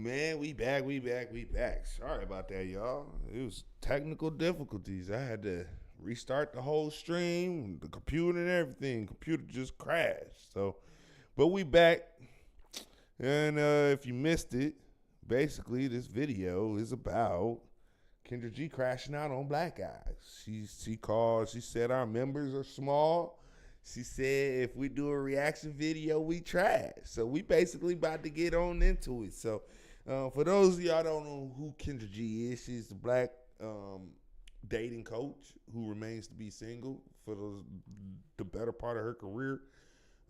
man. We back. Sorry about that, y'all. It was technical difficulties. I had to restart the whole stream, the computer and everything. Computer just crashed. But we back. And if you missed it, basically this video is about Kendra G crashing out on black guys. She said our members are small. She said if we do a reaction video, we trash. So we basically about to get on into it. So for those of y'all don't know who Kendra G is, she's the black dating coach who remains to be single for the better part of her career.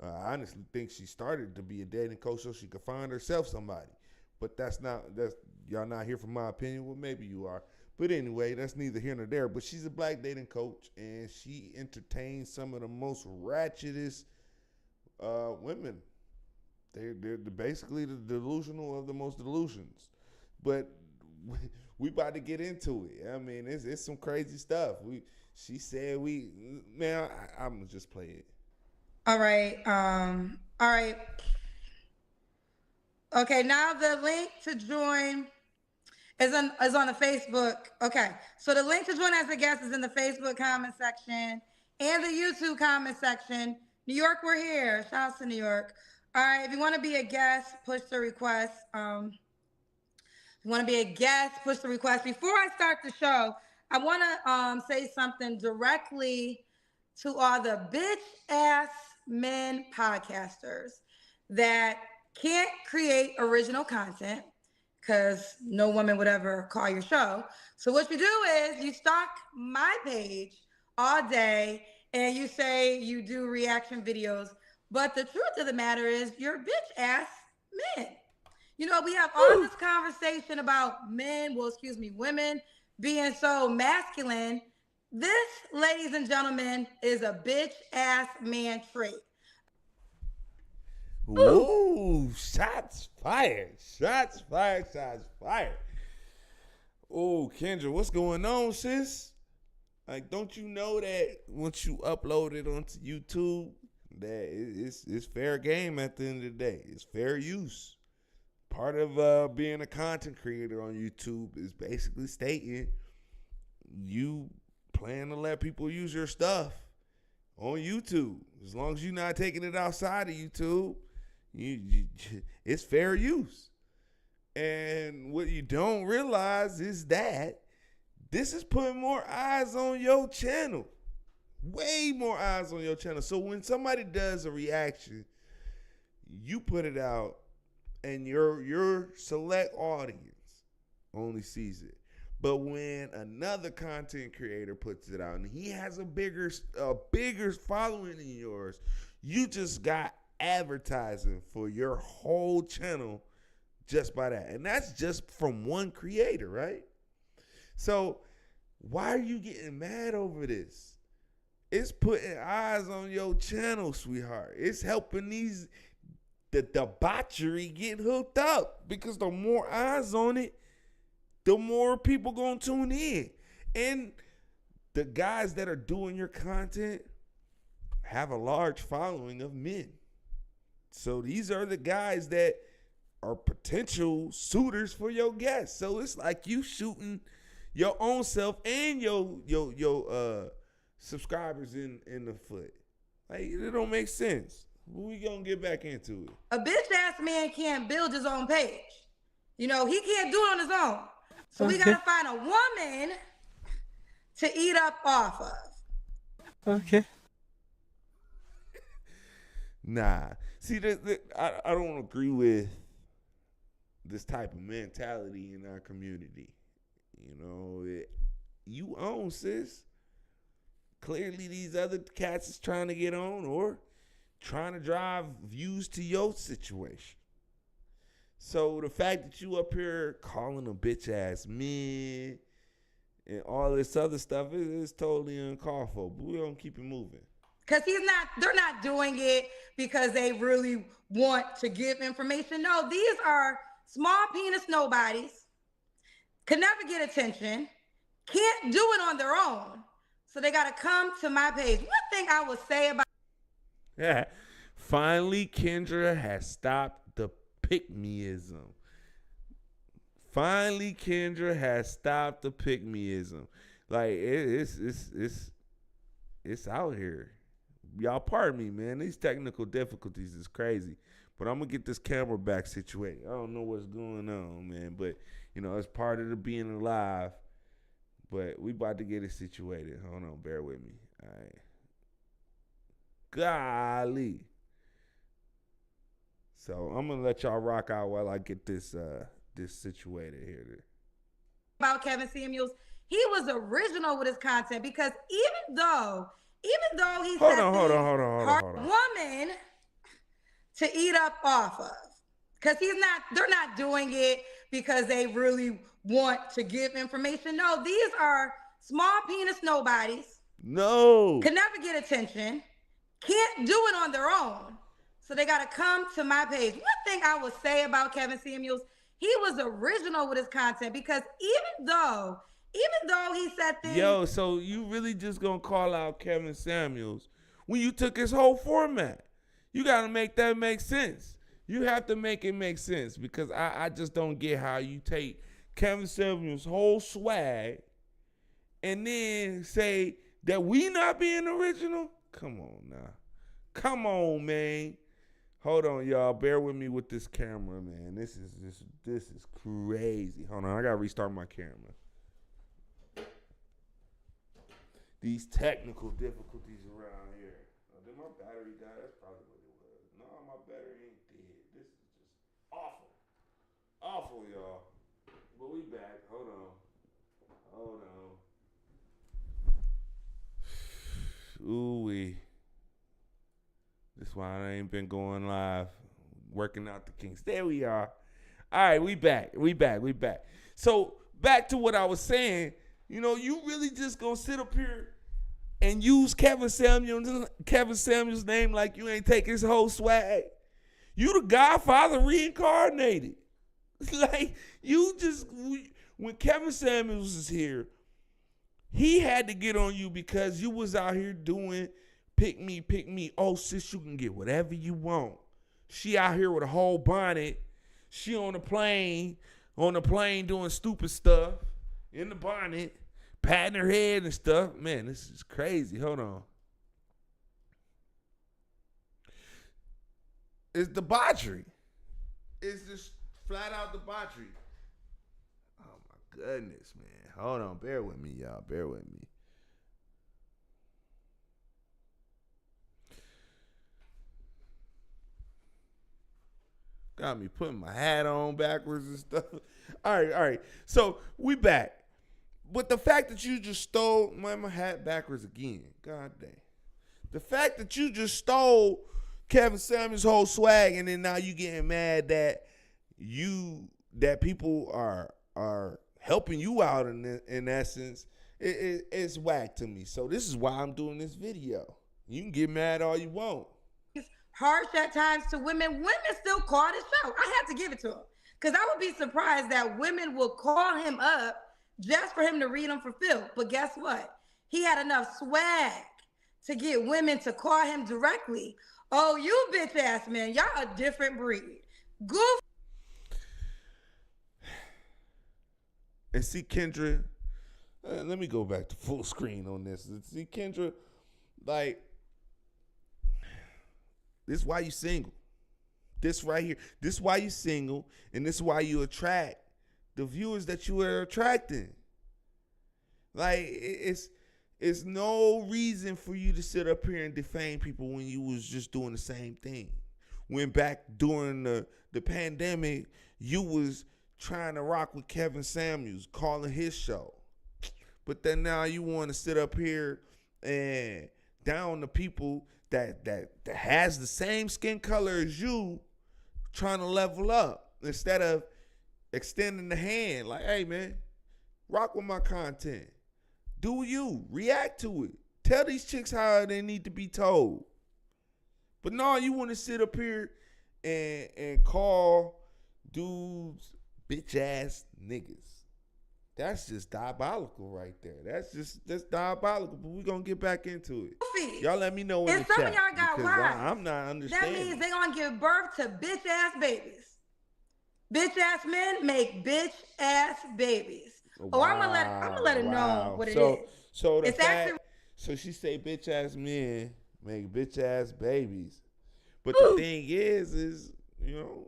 I honestly think she started to be a dating coach so she could find herself somebody. But that's y'all not here for my opinion. Well, maybe you are. But anyway, that's neither here nor there. But she's a black dating coach, and she entertains some of the most ratchetest women. They're basically the delusional of the most delusions. But we about to get into it. I mean, it's some crazy stuff. She said man, I'm gonna just play it. All right. All right. Okay, now the link to join is on the Facebook. Okay, so the link to join as a guest is in the Facebook comment section and the YouTube comment section. New York, we're here. Shout out to New York. All right, if you want to be a guest, push the request. If you want to be a guest, push the request. Before I start the show, I want to say something directly to all the bitch-ass men podcasters that can't create original content because no woman would ever call your show. So what you do is you stalk my page all day and you say you do reaction videos. But the truth of the matter is you're bitch-ass men. You know, we have all this conversation about women being so masculine. This, ladies and gentlemen, is a bitch-ass man trait. Ooh, shots fired. Oh, Kendra, what's going on, sis? Like, don't you know that once you upload it onto YouTube, that it's fair game at the end of the day. It's fair use. Part of being a content creator on YouTube is basically stating you plan to let people use your stuff on YouTube. As long as you're not taking it outside of YouTube, it's fair use. And what you don't realize is that this is putting more eyes on your channel. Way more eyes on your channel. So when somebody does a reaction, you put it out and your select audience only sees it. But when another content creator puts it out and he has a bigger following than yours, you just got advertising for your whole channel just by that. And that's just from one creator, right? So why are you getting mad over this? It's putting eyes on your channel, sweetheart. It's helping the debauchery get hooked up, because the more eyes on it, the more people gonna tune in. And the guys that are doing your content have a large following of men. So these are the guys that are potential suitors for your guests. So it's like you shooting your own self and your subscribers in the foot. Like, it don't make sense. We gonna get back into it. A bitch-ass man can't build his own page. You know, he can't do it on his own. So we gotta find a woman to eat up off of. Okay. Nah. See, I don't agree with this type of mentality in our community. You know, you own, sis. Clearly these other cats is trying to get on or trying to drive views to your situation. So the fact that you up here calling them bitch ass men and all this other stuff is totally uncalled for. But we're gonna keep it moving. Because they're not doing it because they really want to give information. No, these are small penis nobodies, could never get attention, can't do it on their own. So they got to come to my page. One thing I will say about... Yeah. Finally, Kendra has stopped the pick-meism. Finally, Kendra has stopped the pick-meism. Like it's out here. Y'all pardon me, man. These technical difficulties is crazy. But I'm gonna get this camera back situated. I don't know what's going on, man. But it's part of the being alive. But we about to get it situated. Hold on, bear with me. All right. Golly. So I'm gonna let y'all rock out while I get this situated here. About Kevin Samuels, he was original with his content because even though he hold said on. woman to eat up off of, because they're not doing it because they really want to give information. No, these are small penis nobodies. No. Can never get attention. Can't do it on their own. So they got to come to my page. One thing I would say about Kevin Samuels, he was original with his content because even though he said things. Yo, so you really just gonna call out Kevin Samuels when you took his whole format? You gotta make that make sense. You have to make it make sense because I just don't get how you take Kevin Samuels' whole swag and then say that we not being original. Come on now. Come on, man. Hold on, y'all. Bear with me with this camera, man. This is crazy. Hold on, I gotta restart my camera. These technical difficulties around here. Oh, did my battery die? That's probably what it was. No, my battery ain't dead. This is just awful. Awful, y'all. But we back. Hold on. Ooh-wee. That's why I ain't been going live, working out the kinks. There we are. All right, we back. So back to what I was saying. You really just gonna sit up here and use Kevin Samuels' name like you ain't take his whole swag. You the Godfather reincarnated. Like when Kevin Samuels is here, he had to get on you because you was out here doing pick me. Oh, sis, you can get whatever you want. She out here with a whole bonnet. She on the plane doing stupid stuff in the bonnet, patting her head and stuff. Man, this is crazy. Hold on. It's debauchery. It's just flat out debauchery. Oh, my goodness, man. Hold on. Bear with me, y'all. Bear with me. Got me putting my hat on backwards and stuff. All right. So we back. But the fact that you just stole my hat backwards again. God dang. The fact that you just stole Kevin Samuels' whole swag and then now you getting mad that people are helping you out in essence, it's whack to me. So this is why I'm doing this video. You can get mad all you want. Harsh at times to women. Women still call this show. I have to give it to him because I would be surprised that women will call him up just for him to read them for filth. But guess what? He had enough swag to get women to call him directly. Oh, you bitch ass man, y'all a different breed. Goof. And see, Kendra, let me go back to full screen on this. See, Kendra, like, this is why you single. This right here. This is why you single, and this is why you attract the viewers that you are attracting. Like, it's no reason for you to sit up here and defame people when you was just doing the same thing. When back during the pandemic, you was trying to rock with Kevin Samuels, calling his show. But then now you want to sit up here and down the people that has the same skin color as you, trying to level up instead of extending the hand. Like, hey man, rock with my content. Do you react to it? Tell these chicks how they need to be told. But no, you want to sit up here and call dudes bitch ass niggas. That's just diabolical right there. That's diabolical. But we're going to get back into it. Y'all let me know in the chat. Some of y'all got wives. I'm not understanding. That means they're going to give birth to bitch ass babies. Bitch ass men make bitch ass babies. Oh, I'm gonna let Wow, it know wow. what it So is. so the It's actually fact so she say bitch ass men make bitch ass babies. But the thing is, you know,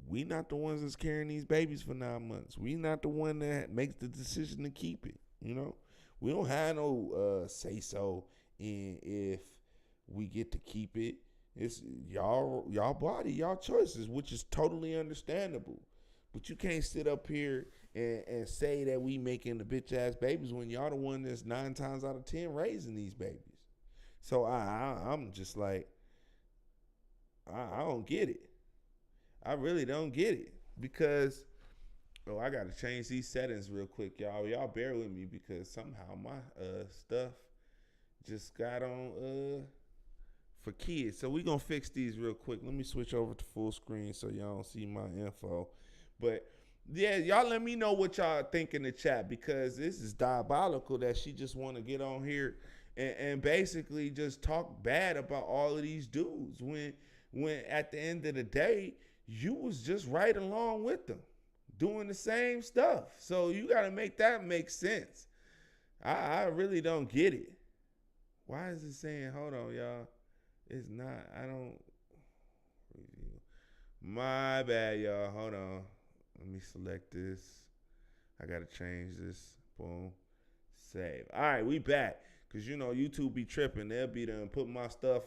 we not the ones that's carrying these babies for 9 months. We not the one that makes the decision to keep it. You know, we don't have no say so in if we get to keep it. It's y'all body, y'all choices, which is totally understandable. But you can't sit up here and say that we making the bitch ass babies when y'all the one that's 9 times out of 10 raising these babies. So I'm just like I don't get it. I really don't get it because I gotta change these settings real quick, y'all. Y'all bear with me because somehow my stuff just got on for kids. So we gonna fix these real quick. Let me switch over to full screen so y'all don't see my info. But yeah, y'all let me know what y'all think in the chat because this is diabolical that she just want to get on here and basically just talk bad about all of these dudes when at the end of the day you was just right along with them doing the same stuff. So you got to make that make sense. I really don't get it. Why is it saying, hold on, y'all? It's not, I don't. My bad, y'all. Hold on. Let me select this. I got to change this. Boom. Save. All right, we back. Because, you know, YouTube be tripping. They'll be done put my stuff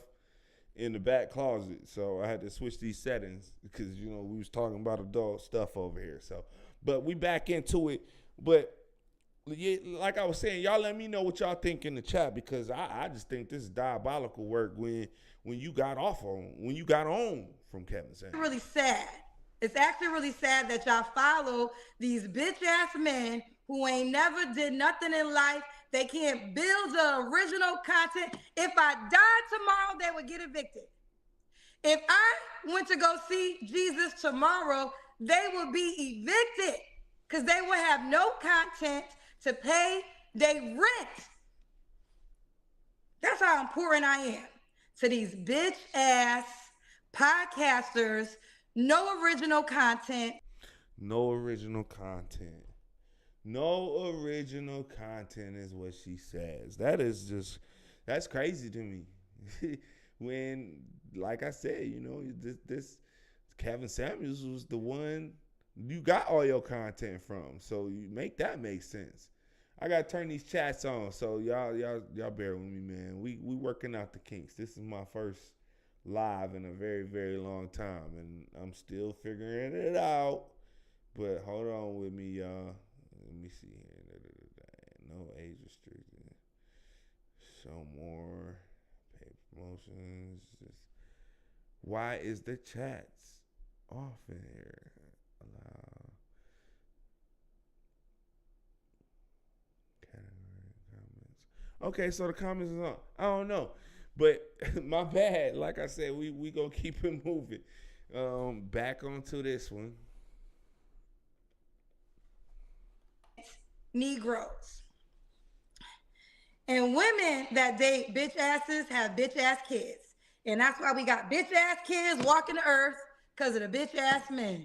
in the back closet. So I had to switch these settings because, you know, we was talking about adult stuff over here. So, but we back into it. But yeah, like I was saying, y'all let me know what y'all think in the chat because I just think this is diabolical work when you got on from Kevin Samuels. really sad. It's actually really sad that y'all follow these bitch ass men who ain't never did nothing in life. They can't build the original content. If I died tomorrow, they would get evicted. If I went to go see Jesus tomorrow, they would be evicted because they would have no content to pay their rent. That's how important I am to these bitch ass podcasters. No original content. No original content. No original content is what she says. That's crazy to me. When, like I said, you know, this Kevin Samuels was the one you got all your content from. So you make that make sense. I gotta turn these chats on. So y'all bear with me, man. We working out the kinks. This is my first live in a very, very long time, and I'm still figuring it out. But hold on with me, y'all. Let me see here. No age restriction. Show more. Pay promotions. Why is the chats off in here? Allow. Category comments. Okay, so the comments is on. I don't know. But my bad. Like I said, we gonna keep it moving. Back onto this one. Negroes. And women that date bitch asses have bitch ass kids. And that's why we got bitch ass kids walking the earth because of the bitch ass men.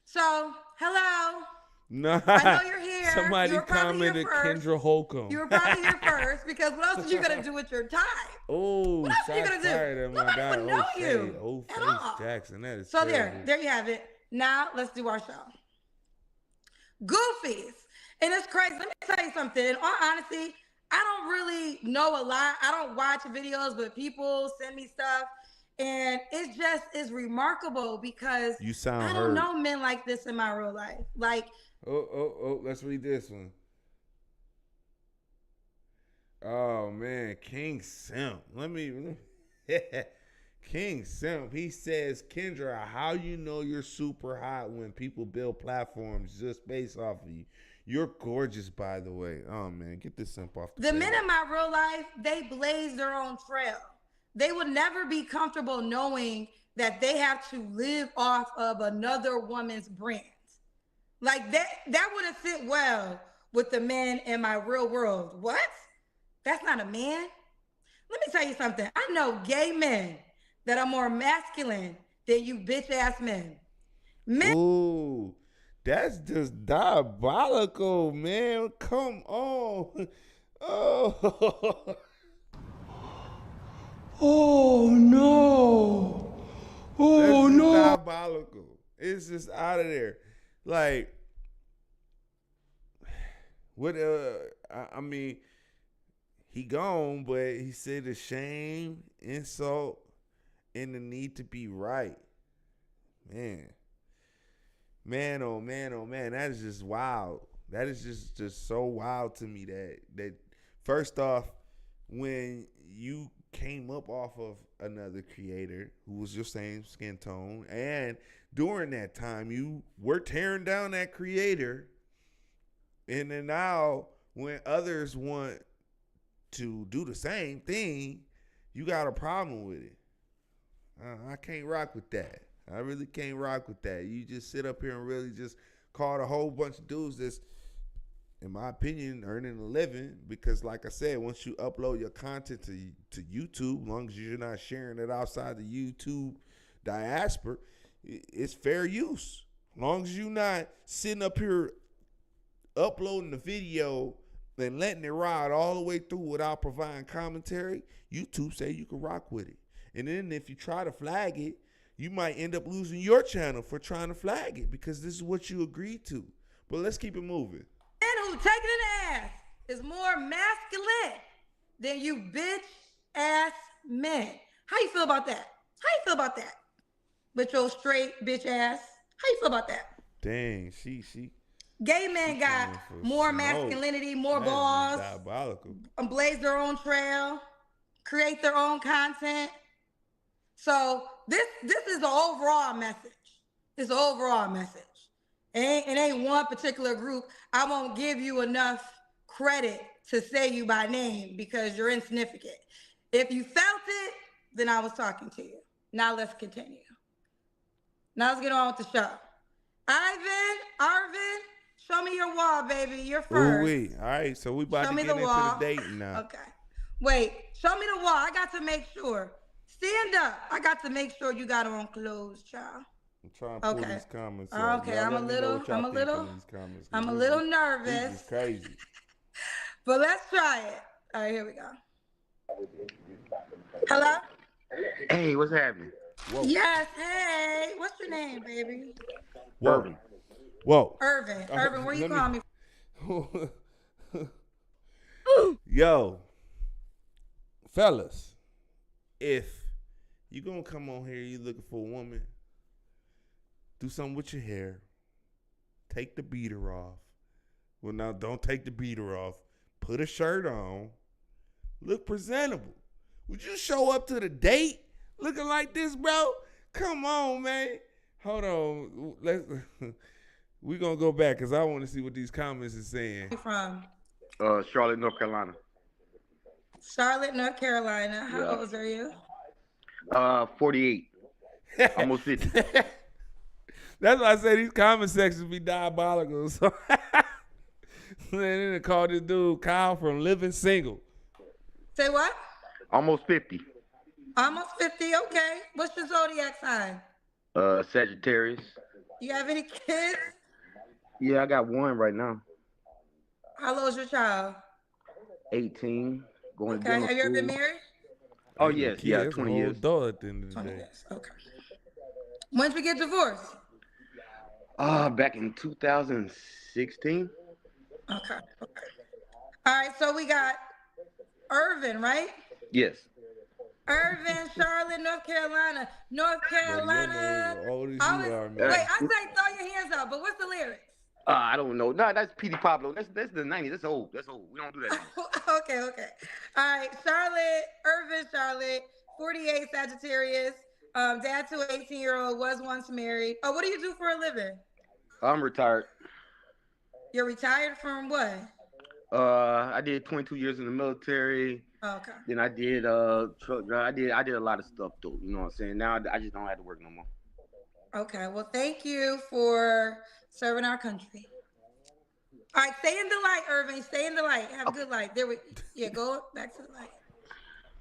So, hello. Nah, I know you're here. Somebody commented Kendra Holcomb. You were probably here first because what else are you gonna do with your time? Oh, what else are you gonna do? Nobody would know you. Oh, Face Jackson, that is so terrible. there you have it. Now let's do our show. Goofies, and it's crazy. Let me tell you something. In all honesty, I don't really know a lot. I don't watch videos, but people send me stuff, and it just is remarkable because you sound I don't know men like this in my real life. Like, let's read this one. Oh man, King Simp. Let me King Simp. He says, Kendra, how you know you're super hot when people build platforms just based off of you? You're gorgeous, by the way. Oh man, get this Simp off the men in my real life, they blaze their own trail. They would never be comfortable knowing that they have to live off of another woman's brand. Like that wouldn't sit well with the men in my real world. What? That's not a man? Let me tell you something. I know gay men that are more masculine than you bitch ass men. Ooh, that's just diabolical, man. Come on. Oh. Oh no! Oh That's just no! diabolical. It's just out of there. Like, what? I mean, he gone, but he said the shame, insult, and the need to be right. Man, oh man, oh man. That is just wild. That is just so wild to me. That first off, when you came up off of another creator who was your same skin tone, and during that time you were tearing down that creator, and then now when others want to do the same thing, you got a problem with it. I can't rock with that. I really can't rock with that. You just sit up here and really just call a whole bunch of dudes that's, in my opinion, earning a living, because like I said, once you upload your content to YouTube, as long as you're not sharing it outside the YouTube diaspora, it's fair use. As long as you're not sitting up here uploading the video and letting it ride all the way through without providing commentary, YouTube say you can rock with it. And then if you try to flag it, you might end up losing your channel for trying to flag it, because this is what you agreed to. But let's keep it moving. Man who taking an ass is more masculine than you bitch ass men. How you feel about that? How you feel about that? With your straight bitch ass. How you feel about that? Dang, she Gay men got more masculinity, more balls, diabolical. Blaze their own trail, create their own content. So this is the overall message. It's the overall message. It ain't one particular group. I won't give you enough credit to say you by name because you're insignificant. If you felt it, then I was talking to you. Now let's continue. Now let's get on with the show. Arvin, show me your wall, baby. You're first. Ooh-wee. All right, so we about to get into the dating now. Okay. Wait, show me the wall. I got to make sure. Stand up. I got to make sure you got on clothes, child. I'm trying to pull these comments up. Okay, I'm a little nervous. This is crazy. But let's try it. All right, here we go. Hello? Hey, what's happening? Whoa. Yes, hey. What's your name, baby? Whoa. Whoa. Irvin, where you calling me? Yo, fellas, if you gonna come on here, you looking for a woman, do something with your hair. Take the beater off. Well, now don't take the beater off. Put a shirt on. Look presentable. Would you show up to the date looking like this, bro? Come on, man. Hold on. We're going to go back because I want to see what these comments are saying. Where you from? Charlotte, North Carolina. Charlotte, North Carolina. How old are you? 48. Almost 50. That's why I say these comment sections be diabolical. So then they called this dude Kyle from Living Single. Say what? Almost 50. Almost 50, okay. What's your zodiac sign? Sagittarius. You have any kids? Yeah, I got one right now. How old is your child? 18. Going to have you ever been married? Oh, yes. Yeah, 20 years. Adult at the end of the 20 day. years, okay. When did you get divorced? Back in 2016. Okay. All right, so we got Irvin, right? Yes. Irvin, Charlotte, North Carolina. North Carolina. Wait, I say throw your hands up, but what's the lyrics? I don't know. No, that's P.D. Pablo. That's the 90s. That's old. We don't do that anymore. Okay. All right, Charlotte, 48 Sagittarius. Dad to an 18-year-old, was once married. Oh, what do you do for a living? I'm retired. You're retired from what? I did 22 years in the military. Okay. Then I did truck drive. I did a lot of stuff though. You know what I'm saying? Now I just don't have to work no more. Okay. Well, thank you for serving our country. All right, stay in the light, Irving. Stay in the light. Have a good light. Go back to the light.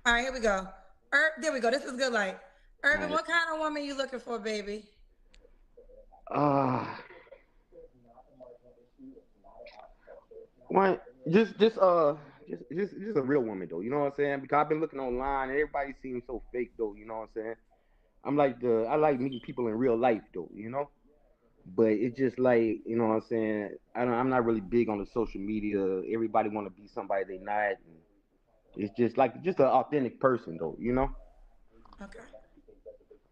All right, here we go. There we go. This is good light. Irvin, what kind of woman you looking for, baby? Uh, One, just a real woman though. You know what I'm saying? Because I've been looking online and everybody seems so fake though. You know what I'm saying? I like meeting people in real life though. You know, but it's just like you know what I'm saying. I'm not really big on the social media. Everybody want to be somebody they not. And it's just like just an authentic person though. You know. Okay.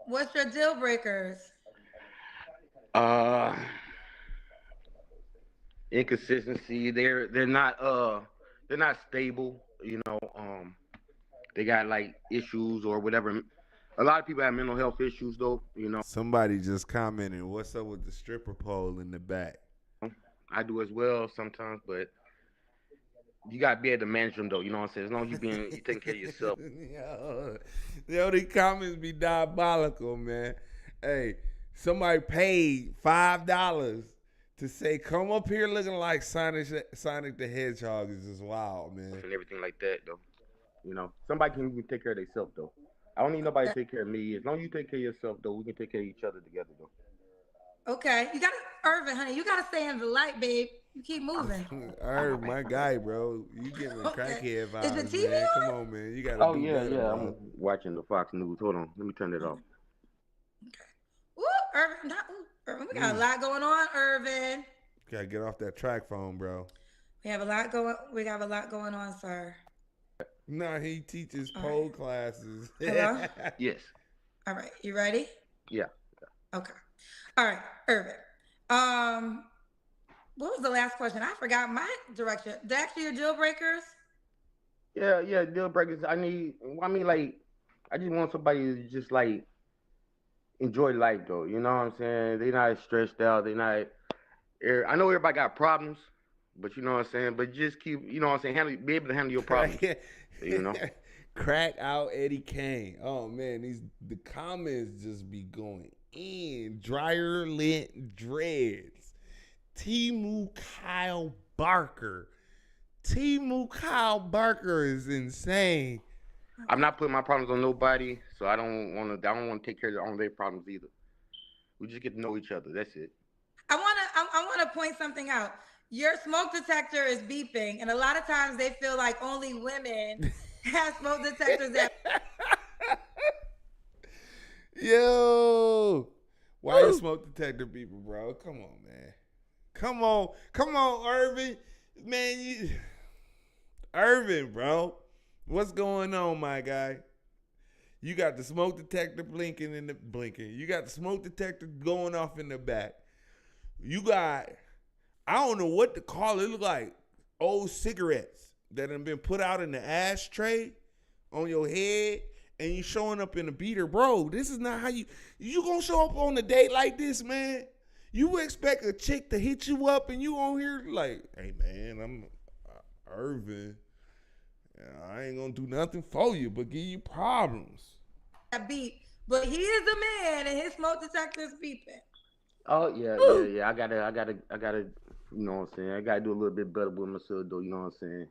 What's your deal breakers? Uh, Inconsistency. They're not stable. You know. They got like issues or whatever. A lot of people have mental health issues though. You know. Somebody just commented, "What's up with the stripper pole in the back?" I do as well sometimes, but you gotta be able to manage them though. You know what I'm saying? As long as you taking care of yourself. Yo, these comments be diabolical, man. Hey, somebody paid $5 to say, "Come up here looking like Sonic the Hedgehog." Is just wild, man. And everything like that though. You know, somebody can even take care of themselves though. I don't need nobody to take care of me. As long as you take care of yourself though, we can take care of each other together though. Okay, you gotta, Irvin, honey, you gotta stay in the light, babe. You keep moving. My guy, bro. You giving crackhead vibes, Is the TV man. on? Come on, man. You gotta Oh do yeah, better, yeah. bro. I'm watching the Fox News. Hold on, let me turn it off. Ooh, Irvin, Irvin, we got a lot going on, Irvin. Gotta get off that track phone, bro. We have a lot going on, sir. Nah, he teaches pole classes. Hello? Yes. All right, you ready? Yeah. Okay. All right, Irvin. What was the last question? I forgot my direction. Actually, your deal breakers? Yeah, yeah. Deal breakers. I just want somebody to just like enjoy life though. You know what I'm saying? They not stressed out. They not. I know everybody got problems, but you know what I'm saying. But just keep, you know what I'm saying. Be able to handle your problems. You know. Crack out Eddie Kane. Oh man, the comments just be going in. Dryer lint dreads. Timu Kyle Barker. Timu Kyle Barker is insane. I'm not putting my problems on nobody, so I don't want to take care of their problems either. We just get to know each other. That's it. I wanna point something out. Your smoke detector is beeping, and a lot of times they feel like only women have smoke detectors that. Yo, why your smoke detector beeping, bro? Come on, man. Come on, Irvin. Man, Irvin, bro. What's going on, my guy? You got the smoke detector blinking. You got the smoke detector going off in the back. You got, I don't know what to call it. It look like old cigarettes that have been put out in the ashtray on your head, and you showing up in a beater. Bro, this is not how you gonna show up on a date like this, man. You expect a chick to hit you up and you on here like, "Hey man, I'm Irvin. I ain't gonna do nothing for you but give you problems." That beep, but he is the man, and his smoke detector is beeping. Oh yeah. I gotta. You know what I'm saying? I gotta do a little bit better with myself though. You know what I'm saying?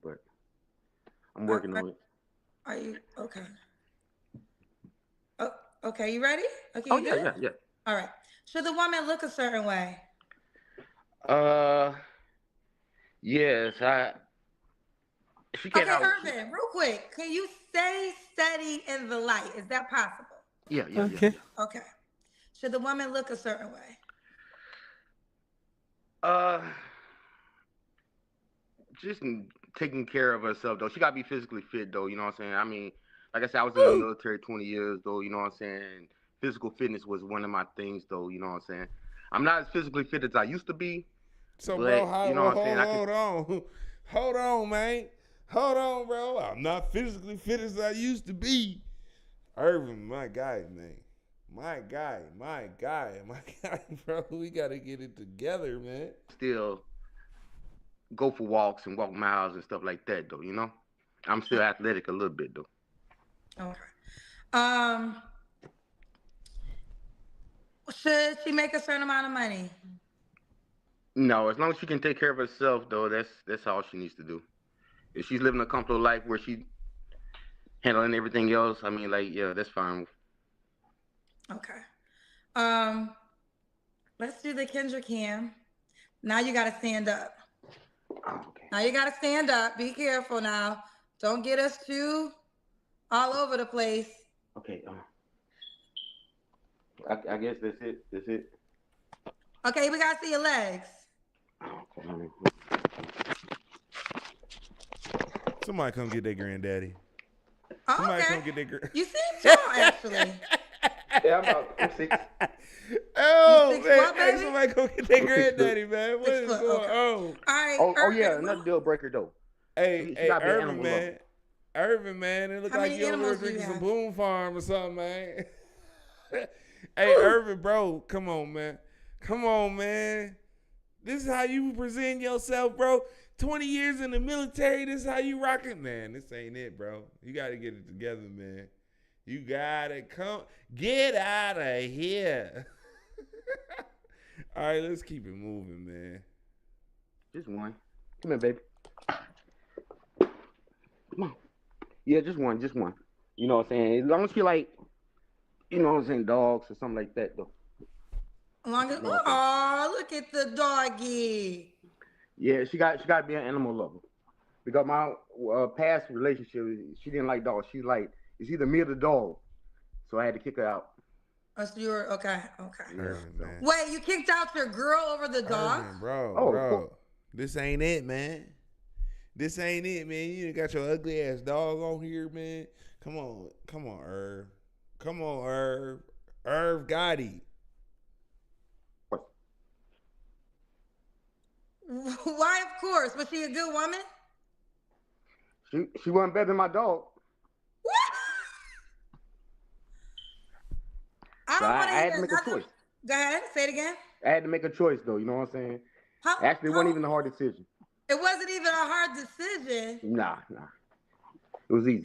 But I'm working on it. Are you okay? Oh, okay. You ready? Okay. Oh you good? yeah. All right. Should the woman look a certain way? Yes. She can't. Okay, Irvin, real quick. Can you stay steady in the light? Is that possible? Yeah. Okay. Yeah. Okay. Should the woman look a certain way? Just taking care of herself though. She gotta be physically fit though. You know what I'm saying? I mean, like I said, I was in the military 20 years though. You know what I'm saying? Physical fitness was one of my things though. You know what I'm saying? I'm not as physically fit as I used to be. So, but, bro, you know what I'm saying? Hold on, man. Hold on, bro. I'm not physically fit as I used to be. Irvin, my guy, man. My guy, bro. We got to get it together, man. Still go for walks and walk miles and stuff like that, though, you know? I'm still athletic a little bit, though. Okay. Should she make a certain amount of money? No, as long as she can take care of herself, though, that's all she needs to do. If she's living a comfortable life where she handling everything else, I mean, like, yeah, that's fine. Okay. Let's do the Kendra cam. Now you gotta stand up. Oh, okay. Now you gotta stand up. Be careful now. Don't get us too all over the place. Okay. I guess that's it. That's it. Okay, we gotta see your legs. Okay. Somebody come get their granddaddy. Oh, Somebody okay. come get their You seem tall, actually. Yeah, I'm 6. Oh, You 6'1", man. Hey, baby? somebody go get their I'm 6'2". granddaddy, man. What 6 is foot, going okay. on? All right. Oh yeah, Irvin, another deal breaker though. Hey, She gotta be an Irvin, animal man. lover. Irvin, man. It look How like many you over there animals do you drinking some have? Boom Farm or something, man. Hey, Irvin, bro. Come on, man. Come on, man. This is how you present yourself, bro. 20 years in the military, this is how you rock it, man. This ain't it, bro. You got to get it together, man. You got to get out of here. All right, let's keep it moving, man. Just one. Come here, baby. Come on. Yeah, just one. You know what I'm saying? As long as you like, you know what I'm saying, dogs or something like that, though. Oh, look at the doggy. Yeah, she got to be an animal lover. Because my past relationship, she didn't like dogs. She like, it's either me or the dog. So I had to kick her out. Oh, so you were, okay. Irvin, man. Wait, you kicked out your girl over the dog? Irvin, bro, Oh, bro. This ain't it, man. This ain't it, man. You got your ugly ass dog on here, man. Come on, Irv. Come on, Irv. Irv Gotti. Why, of course. Was she a good woman? She wasn't better than my dog. What? I don't want to I had hear to make nothing. a choice. Go ahead. Say it again. I had to make a choice, though. You know what I'm saying? Actually, it wasn't even a hard decision. It wasn't even a hard decision. Nah. It was easy.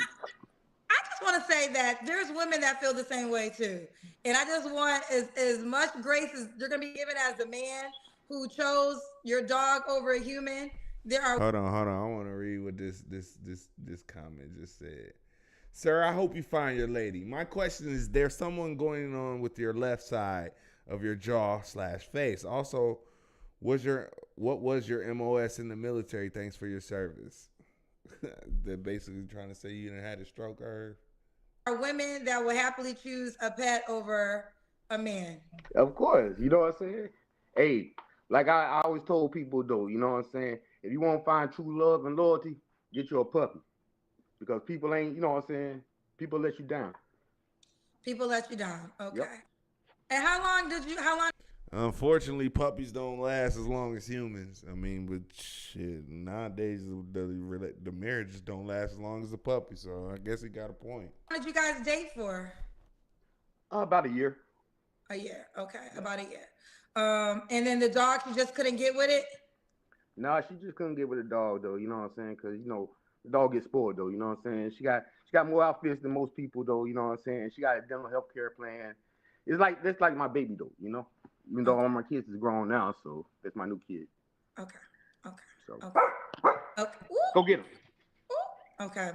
I just want to say that there's women that feel the same way too. And I just want as much grace as you're going to be given as a man who chose your dog over a human. There are. Hold on. I want to read what this comment just said. Sir, I hope you find your lady. My question is, there's someone going on with your left side of your jaw/face. Also, what was your MOS in the military? Thanks for your service. They're basically trying to say you didn't have a stroke or Are women that will happily choose a pet over a man. Of course. You know what I'm saying? Hey, like I always told people, though, you know what I'm saying? If you want to find true love and loyalty, get you a puppy. Because people ain't, you know what I'm saying? People let you down. People let you down. Okay. Yep. And how long? Unfortunately, puppies don't last as long as humans. I mean, but shit, nowadays the marriages don't last as long as the puppy. So I guess he got a point. How long did you guys date for? About a year. A year. Okay. About a year. And then the dog, you just couldn't get with it? Nah, she just couldn't get with a dog, though, you know what I'm saying? Because, you know, the dog gets spoiled, though, you know what I'm saying? She got more outfits than most people, though, you know what I'm saying? She got a dental health care plan. That's like my baby, though, you know? Even though all my kids is grown now, so that's my new kid. Okay. So Okay. go get him. Okay.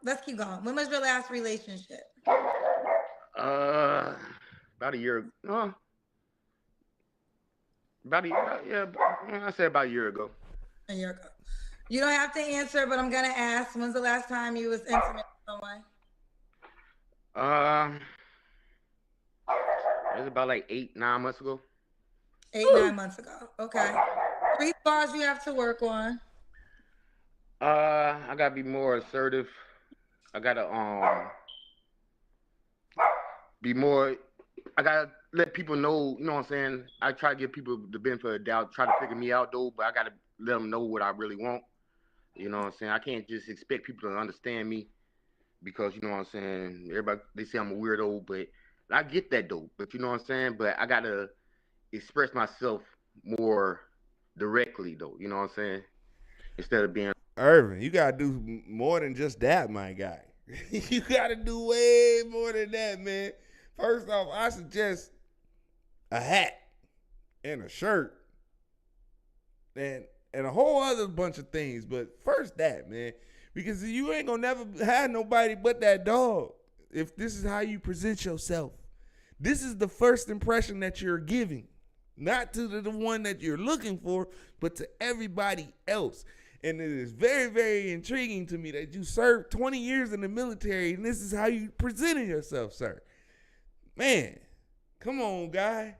Let's keep going. When was your last relationship? About a year ago. I said about a year ago. A year ago. You don't have to answer, but I'm gonna ask. When's the last time you was intimate with someone? It was about like 8-9 months ago. 8-9 months ago. Okay. 3 bars you have to work on. I gotta be more assertive. I gotta be more. I gotta let people know. You know what I'm saying? I try to give people the benefit of the doubt. Try to figure me out though, but I gotta let them know what I really want. You know what I'm saying? I can't just expect people to understand me because you know what I'm saying. Everybody they say I'm a weirdo, but I get that though. But you know what I'm saying? But I gotta express myself more directly though. You know what I'm saying? Instead of being. Irvin, you gotta do more than just that, my guy. You gotta do way more than that, man. First off, I suggest a hat and a shirt and a whole other bunch of things. But first that, man, because you ain't gonna never have nobody but that dog if this is how you present yourself. This is the first impression that you're giving, not to the one that you're looking for, but to everybody else. And it is very, very intriguing to me that you served 20 years in the military and this is how you presented yourself, sir. Man, come on, guy.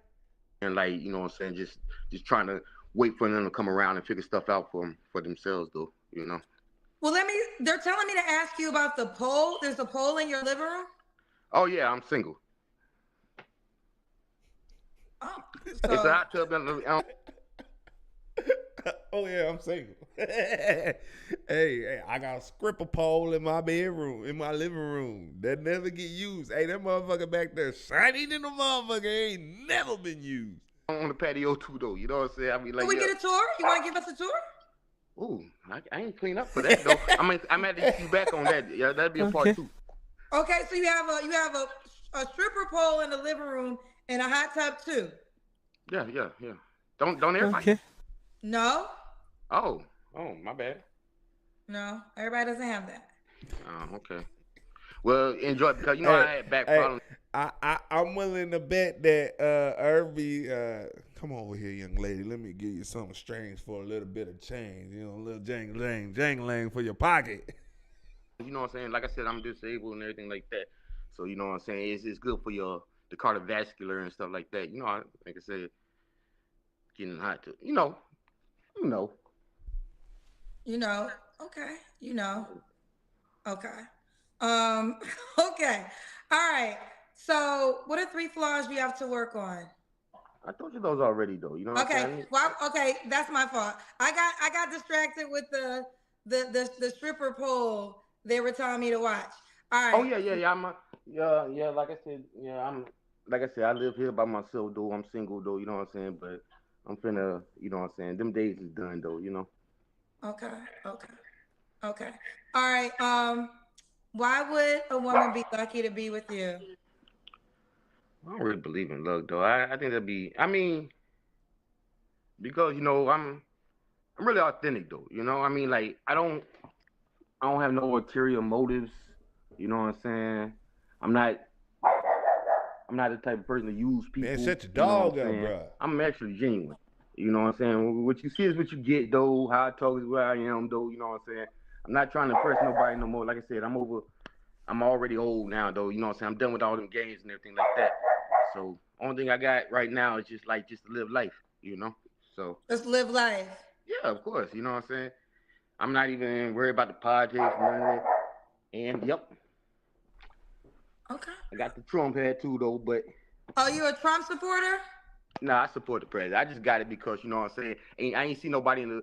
And like, you know what I'm saying, just trying to wait for them to come around and figure stuff out for themselves, though, you know. Well, they're telling me to ask you about the pole. There's a pole in your living room? Oh, yeah, I'm single. Oh, It's a hot tub. Oh, yeah, I'm single. Hey, I got a stripper pole in my bedroom, in my living room that never get used. Hey, that motherfucker back there shiny than the motherfucker ain't never been used. On the patio, too, though. You know what I'm saying? I mean, like, can we get a tour? You want to give us a tour? Ooh, I ain't clean up for that, though. I'm at to get you back on that. Yeah, that'd be a part 2. Okay, so you have a stripper pole in the living room and a hot tub too. Yeah. Don't everybody? Okay. No. Oh, my bad. No, everybody doesn't have that. Oh, okay. Well, enjoy, because you know I had back problems. I'm willing to bet that Irby, come over here, young lady. Let me give you something strange for a little bit of change. You know, a little jangling for your pocket. You know what I'm saying? Like I said, I'm disabled and everything like that. So you know what I'm saying? It's good for the cardiovascular and stuff like that. You know, like I said, getting hot to Okay. Okay. Okay. All right. So, what are 3 flaws you have to work on? I told you those already, though. You know what I'm saying? Well, okay, that's my fault. I got distracted with the stripper pole they were telling me to watch. All right. Oh yeah. Like I said, I live here by myself, though. I'm single, though. You know what I'm saying? But I'm finna, you know what I'm saying? Them days is done, though. You know. Okay. All right. Why would a woman be lucky to be with you? I don't really believe in luck, though. I think that'd be. I mean, because you know I'm really authentic, though. You know, I mean, like I don't have no ulterior motives. You know what I'm saying? I'm not the type of person to use people. Man, shut your dog up, bro. I'm actually genuine. You know what I'm saying? What you see is what you get, though. How I talk is where I am, though. You know what I'm saying? I'm not trying to impress nobody no more. Like I said, I'm already old now, though. You know what I'm saying? I'm done with all them games and everything like that. So only thing I got right now is just to live life, you know? So just live life. Yeah, of course. You know what I'm saying? I'm not even worried about the politics and none of that. And yep. Okay. I got the Trump hat too, though, but. Are you a Trump supporter? Nah, I support the president. I just got it because, you know what I'm saying? I ain't see nobody in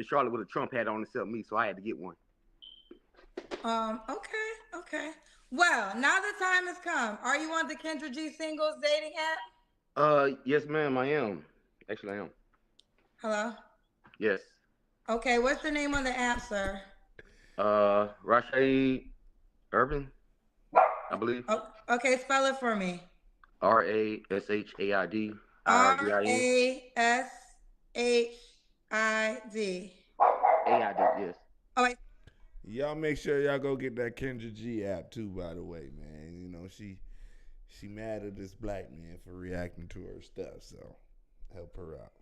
Charlotte with a Trump hat on except me, so I had to get one. Okay. Well, now the time has come. Are you on the Kendra G singles dating app? Yes, ma'am, I am. Actually, I am. Hello? Yes. Okay, what's your name on the app, sir? Rashad Urban, I believe. Oh, okay, spell it for me. Rashad. Rashid. Yes. Oh, wait. Y'all make sure y'all go get that Kendra G app too, by the way, man. You know, she mad at this black man for reacting to her stuff, so help her out.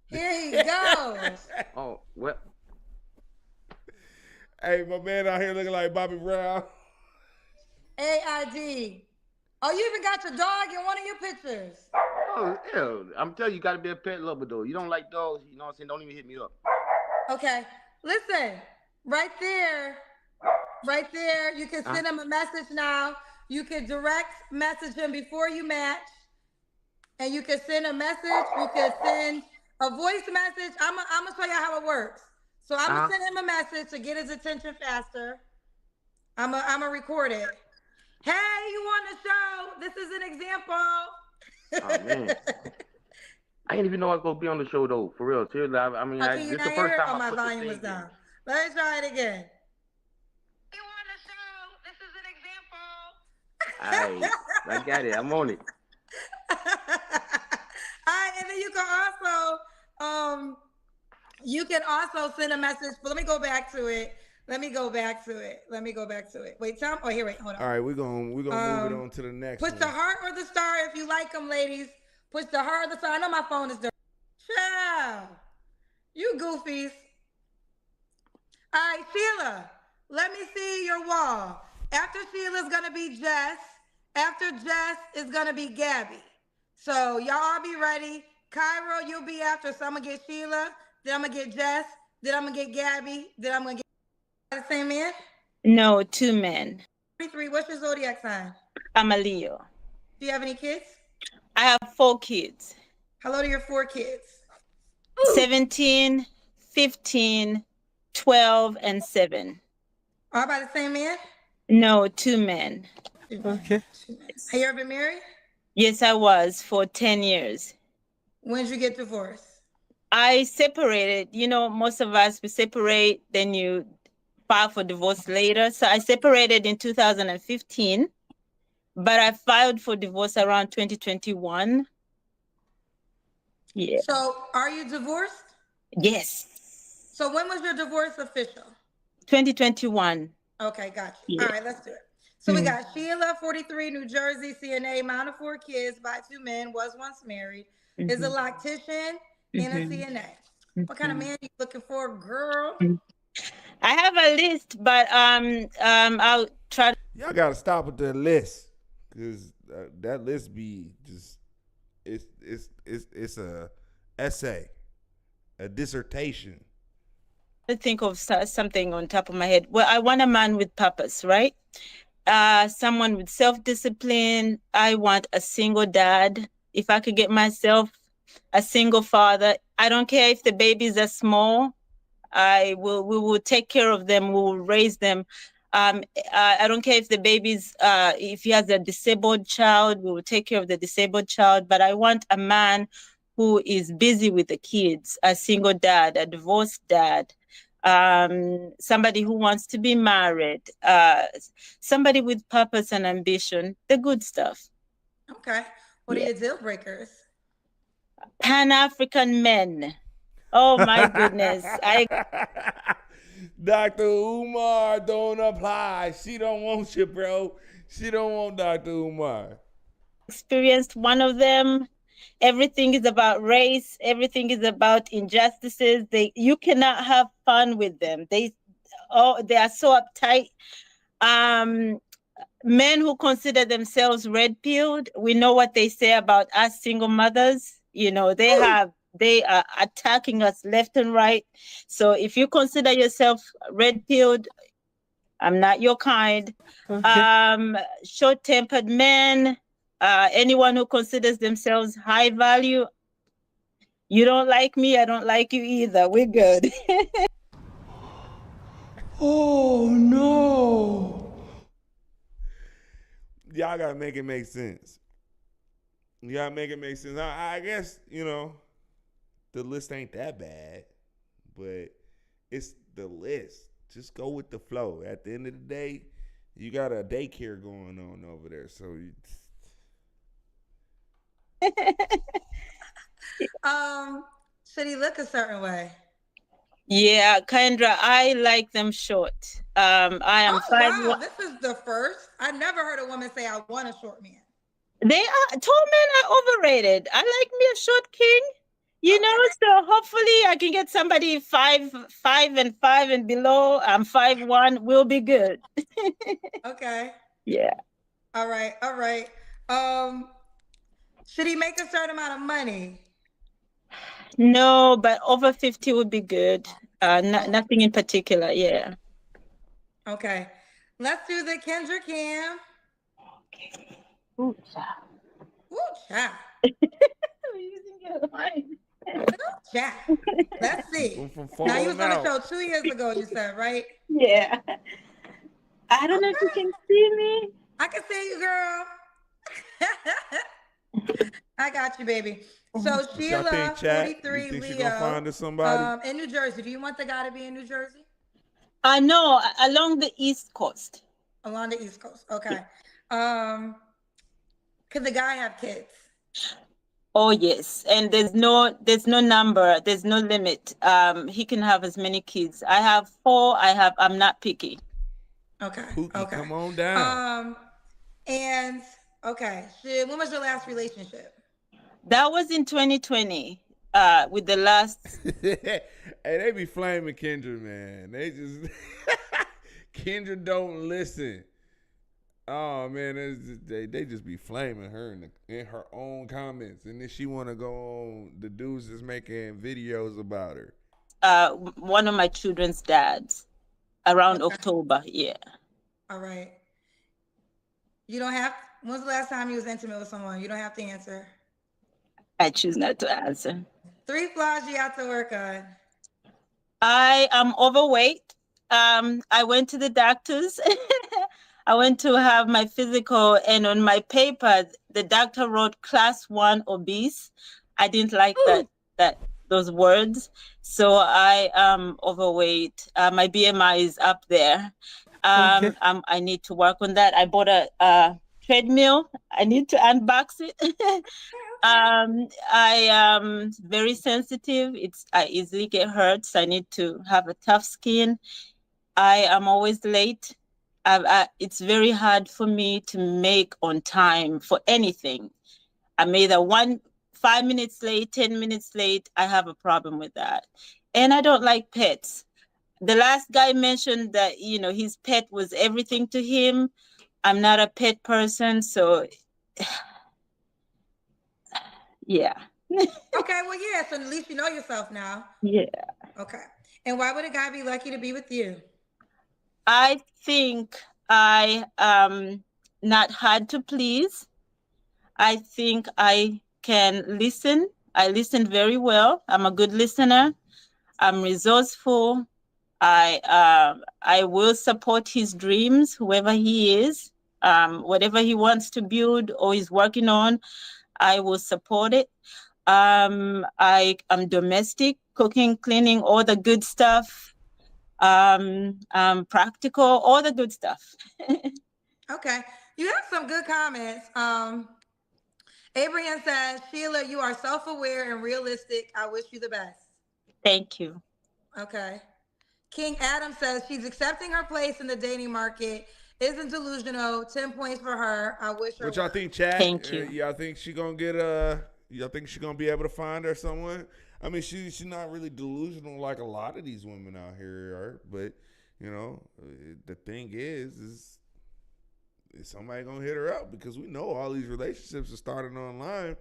Here he goes. Oh, what? Hey, my man out here looking like Bobby Brown. AID. Oh, you even got your dog in one of your pictures. Oh, hell. I'm telling you, you got to be a pet lover, though. You don't like dogs, you know what I'm saying? Don't even hit me up. Okay. Listen, right there, you can send him a message now. You can direct message him before you match. And you can send a message. You can send a voice message. I'm going to show you how it works. So I'm going to send him a message to get his attention faster. I'm going to record it. Hey, you on the show? This is an example. Oh, man. I didn't even know I was going to be on the show, though. For real. Seriously, I mean, this is the first time my volume was down. Let's try it again. You on the show? This is an example. I got it. I'm on it. All right, and then you can also send a message. But let me go back to it. Let me go back to it. Wait, Tom. Oh, here. Wait. Hold on. All right, we're gonna move it on to the next Push one. the heart or the star if you like them, ladies. Push the heart or the star. I know my phone is dirty. Ciao. You goofies. All right, Sheila. Let me see your wall. After Sheila's gonna be Jess. After Jess is gonna be Gabby. So y'all all be ready. Cairo, you'll be after. So I'm gonna get Sheila. Then I'm gonna get Jess. Then I'm gonna get Gabby. Then I'm gonna get the same man. No, 2 men. 33. What's your zodiac sign? I'm a Leo. Do you have any kids? I have 4 kids. How old are your 4 kids? 17, 15, 12, and 7. All by the same man? No, 2 men. Okay. Have you ever been married? Yes, I was for 10 years. When did you get divorced? I separated. You know, most of us, we separate, then you file for divorce later. So I separated in 2015, but I filed for divorce around 2021. Yeah. So are you divorced? Yes. So when was your divorce official? 2021. Okay, got you. Yeah. All right, let's do it. So we got Sheila, 43, New Jersey, CNA, mom of 4 kids by 2 men, was once married, is a loctician and a CNA. What kind of man are you looking for, girl? I have a list, but I'll try. Y'all gotta stop with the list, cause that list be just it's a essay, a dissertation. To think of something on top of my head. Well, I want a man with purpose, right? Someone with self-discipline. I want a single dad. If I could get myself a single father, I don't care if the babies are small. We will take care of them. We will raise them. I don't care if the babies, if he has a disabled child, we will take care of the disabled child. But I want a man who is busy with the kids, a single dad, a divorced dad, somebody who wants to be married, somebody with purpose and ambition, the good stuff. Okay. What are your deal breakers? Pan-African men. Oh my goodness. Dr. Umar don't apply. She don't want you, bro. She don't want Dr. Umar. Experienced one of them. Everything is about race. Everything is about injustices. You cannot have fun with them. They are so uptight. Men who consider themselves red-pilled, we know what they say about us single mothers. You know, they are attacking us left and right. So if you consider yourself red-pilled, I'm not your kind. Okay. Short-tempered men, anyone who considers themselves high value, you don't like me, I don't like you either. We're good. Oh no. Y'all gotta make it make sense. You gotta make it make sense. I guess, you know, the list ain't that bad, but it's the list. Just go with the flow. At the end of the day, you got a daycare going on over there, so Should he look a certain way? Yeah, Kendra, I like them short. I am 5'1". Wow, this is the first. I never heard a woman say I want a short man. Tall men are overrated. I like me a short king, you know, so hopefully I can get somebody 5'5" and below. I'm 5'1", we'll be good. Okay. Yeah. All right. Should he make a certain amount of money? No, but over 50 would be good. Nothing in particular, yeah. Okay. Let's do the Kendra Cam. Okay. Ooh, child. Ooh, child. I'm using your line. Ooh, child. Let's see. Now, you was on the show 2 years ago, you said, right? Yeah. I don't know if you can see me. I can see you, girl. I got you, baby. So Sheila, 43, you think Leo, she gonna find us somebody? in New Jersey. Do you want the guy to be in New Jersey? No, along the East Coast. Along the East Coast. Okay. Could the guy have kids? Oh yes, and there's no number, there's no limit. He can have as many kids. I have four. I'm not picky. Okay. Pookie, Okay. come on down. And okay, when was your last relationship? That was in 2020. With the last. Hey, they be flaming Kendra, man. They just Kendra don't listen. Oh man, they just be flaming her in her own comments, and then she want to go on the dudes that's making videos about her. One of my children's dads around Okay. October. Yeah. All right. You don't have. When's the last time you was intimate with someone? You don't have to answer. I choose not to answer. 3 flaws you have to work on. I am overweight. I went to the doctors. I went to have my physical, and on my paper, the doctor wrote class 1 obese. I didn't like those words, so I am overweight. My BMI is up there. Okay. I need to work on that. I bought a treadmill. I need to unbox it. I am very sensitive. I easily get hurt, so I need to have a tough skin. I am always late. It's very hard for me to make on time for anything. I'm either 5 minutes late, 10 minutes late. I have a problem with that. And I don't like pets. The last guy mentioned that, his pet was everything to him. I'm not a pet person, so yeah. Okay, well, yeah, so at least you know yourself now. Yeah. Okay. And why would a guy be lucky to be with you? I think I am not hard to please. I think I can listen. I listen very well. I'm a good listener. I'm resourceful. I will support his dreams, whoever he is, whatever he wants to build or is working on. I will support it. I am domestic, cooking, cleaning, all the good stuff. Practical, all the good stuff. Okay. You have some good comments. Abraham says, Sheila, you are self-aware and realistic. I wish you the best. Thank you. Okay. King Adam says she's accepting her place in the dating market, isn't delusional. 10 points for her. I wish her. What y'all think, Chad? Thank you. Y'all think she gonna get y'all think she gonna be able to find her someone? I mean, she's not really delusional like a lot of these women out here are, but the thing is somebody gonna hit her up, because we know all these relationships are starting online.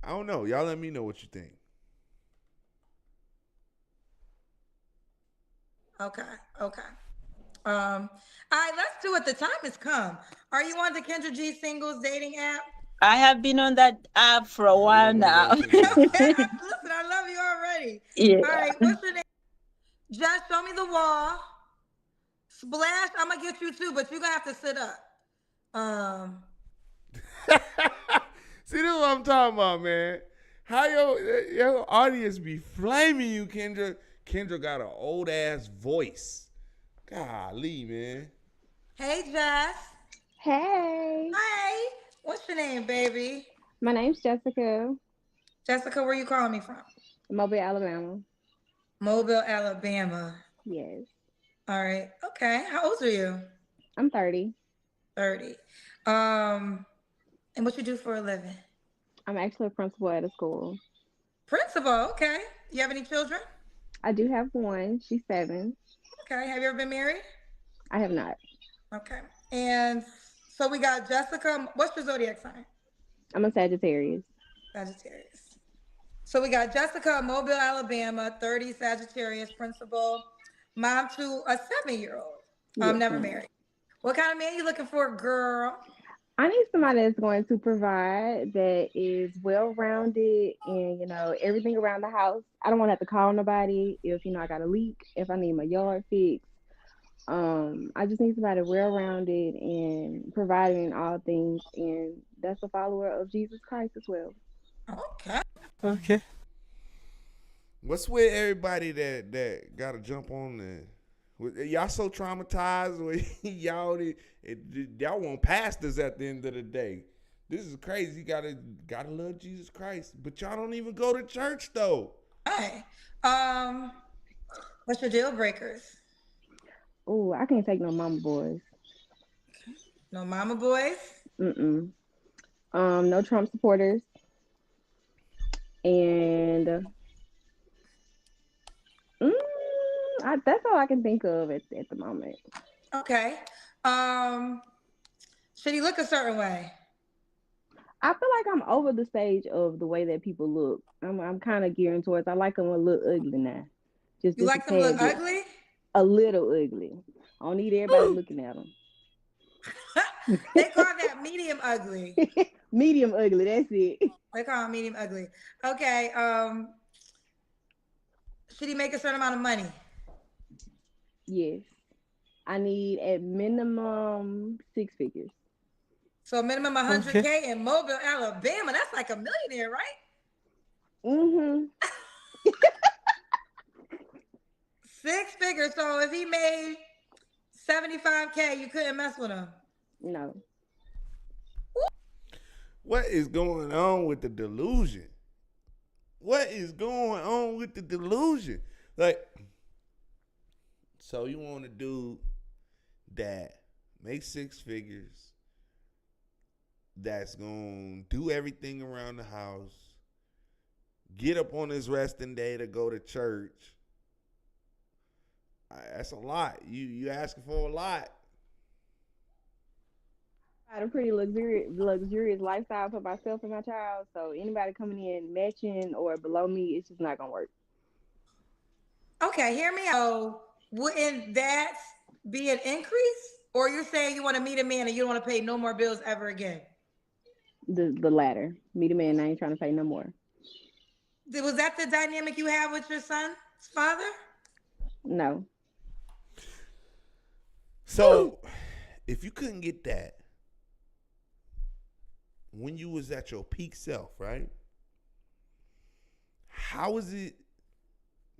I don't know. Y'all let me know what you think. Okay. Okay. All right, let's do it. The time has come. Are you on the Kendra G singles dating app? I have been on that app for a while now. Okay, listen, I love you already. Yeah. All right, what's your name? Just show me the wall. Splash, I'm gonna get you too, but you're gonna have to sit up. See, this is what I'm talking about, man. How your audience be flaming you, Kendra. Kendra got an old ass voice. Golly, man. Hey, Jess. Hey, Hey, what's your name, baby? my name's Jessica, Jessica, where you calling me from? Mobile, Alabama. Mobile, Alabama. Yes, All right. Okay. How old are you? I'm 30. 30. And what you do for a living? I'm actually a principal at a school. Principal. Okay. You have any children? I do have one. She's 7. Okay. Have you ever been married? I have not. Okay. And so we got Jessica. What's your zodiac sign? I'm a Sagittarius. Sagittarius. So we got Jessica, Mobile, Alabama, 30, Sagittarius, principal, mom to a 7-year-old. Yes, Never ma'am. married. What kind of man you looking for, girl? I need somebody that's going to provide, that is well-rounded and, everything around the house. I don't want to have to call nobody if, I got a leak, if I need my yard fixed. I just need somebody well-rounded and providing all things, and that's a follower of Jesus Christ as well. Okay. Okay. What's with everybody that got to jump on Y'all so traumatized with y'all want pastors at the end of the day. This is crazy. You gotta love Jesus Christ, but y'all don't even go to church though. Hey, what's your deal breakers? Oh, I can't take no mama boys. No mama boys. No Trump supporters, and that's all I can think of at the moment. Okay. Should he look a certain way? I feel like I'm over the stage of the way that people look. I'm kind of gearing towards. I like them a little ugly now. You like them look ugly? A little ugly. I don't need everybody looking at them. They call that medium ugly. Medium ugly. That's it. They call it medium ugly. Okay. Should he make a certain amount of money? Yes. I need at minimum 6 figures. So minimum 100K in Mobile, Alabama. That's like a millionaire, right? Mm-hmm. 6 figures. So if he made 75K, you couldn't mess with him. No. What is going on with the delusion? What is going on with the delusion? Like, so you want a dude that makes 6 figures, that's gonna do everything around the house, get up on his resting day to go to church. That's a lot. You asking for a lot. I had a pretty luxurious lifestyle for myself and my child. So anybody coming in matching or below me, it's just not gonna work. Okay, hear me out. Wouldn't that be an increase? Or you're saying you want to meet a man and you don't want to pay no more bills ever again? The latter. Meet a man, I ain't trying to pay no more. Was that the dynamic you had with your son's father? No. So if you couldn't get that when you was at your peak self, right? How is it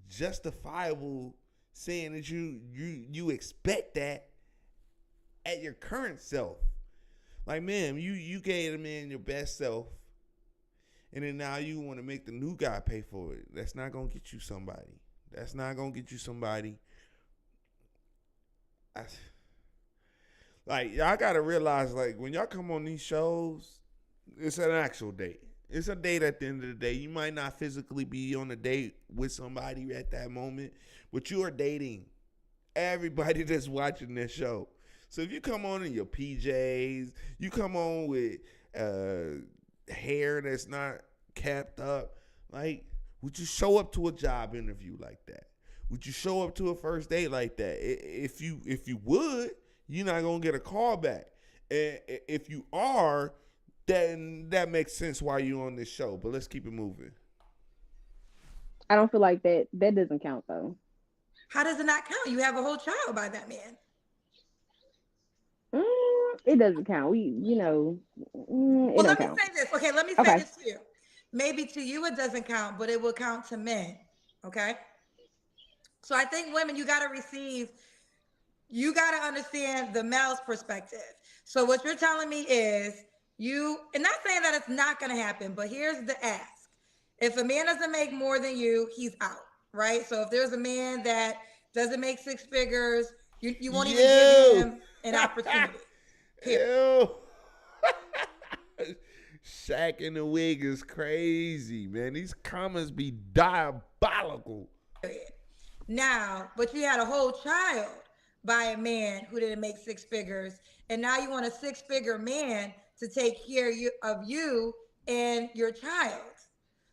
justifiable saying that you expect that at your current self? Like, man, you gave the man your best self, and then now you want to make the new guy pay for it. That's not gonna get you somebody. That's not gonna get you somebody. Like, y'all gotta realize, like, when y'all come on these shows, it's an actual date. It's a date at the end of the day. You might not physically be on a date with somebody at that moment, but you are dating everybody that's watching this show. So if you come on in your PJs, you come on with hair that's not capped up, like, would you show up to a job interview like that? Would you show up to a first date like that? If you would, you're not gonna get a call back. And if you are, then that makes sense why you're on this show. But let's keep it moving. I don't feel like that doesn't count though. How does it not count? You have a whole child by that man. It doesn't count. Well, let me count. say this. Okay, let me say this to you. Maybe to you it doesn't count, but it will count to men. Okay? So I think women, you got to understand the male's perspective. So what you're telling me is and not saying that it's not going to happen, but here's the ask. If a man doesn't make more than you, he's out, right? So if there's a man that doesn't make 6 figures, you won't even give him an opportunity. Ew. Shaq in the wig is crazy, man. These comments be diabolical. Now, but you had a whole child by a man who didn't make 6 figures, and now you want a 6-figure man to take care of you and your child.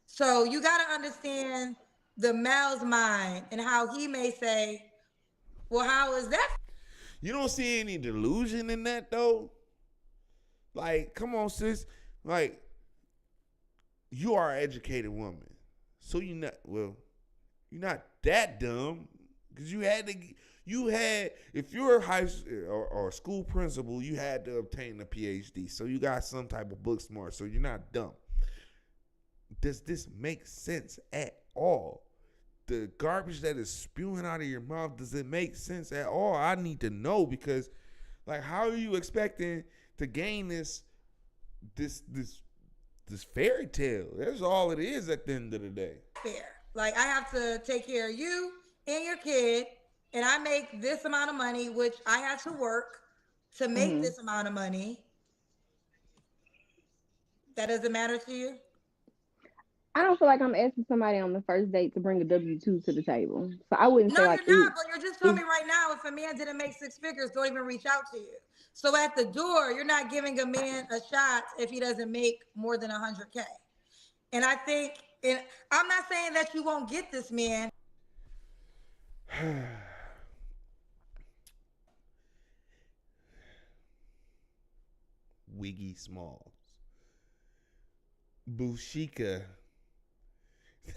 So you got to understand the male's mind and how he may say, well, how is that? You don't see any delusion in that, though? Like, come on, sis. Like, you are an educated woman. So you're not that dumb. Because if you're a high or school principal, you had to obtain a PhD. So you got some type of book smart. So you're not dumb. Does this make sense at all? the garbage that is spewing out of your mouth, does it make sense at all? I need to know, because like, how are you expecting to gain this fairy tale? That's all it is at the end of the day. Fair. Like, I have to take care of you and your kid, and I make this amount of money, which I had to work to make this amount of money. That doesn't matter to you? I don't feel like I'm asking somebody on the first date to bring a W-2 to the table. So I wouldn't say like you're not, but you're just telling me right now, if a man didn't make 6 figures, don't even reach out to you. So at the door, you're not giving a man a shot if he doesn't make more than 100K. And I think, and I'm not saying that you won't get this man. Wiggy Smalls. Bushika.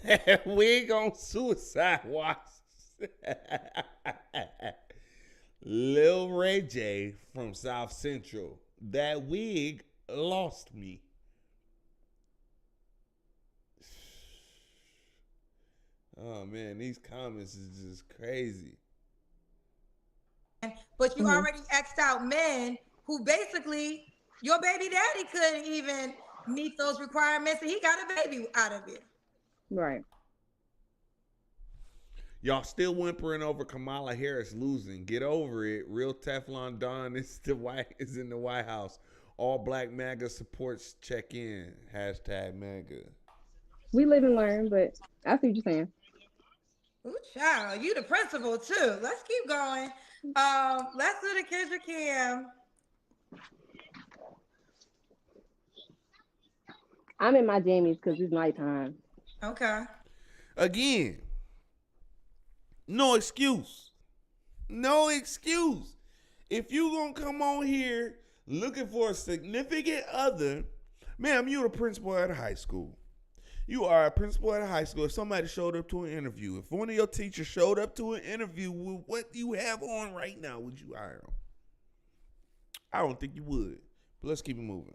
That wig on Suicide Watch. Lil Ray J from South Central. That wig lost me. Oh man, these comments is just crazy. But you already X'd out men who basically, your baby daddy couldn't even meet those requirements, and he got a baby out of it. right. Y'all still whimpering over Kamala Harris losing. Get over it. Real Teflon Don is in the White House. All black MAGA supports check in. Hashtag MAGA. We live and learn, but I see what you're saying. Ooh, child, you the principal too. Let's keep going. Let's do the Kendra Cam. I'm in my jammies because it's nighttime. Okay. Again, no excuse. No excuse. If you gonna come on here looking for a significant other, ma'am, you're a principal at a high school. You are a principal at a high school. If somebody showed up to an interview, if one of your teachers showed up to an interview with what you have on right now, would you hire them? I don't think you would. But let's keep it moving.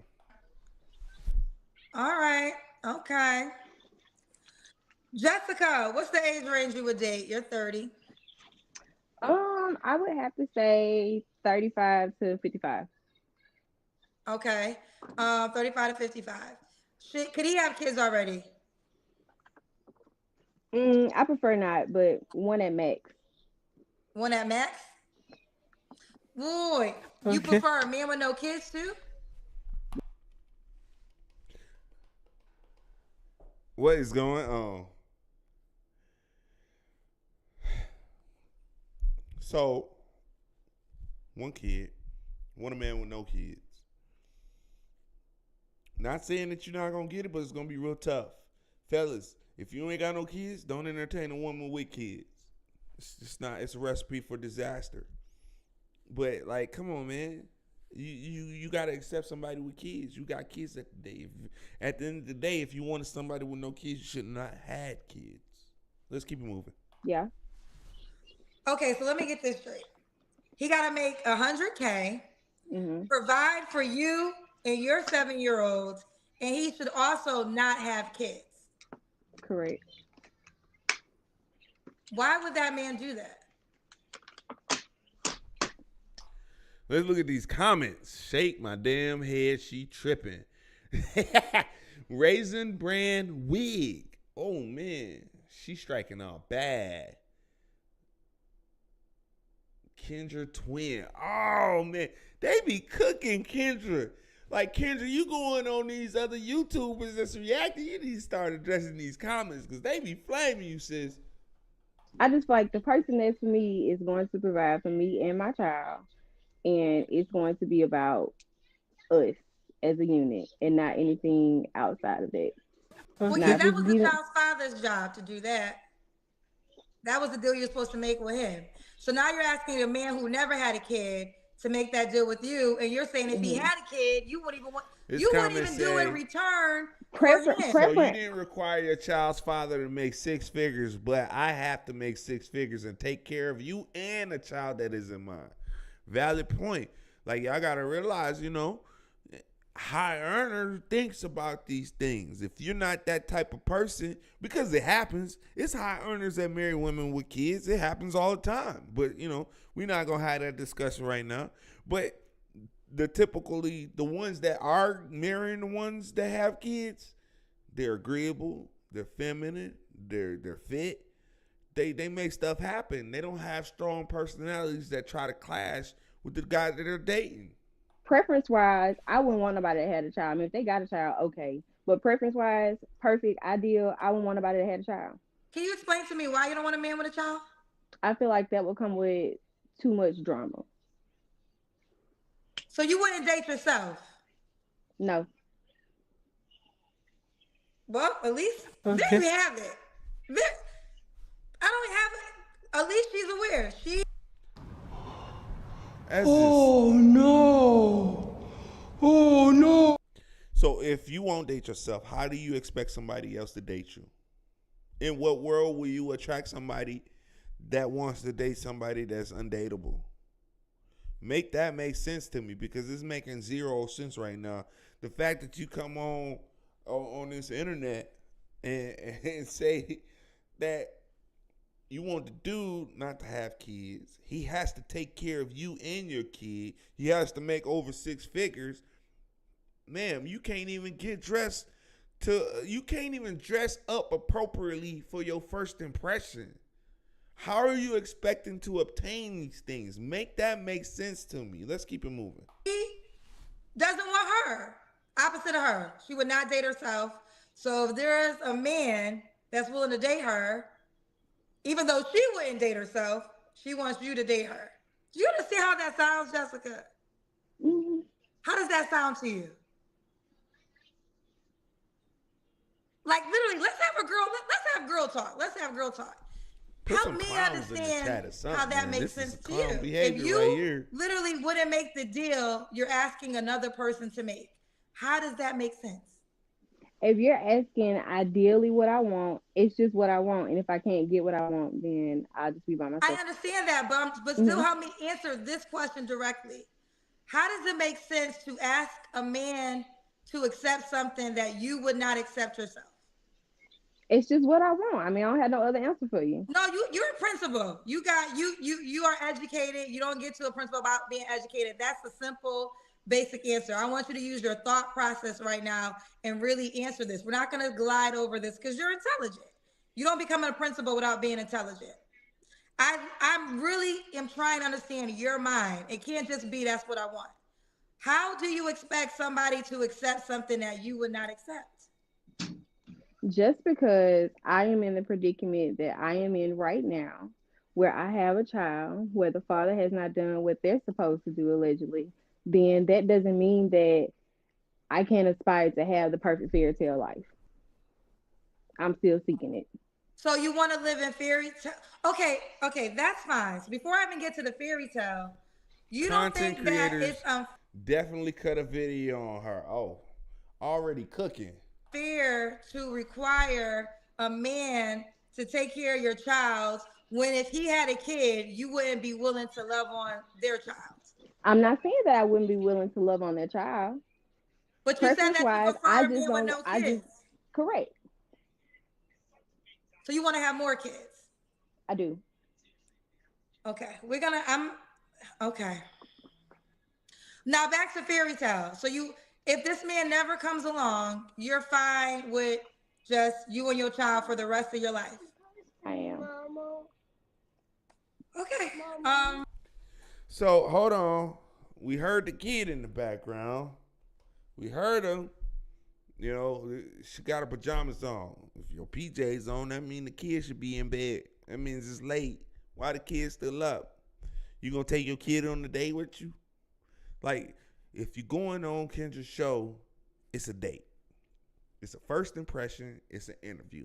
All right. Okay. Jessica, what's the age range you would date? You're 30. I would have to say 35 to 55. Okay. 35 to 55. Could he have kids already? I prefer not, but one at max. One at max? Boy, you prefer a man with no kids too? What is going on? So, one kid, one man with no kids. Not saying that you're not going to get it, but it's going to be real tough. Fellas, if you ain't got no kids, don't entertain a woman with kids. It's just not, it's a recipe for disaster. But, like, come on, man. You got to accept somebody with kids. You got kids at the day. At the end of the day, if you wanted somebody with no kids, you should not have had kids. Let's keep it moving. Yeah. Okay, so let me get this straight. He got to make 100K, provide for you and your 7-year-olds, and he should also not have kids. Correct. Why would that man do that? Let's look at these comments. Shake my damn head, she tripping. Raisin Brand Wig. Oh, man. She striking out bad. Kendra Twin. Oh, man. They be cooking Kendra. Like, Kendra, you going on these other YouTubers that's reacting, you need to start addressing these comments because they be flaming you, sis. I just feel like the person that's for me is going to provide for me and my child. And it's going to be about us as a unit and not anything outside of that. Well, yeah, that was the child's father's job to do that. That was the deal you're supposed to make with him. So now you're asking a man who never had a kid to make that deal with you, and you're saying if he had a kid, you wouldn't even want, you wouldn't even do in return. So you didn't require your child's father to make 6 figures, but I have to make 6 figures and take care of you and a child that isn't mine. Valid point. Like, y'all gotta realize, you know, high earner thinks about these things. If you're not that type of person, because it happens, it's high earners that marry women with kids. It happens all the time. But, you know, we're not going to have that discussion right now. But the ones that are marrying the ones that have kids, they're agreeable, they're feminine, they're fit. They make stuff happen. They don't have strong personalities that try to clash with the guy that they're dating. Preference wise, I wouldn't want nobody that had a child. I mean, if they got a child, okay. But preference wise, perfect, ideal, I wouldn't want nobody that had a child. Can you explain to me why you don't want a man with a child? I feel like that would come with too much drama. So you wouldn't date yourself? No. Well, at least there Okay. you have it. I don't have it. At least she's aware. Oh no. Oh no. So if you won't date yourself, how do you expect somebody else to date you? In what world will you attract somebody that wants to date somebody that's undateable? Make that make sense to me, because it's making zero sense right now. The fact that you come on this internet and say that you want the dude not to have kids. He has to take care of you and your kid. He has to make over 6 figures. Ma'am, you can't even you can't even dress up appropriately for your first impression. How are you expecting to obtain these things? Make that make sense to me. Let's keep it moving. He doesn't want her. Opposite of her. She would not date herself. So if there's a man that's willing to date her, even though she wouldn't date herself, she wants you to date her. Do you understand how that sounds, Jessica? Mm-hmm. How does that sound to you? Like literally, let's have girl talk. Let's have girl talk. Put Help some me clowns in the chat or understand something, how that man. makes This is sense to clown you. behavior If you right here. literally wouldn't make the deal you're asking another person to make, how does that make sense? If you're asking ideally what I want, it's just what I want. And if I can't get what I want, then I'll just be by I myself. understand that, but still help me answer this question directly. How does it make sense to ask a man to accept something that you would not accept yourself? It's just what I want. I mean, I don't have no other answer for you. No, you're a principal. You are educated. You don't get to a principal about being educated. That's a simple, basic answer. I want you to use your thought process right now and really answer this. We're not going to glide over this because you're intelligent. You don't become a principal without being intelligent. I'm really am trying to understand your mind. It can't just be that's what I want. How do you expect somebody to accept something that you would not accept? Just because I am in the predicament that I am in right now, where I have a child, where the father has not done what they're supposed to do, allegedly, then that doesn't mean that I can't aspire to have the perfect fairy tale life. I'm still seeking it. So you want to live in fairy tale? Okay, that's fine. So before I even get to the fairy tale, you don't Content think that creators it's definitely cut a video on her. Oh, already cooking. unfair to require a man to take care of your child when if he had a kid, you wouldn't be willing to love on their child? I'm not saying that I wouldn't be willing to love on their child. But you said that you Preference-wise, prefer I a just man with don't. no kids. Correct. So you want to have more kids? I do. Okay, okay. Now back to fairy tale. So if this man never comes along, you're fine with just you and your child for the rest of your life? I am. Okay. So hold on. We heard the kid in the background. We heard him. You know, she got her pajamas on. If your PJs on, that means the kid should be in bed. That means it's late. Why the kid still up? You gonna take your kid on the date with you? Like, if you're going on Kendra's show, it's a date. It's a first impression. It's an interview.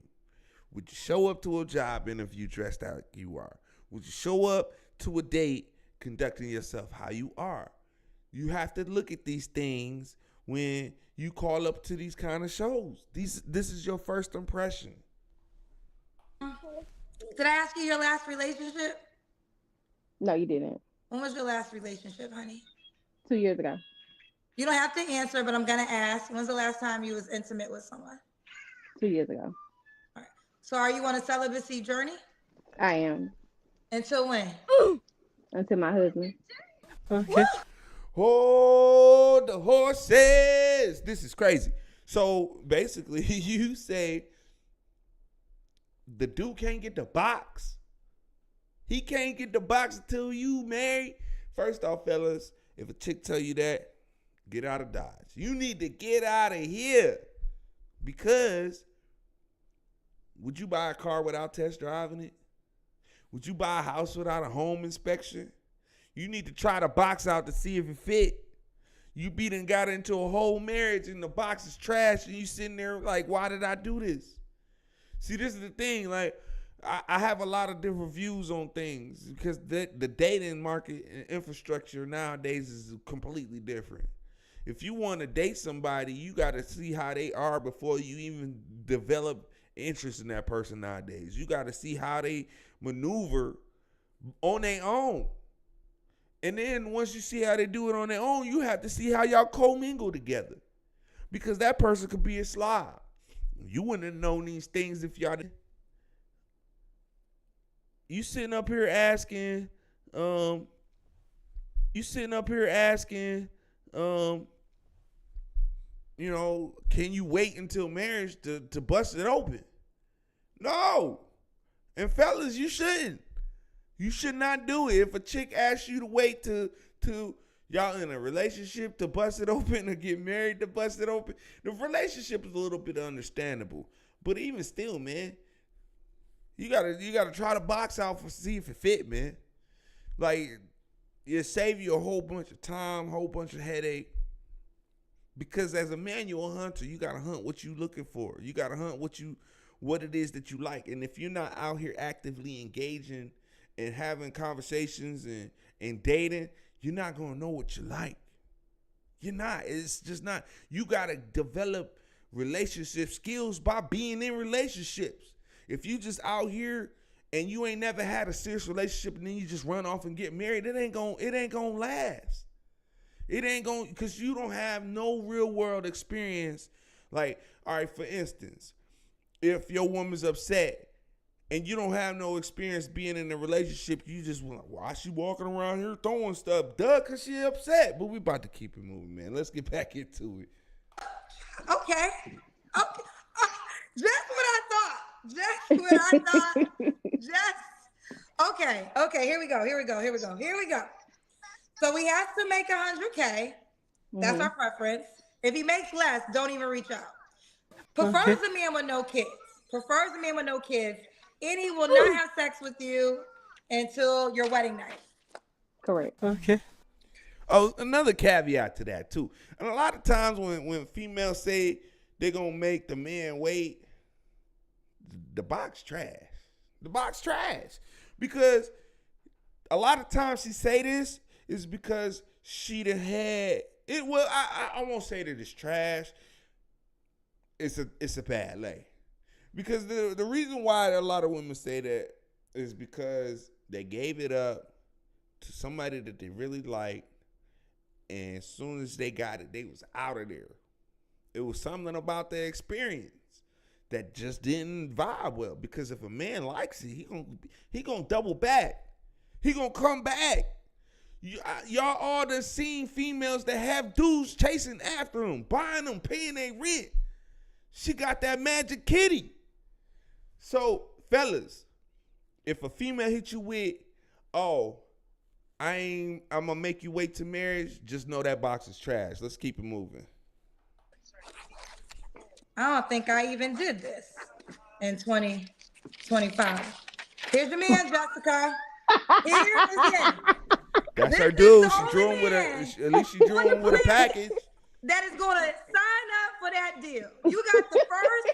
Would you show up to a job interview dressed out like you are? Would you show up to a date conducting yourself how you are? You have to look at these things when you call up to these kind of shows. This is your first impression. Did I ask you your last relationship? No, you didn't. When was your last relationship, honey? 2 years ago. You don't have to answer, but I'm gonna ask. When's the last time you was intimate with someone? 2 years ago. All right. So are you on a celibacy journey? I am. Until when? Until my husband. Okay. Hold the horses. This is crazy. So basically, you say the dude can't get the box. He can't get the box until you married. First off, fellas, if a chick tell you that, get out of Dodge. You need to get out of here. Because would you buy a car without test driving it? Would you buy a house without a home inspection? You need to try the box out to see if it fit. You done got into a whole marriage and the box is trash and you sitting there like, why did I do this? See, this is the thing. Like, I have a lot of different views on things because the dating market and infrastructure nowadays is completely different. If you want to date somebody, you got to see how they are before you even develop interest in that person nowadays. You got to see how they maneuver on their own. And then once you see how they do it on their own, you have to see how y'all commingle together. Because that person could be a slob. You wouldn't have known these things if y'all didn't. You sitting up here asking, can you wait until marriage to bust it open? No. And fellas, you shouldn't. You should not do it. If a chick asks you to wait to y'all in a relationship to bust it open or get married to bust it open, the relationship is a little bit understandable. But even still, man, you gotta try the box out for see if it fit, man. Like, it save you a whole bunch of time, whole bunch of headache. Because as a man, you're a hunter. You gotta hunt what you looking for. You gotta hunt what it is that you like. And if you're not out here actively engaging and having conversations and dating, you're not gonna know what you like. You're not. It's just not. You gotta develop relationship skills by being in relationships. If you just out here and you ain't never had a serious relationship and then you just run off and get married, it ain't gonna last. It ain't gonna, because you don't have no real world experience. Like, all right, for instance, if your woman's upset and you don't have no experience being in a relationship, you just like, why she walking around here throwing stuff? Duh, because she upset. But we about to keep it moving, man. Let's get back into it. Okay. Just what I thought. Okay, here we go. So we have to make 100K. That's our preference. If he makes less, don't even reach out. Prefers a man with no kids. And he will not have sex with you until your wedding night. Correct. Okay. Oh, another caveat to that too. And a lot of times when females say they're gonna make the man wait, the box trash. Because a lot of times she say this is because she done had it. Well, I won't say that it's trash. It's a bad lay. Because the reason why a lot of women say that is because they gave it up to somebody that they really liked, and as soon as they got it, they was out of there. It was something about their experience that just didn't vibe well. Because if a man likes it, he gonna double back. He gonna come back. Y'all all done seen females that have dudes chasing after them, buying them, paying their rent. She got that magic kitty. So, fellas, if a female hit you with, oh, I'm gonna make you wait to marriage, just know that box is trash. Let's keep it moving. I don't think I even did this in 2025. Here's your man, Jessica. Here's his man. That's This her is dude. the She only drew him with man at least she drew him with a package. that is going to sign up for that deal. You got the first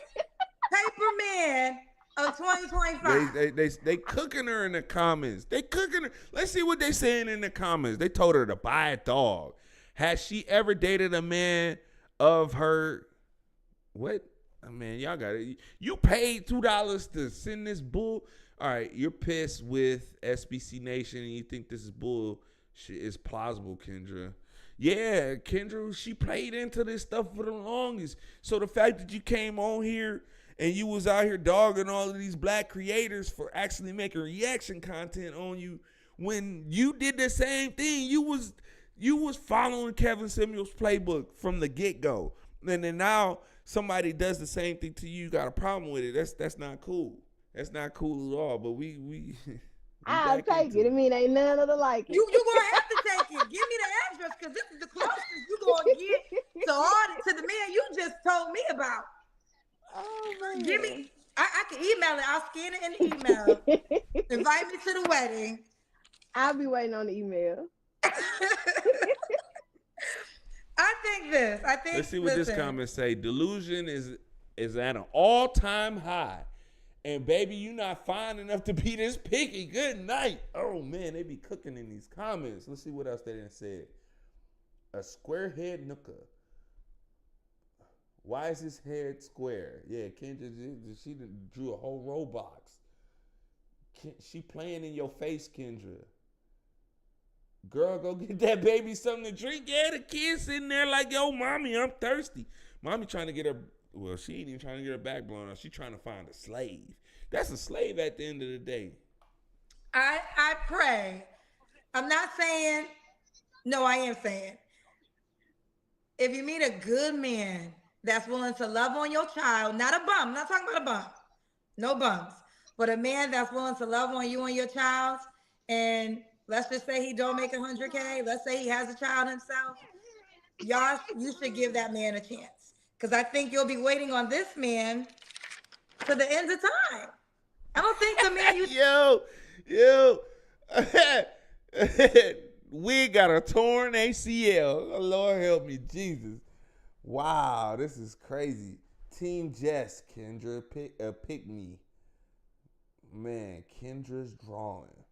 paper man of 2025. They cooking her in the comments. They cooking her. Let's see what they saying in the comments. They told her to buy a dog. Has she ever dated a man of her? What? I mean, y'all got it. You paid $2 to send this bull. All right, you're pissed with SBC Nation and you think this is bull shit is plausible, Kendra. Yeah, Kendra, she played into this stuff for the longest. So the fact that you came on here and you was out here dogging all of these black creators for actually making reaction content on you, when you did the same thing, you was following Kevin Samuel's playbook from the get-go. And then now somebody does the same thing to you, you got a problem with it. That's not cool. That's not cool at all. But we I'll take it. I mean, ain't none of the like it. You gonna have to take it. Give me the address, because this is the closest you gonna get to the man you just told me about. Oh man. Give me. I can email it. I'll scan it in the email. Invite me to the wedding. I'll be waiting on the email. I think. Let's see what this comment say. Delusion is at an all-time high. And baby, you not fine enough to be this picky. Good night. Oh man, they be cooking in these comments. Let's see what else they done said. A squarehead nooker. Why is his head square? Yeah, Kendra, she drew a whole Roblox. She playing in your face, Kendra. Girl, go get that baby something to drink. Yeah, the kid sitting there like, yo, mommy, I'm thirsty. Mommy trying to get her, well, she ain't even trying to get her back blown up. She trying to find a slave. That's a slave at the end of the day. I pray. I'm not saying, no, I am saying, if you meet a good man that's willing to love on your child, not a bum, I'm not talking about a bum, no bums, but a man that's willing to love on you and your child, and let's just say he don't make 100K, let's say he has a child himself, you should give that man a chance. Because I think you'll be waiting on this man to the end of time. I don't think the man you... We got a torn ACL. Oh, Lord help me, Jesus. Wow, this is crazy. Team Jess, Kendra, pick me. Man, Kendra's drawing.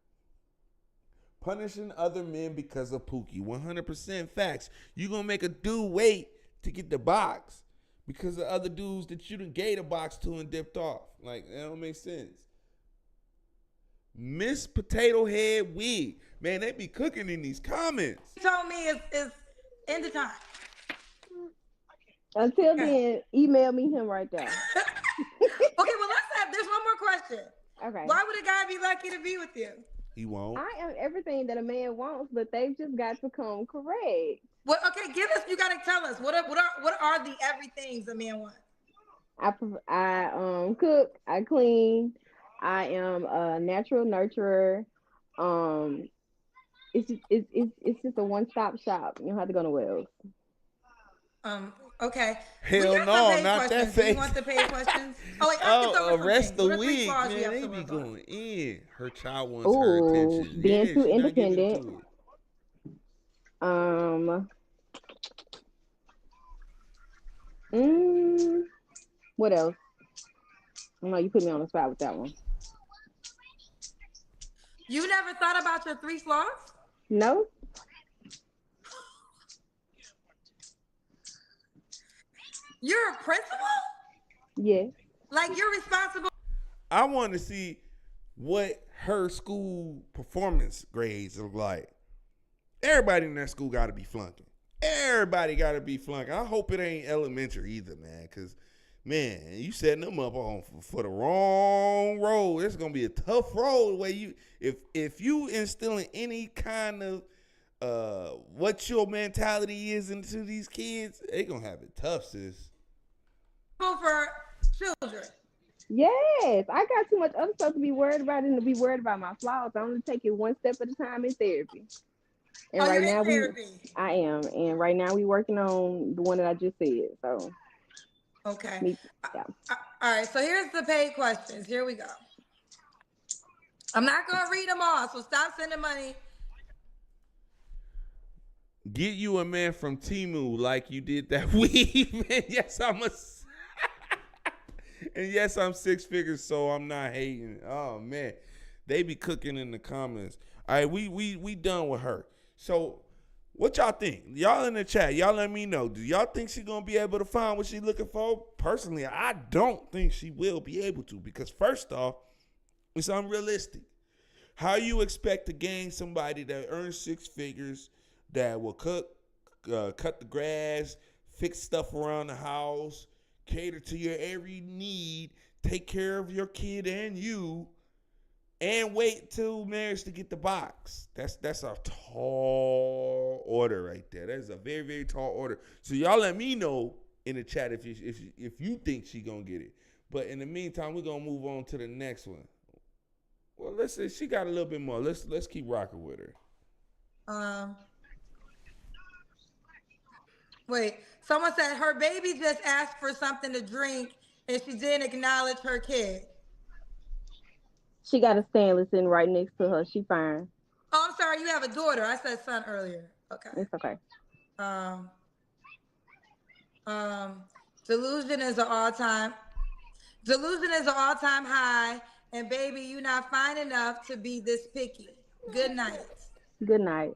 Punishing other men because of Pookie. 100% facts. You gonna make a dude wait to get the box because of other dudes that you done gave the box to and dipped off. Like, that don't make sense. Miss Potato Head Wig. Man, they be cooking in these comments. You told me is end of time. Until then, email me him right there. Okay, well, there's one more question. Okay. Why would a guy be lucky to be with you? He won't. I am everything that a man wants, but they've just got to come correct. Well, okay, you gotta tell us what are the everythings a man wants? I cook, I clean, I am a natural nurturer. It's just a one-stop shop. You don't have to go nowhere else. Okay. Hell no, not that face. You want the paid questions? Oh, wait, rest the week, man. They be going in. Her child wants her attention. Being too independent. What else? No, you put me on the spot with that one. You never thought about your 3 flaws? No. You're a principal? Yeah. Like, you're responsible? I want to see what her school performance grades look like. Everybody in that school got to be flunking. Everybody got to be flunking. I hope it ain't elementary either, man, because, man, you setting them up for the wrong road. It's going to be a tough road where if you instilling any kind of what your mentality is into these kids, they going to have it tough, sis. For children. Yes, I got too much other stuff to be worried about and to be worried about my flaws. I'm gonna take it one step at a time in therapy. And right now I am, and right now we working on the one that I just said. So okay, yeah. All right. So here's the paid questions. Here we go. I'm not gonna read them all, so stop sending money. Get you a man from Temu like you did that weave. Yes, and yes, I'm 6 figures, so I'm not hating. Oh man, they be cooking in the comments. All right, we done with her. So, what y'all think? Y'all in the chat, y'all let me know. Do y'all think she's gonna be able to find what she's looking for? Personally, I don't think she will be able to, because first off, it's unrealistic. How you expect to gain somebody that earns 6 figures, that will cook, cut the grass, fix stuff around the house, cater to your every need, take care of your kid and you, and wait till marriage to get the box. That's a tall order right there. That is a very, very tall order. So y'all let me know in the chat if you think she gonna get it. But in the meantime, we're gonna move on to the next one. Well, listen, she got a little bit more. Let's keep rocking with her. Wait, someone said her baby just asked for something to drink and she didn't acknowledge her kid. She got a Stanley sitting right next to her. She fine. Oh, I'm sorry, you have a daughter. I said son earlier. Okay. It's okay. Delusion is an all-time high, and baby, you not fine enough to be this picky. Good night. Good night.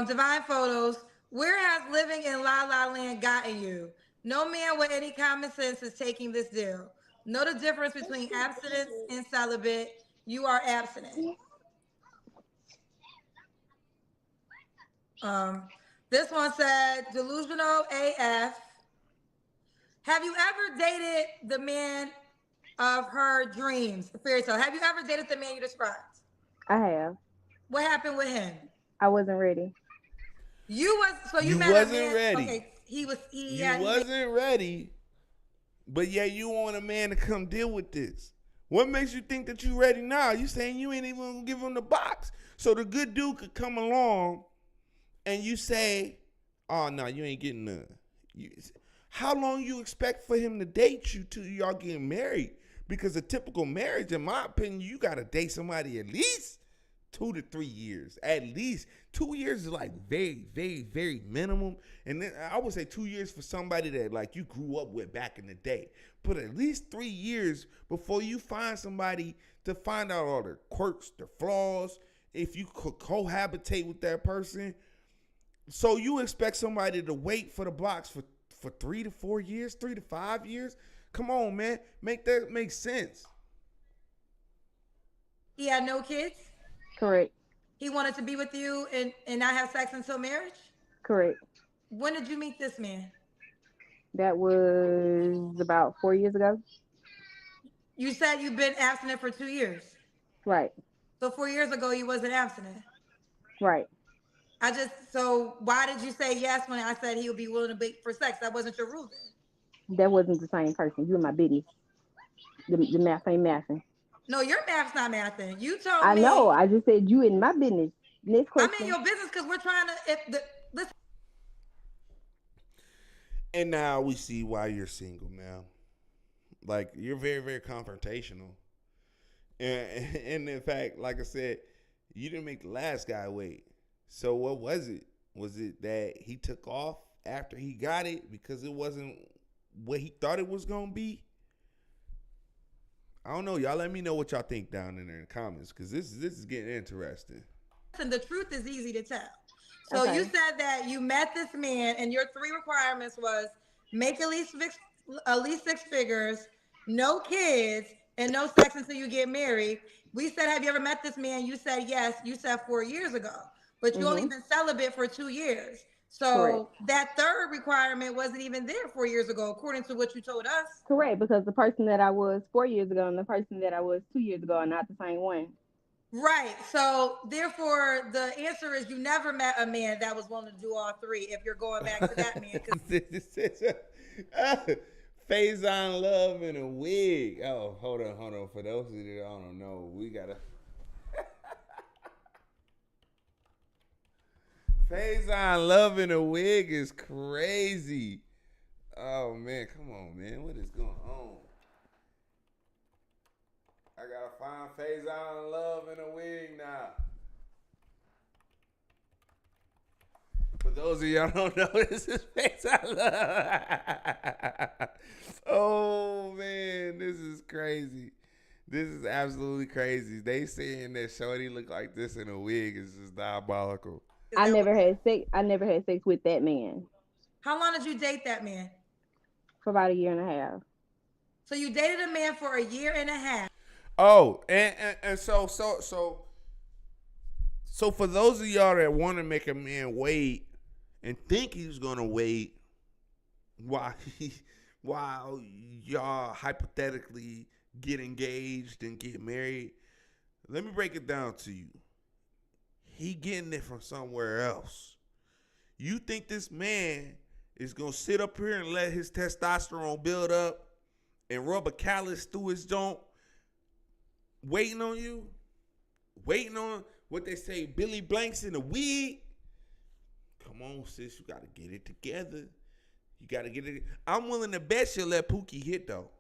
Divine Photos, where has living in La La Land gotten you? No man with any common sense is taking this deal. Know the difference between abstinence and celibate. You are abstinent. This one said, delusional AF. Have you ever dated the man of her dreams? Fairy tale. Have you ever dated the man you described? I have. What happened with him? I wasn't ready. You met wasn't a man, ready. Okay, you wasn't ready, but yeah, you want a man to come deal with this. What makes you think that you ready now? You saying you ain't even gonna give him the box. So the good dude could come along and you say, oh no, you ain't getting none. How long you expect for him to date you till y'all getting married? Because a typical marriage, in my opinion, you gotta date somebody at least 2 to 3 years. At least 2 years is like very, very, very minimum. And then I would say 2 years for somebody that like you grew up with back in the day. But at least 3 years before you find somebody to find out all their quirks, their flaws, if you could cohabitate with that person. So you expect somebody to wait for the blocks for 3 to 4 years, 3 to 5 years? Come on, man. Make that make sense. He had no kids? Correct. He wanted to be with you and not have sex until marriage? Correct. When did you meet this man? That was about 4 years ago. You said you've been abstinent for 2 years. Right. So 4 years ago, you wasn't abstinent. Right. So why did you say yes when I said he would be willing to wait for sex? That wasn't your rule then. That wasn't the same person. You in my business. The math ain't mathing. No, your math's not mathing. You told me. I know. I just said you in my business. Next question. I'm in your business because we're trying to. Listen. And now we see why you're single now. Like, you're very, very confrontational. And in fact, like I said, you didn't make the last guy wait. So what was it? Was it that he took off after he got it because it wasn't what he thought it was going to be? I don't know. Y'all let me know what y'all think down in there in the comments, because this is getting interesting. Listen, the truth is easy to tell. So okay. You said that you met this man and your 3 requirements was make at least 6 figures, no kids, and no sex until you get married. We said, have you ever met this man? You said yes. You said 4 years ago, but you only been celibate for 2 years. So Correct. That 3rd requirement wasn't even there 4 years ago, according to what you told us. Correct, because the person that I was 4 years ago and the person that I was 2 years ago are not the same one. Right. So therefore, the answer is you never met a man that was willing to do all 3. If you're going back to that man, Phase on love in a wig. Oh, hold on. For those of you that don't know, we gotta. Phase on love in a wig is crazy. Oh man, come on, man. What is going on? I gotta find Phase on love in a wig now. For those of y'all don't know, this is Phase on love. Oh man, this is crazy. This is absolutely crazy. They saying that Shorty look like this in a wig is just diabolical. I never had sex with that man. How long did you date that man? For about 1.5 years. So you dated a man for 1.5 years. Oh, and so So for those of y'all that want to make a man wait and think he's gonna wait while y'all hypothetically get engaged and get married, let me break it down to you. He getting it from somewhere else. You think this man is gonna sit up here and let his testosterone build up and rub a callus through his joint, waiting on you, waiting on what they say, Billy Blanks in a wig? Come on, sis, you gotta get it together. You gotta get it. I'm willing to bet she'll let Pookie hit though.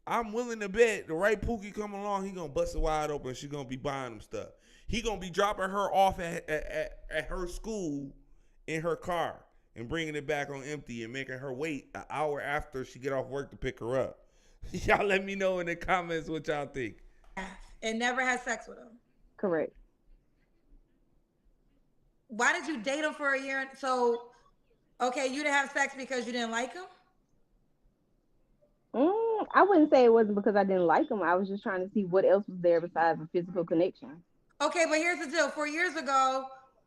I'm willing to bet the right Pookie come along, he gonna bust it wide open. She gonna be buying him stuff. He gonna be dropping her off at her school in her car and bringing it back on empty and making her wait an hour after she get off work to pick her up. Y'all let me know in the comments what y'all think. And never had sex with him. Correct. Why did you date him for a year? So, okay, you didn't have sex because you didn't like him? I wouldn't say it wasn't because I didn't like him. I was just trying to see what else was there besides a physical connection. Okay, but here's the deal. 4 years ago,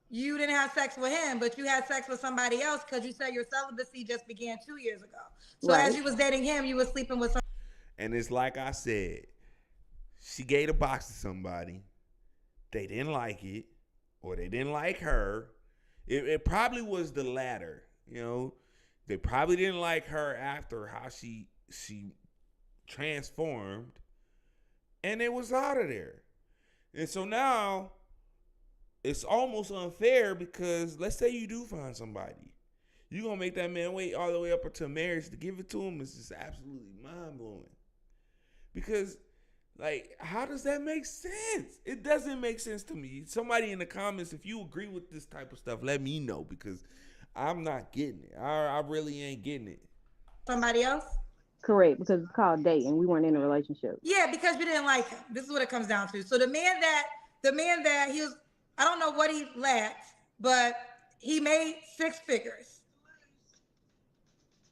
you didn't have sex with him, but you had sex with somebody else because you said your celibacy just began 2 years ago. So Right. as you was dating him, you was sleeping with somebody. And it's like I said, she gave a box to somebody. They didn't like it, or they didn't like her. It probably was the latter. You know, they probably didn't like her after how she transformed, and it was out of there. And so now it's almost unfair because let's say you do find somebody. You're going to make that man wait all the way up until marriage to give it to him. It's just absolutely mind-blowing. Because, like, how does that make sense? It doesn't make sense to me. Somebody in the comments, if you agree with this type of stuff, let me know because I'm not getting it. I really ain't getting it. Somebody else? Correct, because it's called dating. We weren't in a relationship. Yeah, because you didn't like him. This is what it comes down to. So the man that he was, I don't know what he lacked, but he made 6 figures.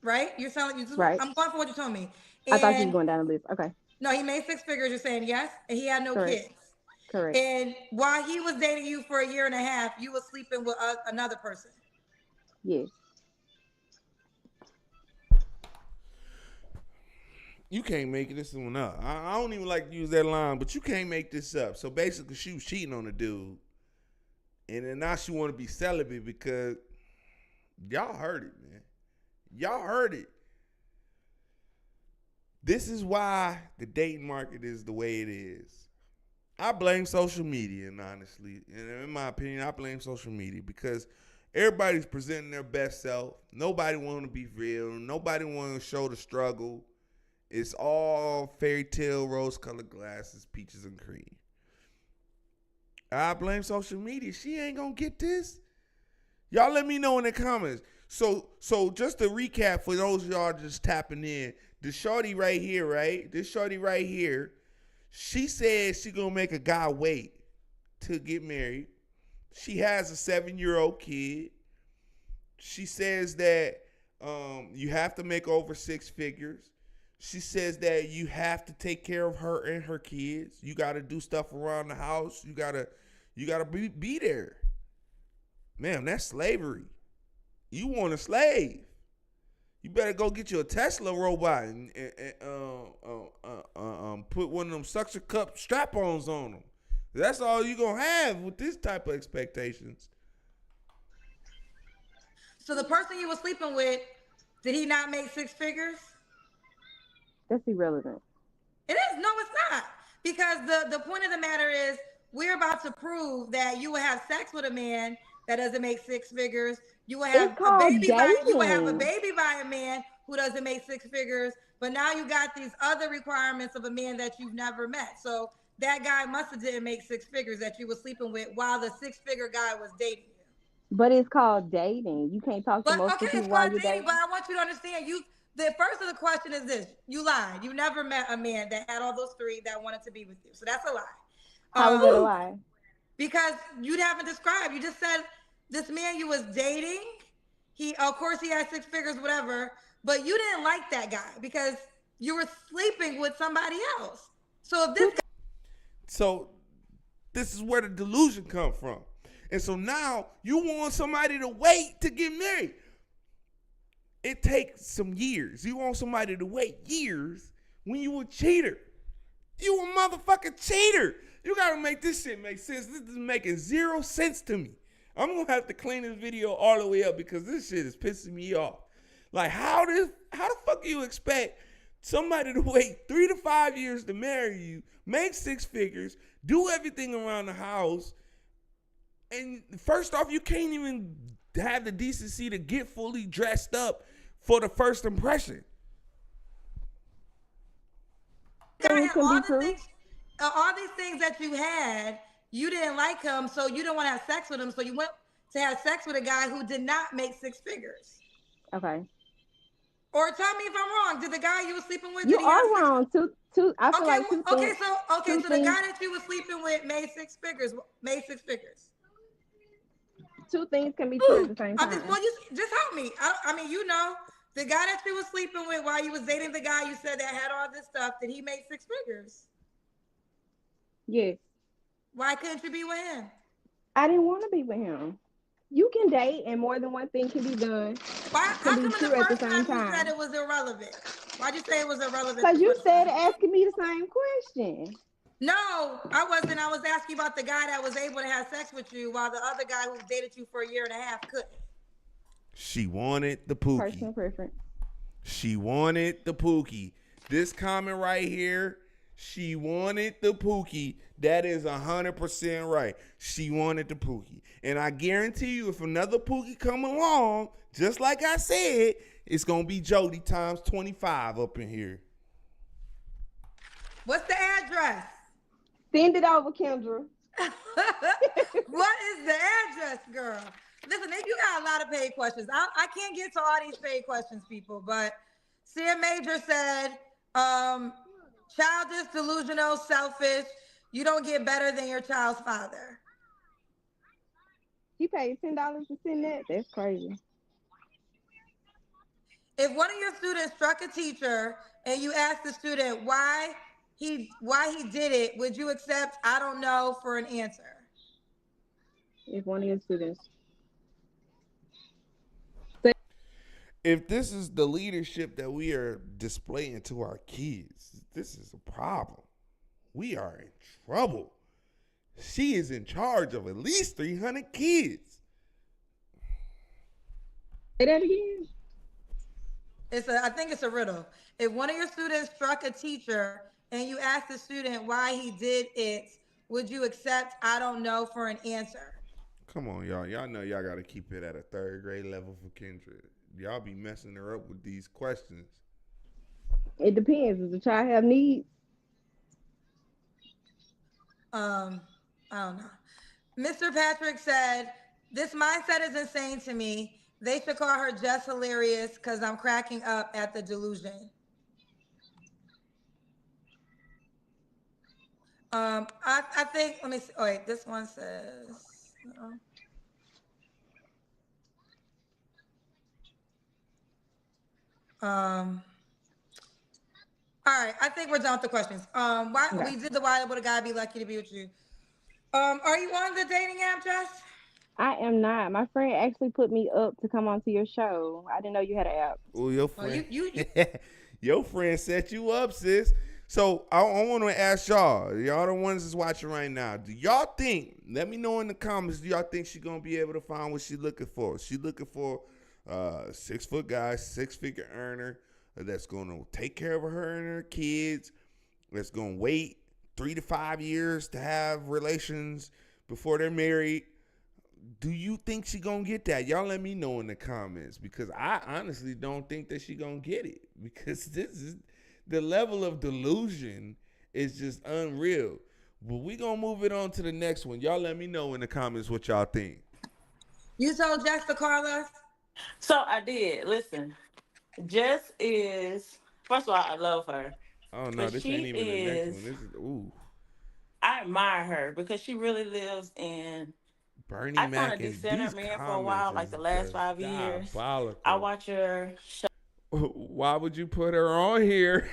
Right? You're telling you. Right. I'm going for what you told me. I thought you were going down the list. Okay. No, he made 6 figures. You're saying yes, and he had no Correct. kids. Correct. And while he was dating you for a year and a half, you were sleeping with another person. Yes. You can't make this one up. I don't even like to use that line, but you can't make this up. So basically, she was cheating on the dude, and then now she want to be celibate because y'all heard it, man. Y'all heard it. This is why the dating market is the way it is. I blame social media, and honestly, and in my opinion, I blame social media because everybody's presenting their best self. Nobody want to be real. Nobody want to show the struggle. It's all fairy tale, rose-colored glasses, peaches and cream. I blame social media. She ain't gonna get this. Y'all let me know in the comments. So just to recap for those of y'all just tapping in, the shorty right here, right? This shorty right here, she said she gonna make a guy wait to get married. She has a 7-year-old kid. She says that you have to make over 6 figures. She says that you have to take care of her and her kids. You got to do stuff around the house. You gotta be there. Man, that's slavery. You want a slave? You better go get you a Tesla robot and put one of them suction cup strap-ons on them. That's all you gonna have with this type of expectations. So the person you were sleeping with, did he not make 6 figures? That's irrelevant. It is. No, it's not. Because the point of the matter is we're about to prove that you will have sex with a man that doesn't make 6 figures. You will have a baby by a man who doesn't make 6 figures. But now you got these other requirements of a man that you've never met. So that guy must have didn't make 6 figures that you were sleeping with while the 6-figure guy was dating you. But it's called dating. You can't talk to most people while you're dating. But I want you to understand, the first of the question is this: you lied. You never met a man that had all those 3 that wanted to be with you. So that's a lie. How is that a lie? Because you haven't described. You just said this man you was dating. Of course, he had 6 figures, whatever. But you didn't like that guy because you were sleeping with somebody else. So if this So this is where the delusion come from. And so now you want somebody to wait to get married. It takes some years. You want somebody to wait years when you a cheater. You a motherfucking cheater. You gotta make this shit make sense. This is making 0 sense to me. I'm gonna have to clean this video all the way up because this shit is pissing me off. Like, how the fuck do you expect somebody to wait 3 to 5 years to marry you, make 6 figures, do everything around the house, and first off, you can't even have the decency to get fully dressed up for the first impression? All these things that you had, you didn't like him, so you didn't want to have sex with him, so you went to have sex with a guy who did not make 6 figures. Okay. Or tell me if I'm wrong. Did the guy you were sleeping with? You are wrong. I feel like two so things. the guy that you were sleeping with made 6 figures. Two things can be true at the same time. Just help me. I mean, you know, the guy that you was sleeping with while you was dating the guy you said that had all this stuff, did he make 6 figures? Yes. Why couldn't you be with him? I didn't want to be with him. You can date and more than one thing can be done. How come the first time you said it was irrelevant? Why'd you say it was irrelevant? Because you said asking me the same question. No, I wasn't. I was asking about the guy that was able to have sex with you while the other guy who dated you for a year and a half couldn't. She wanted the pookie. Personal preference. She wanted the pookie. This comment right here, she wanted the pookie. That is 100% right. She wanted the pookie. And I guarantee you, if another pookie come along, just like I said, it's going to be Jody times 25 up in here. What's the address? Send it over, Kendra. What is the address, girl? Listen, you got a lot of paid questions. I can't get to all these paid questions, people, but Sia Major said, childish, delusional, selfish. You don't get better than your child's father. He paid $10 to send that? That's crazy. If one of your students struck a teacher and you asked the student why he did it, would you accept "I don't know" for an answer? If one of your students. If this is the leadership that we are displaying to our kids, this is a problem. We are in trouble. She is in charge of at least 300 kids. Say that again. I think it's a riddle. If one of your students struck a teacher and you asked the student why he did it, would you accept "I don't know" for an answer? Come on, y'all. Y'all know y'all got to keep it at a 3rd grade level for Kendra. Y'all be messing her up with these questions. It depends. Does the child have needs? I don't know. Mr. Patrick said, "This mindset is insane to me. They should call her just hilarious because I'm cracking up at the delusion." I think, let me see. Oh, wait, this one says, no. All right, I think we're done with the questions. We did the why would a guy be lucky to be with you? Are you on the dating app, Jess? I am not. My friend actually put me up to come onto your show. I didn't know you had an app. Oh, your friend. Your friend set you up, sis. So I want to ask y'all the ones that's watching right now, do y'all think, let me know in the comments, do y'all think she's going to be able to find what she's looking for? She's looking for a 6-foot guy, 6-figure earner that's going to take care of her and her kids, that's going to wait 3 to 5 years to have relations before they're married. Do you think she gonna get that? Y'all let me know in the comments, because I honestly don't think that she gonna get it, because this is the level of delusion is just unreal. But we gonna move it on to the next one. Y'all let me know in the comments what y'all think. You told Jess to call us? So I did. Listen, Jess is, first of all, I love her. Oh no, this ain't even the next one. This is I admire her because she really lives in Bernie I Mac. kind of decentered man for a while, like the last 5 years. I watch her show. Why would you put her on here?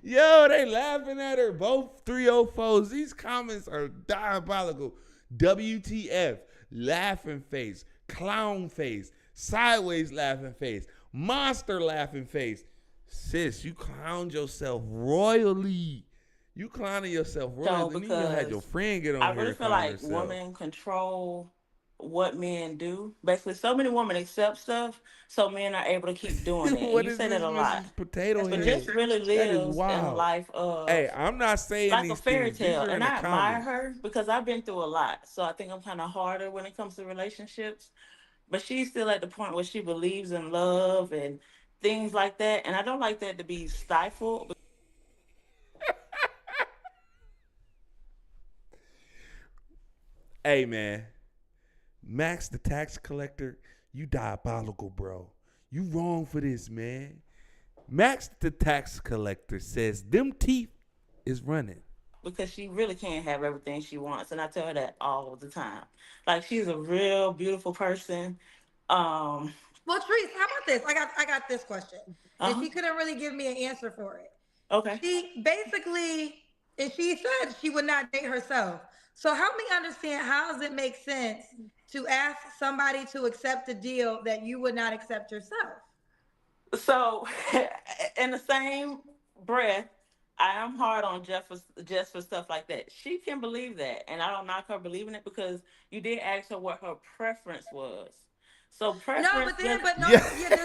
Yo, they laughing at her. Both 304s. These comments are diabolical. WTF, laughing face, clown face, sideways laughing face, monster laughing face. Sis, you clowned yourself royally. You clowning yourself So royally. And then you had your because friend get I on here really and feel clown like herself. women control what men do. Basically, so many women accept stuff, so men are able to keep doing it. And What you is say that this a lot. Mrs. Potato But Head? just really That is lives in a wild. life of Hey, I'm not saying like a these fairy things. These tale. are in And the I admire comments. her because I've been through a lot. So I think I'm kind of harder when it comes to relationships. But she's still at the point where she believes in love and things like that. And I don't like that to be stifled. Hey, man. Max the tax collector, you diabolical, bro. You wrong for this, man. Max the tax collector says them teeth is running. Because she really can't have everything she wants. And I tell her that all the time. Like she's a real beautiful person. Um, Well, Treese, how about this? I got this question, and uh-huh. she couldn't really give me an answer for it. Okay. She basically, and she said she would not date herself. So help me understand, how does it make sense to ask somebody to accept a deal that you would not accept yourself? So in the same breath, I am hard on Jeff for, just for stuff like that. She can believe that, and I don't knock her believing it because you did ask her what her preference was. So No, preference, but no, Yeah. yeah,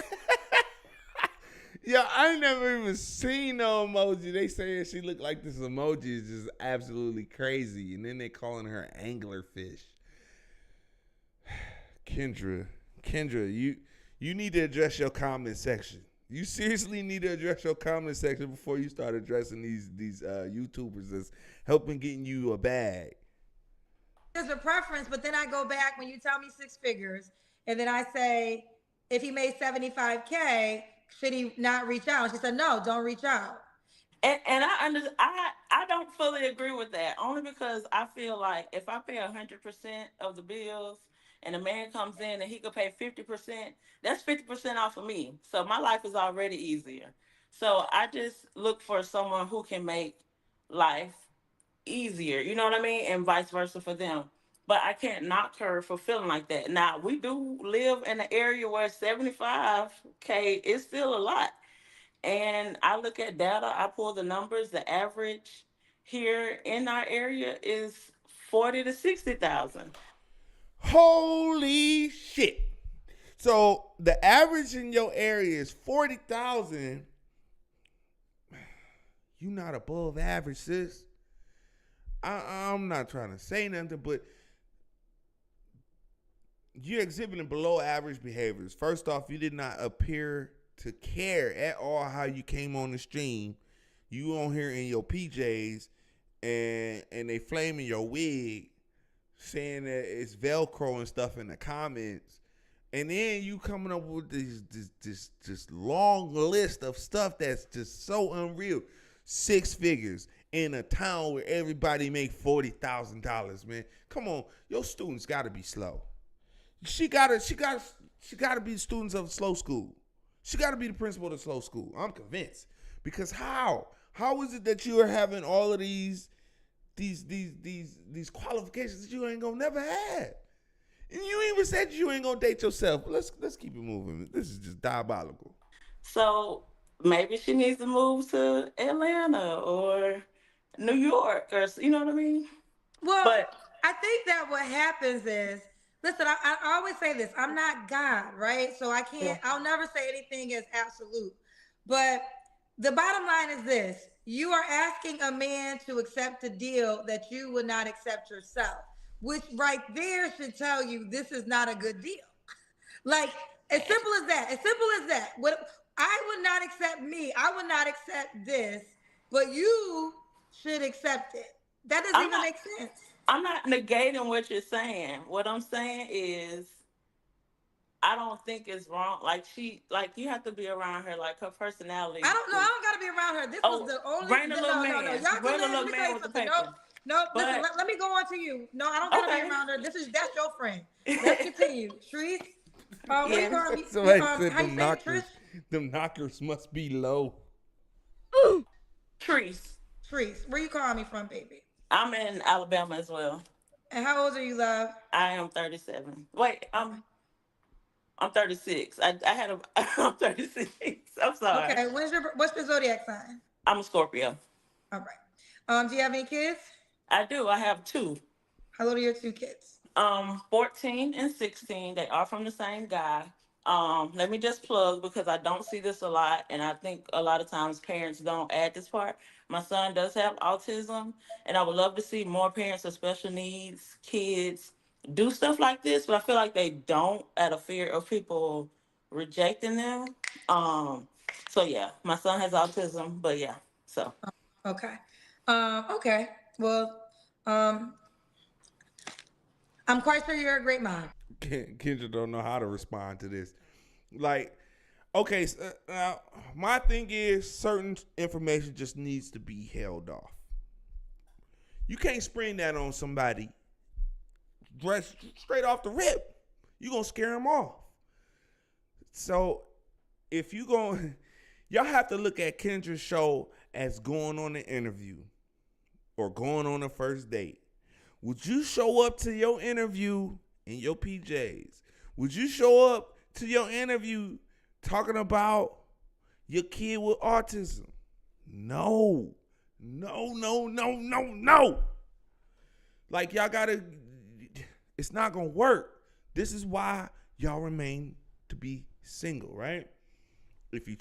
Yeah, I ain't never even seen no emoji. They saying she looked like this emoji is just absolutely crazy. And then they calling her anglerfish. Kendra, you need to address your comment section. You seriously need to address your comment section before you start addressing these YouTubers that's helping getting you a bag. there's a preference, but then I go back when you tell me six figures, and then I say, if he made 75K, should he not reach out? She said, no, don't reach out. and I don't fully agree with that only because I feel like if I pay 100% of the bills and a man comes in and he could pay 50%, that's 50% off of me. So my life is already easier. So I just look for someone who can make life easier, you know what I mean, and vice versa for them. But I can't knock her for feeling like that. Now we do live in an area where 75K is still a lot. And I look at data, I pull the numbers, the average here in our area is 40 to 60,000. Holy shit. So the average in your area is 40,000. You not above average, sis. I'm not trying to say nothing, but you're exhibiting below average behaviors. First off, you did not appear to care at all how you came on the stream. You on here in your PJs and they flaming your wig, saying that it's Velcro and stuff in the comments. And then you coming up with this long list of stuff that's just so unreal. 6 figures in a town where everybody make $40,000, man. Come on, your students gotta be slow. She gotta be students of slow school. She gotta be the principal of the slow school. I'm convinced. Because how is it that you are having all of these qualifications that you ain't gonna never have? And you even said you ain't gonna date yourself. Let's keep it moving. This is just diabolical. So maybe she needs to move to Atlanta or New York or, you know what I mean? Well, But I think that what happens is, listen, I always say this, I'm not God, right? So I'll never say anything as absolute. But the bottom line is this: you are asking a man to accept a deal that you would not accept yourself, which right there should tell you this is not a good deal. Like, as simple as that. As simple as that. What I would not accept me. I would not accept this, but you should accept it. That doesn't even make sense. I'm not negating what you're saying. What I'm saying is I don't think it's wrong. Like you have to be around her. Like her personality. I don't know. I don't got to be around her. This was the only. Bring the little man. Y'all Bring the let little me tell man you with the something. paper. No. But, Listen. Let me go on to you. No, I don't got to be around her. That's your friend. Let's continue. Trees. What do you call me? Somebody How said you say it, Trish? them knockers must be low. Trees. Trees. Where you calling me from, baby? I'm in Alabama as well. And how old are you, love? I am 37. Wait, I'm 36. I had a I'm 36. I'm sorry. Okay, what's your zodiac sign? I'm a Scorpio. All right. Do you have any kids? I do. I have two. How old are your two kids? 14 and 16. They are from the same guy. Let me just plug because I don't see this a lot, and I think a lot of times parents don't add this part. My son does have autism, and I would love to see more parents with special needs kids do stuff like this, but I feel like they don't out of fear of people rejecting them. So yeah, my son has autism, but yeah, so Okay. Okay. Well, I'm quite sure you're a great mom. Kendra don't know how to respond to this. Like, okay, so, my thing is certain information just needs to be held off. You can't spring that on somebody straight off the rip. You're going to scare them off. So if you going, y'all have to look at Kendra's show as going on an interview or going on a first date. Would you show up to your interview in your PJs? Would you show up to your interview talking about your kid with autism? No. Like, y'all gotta, it's not gonna work. This is why y'all remain to be single, right? If you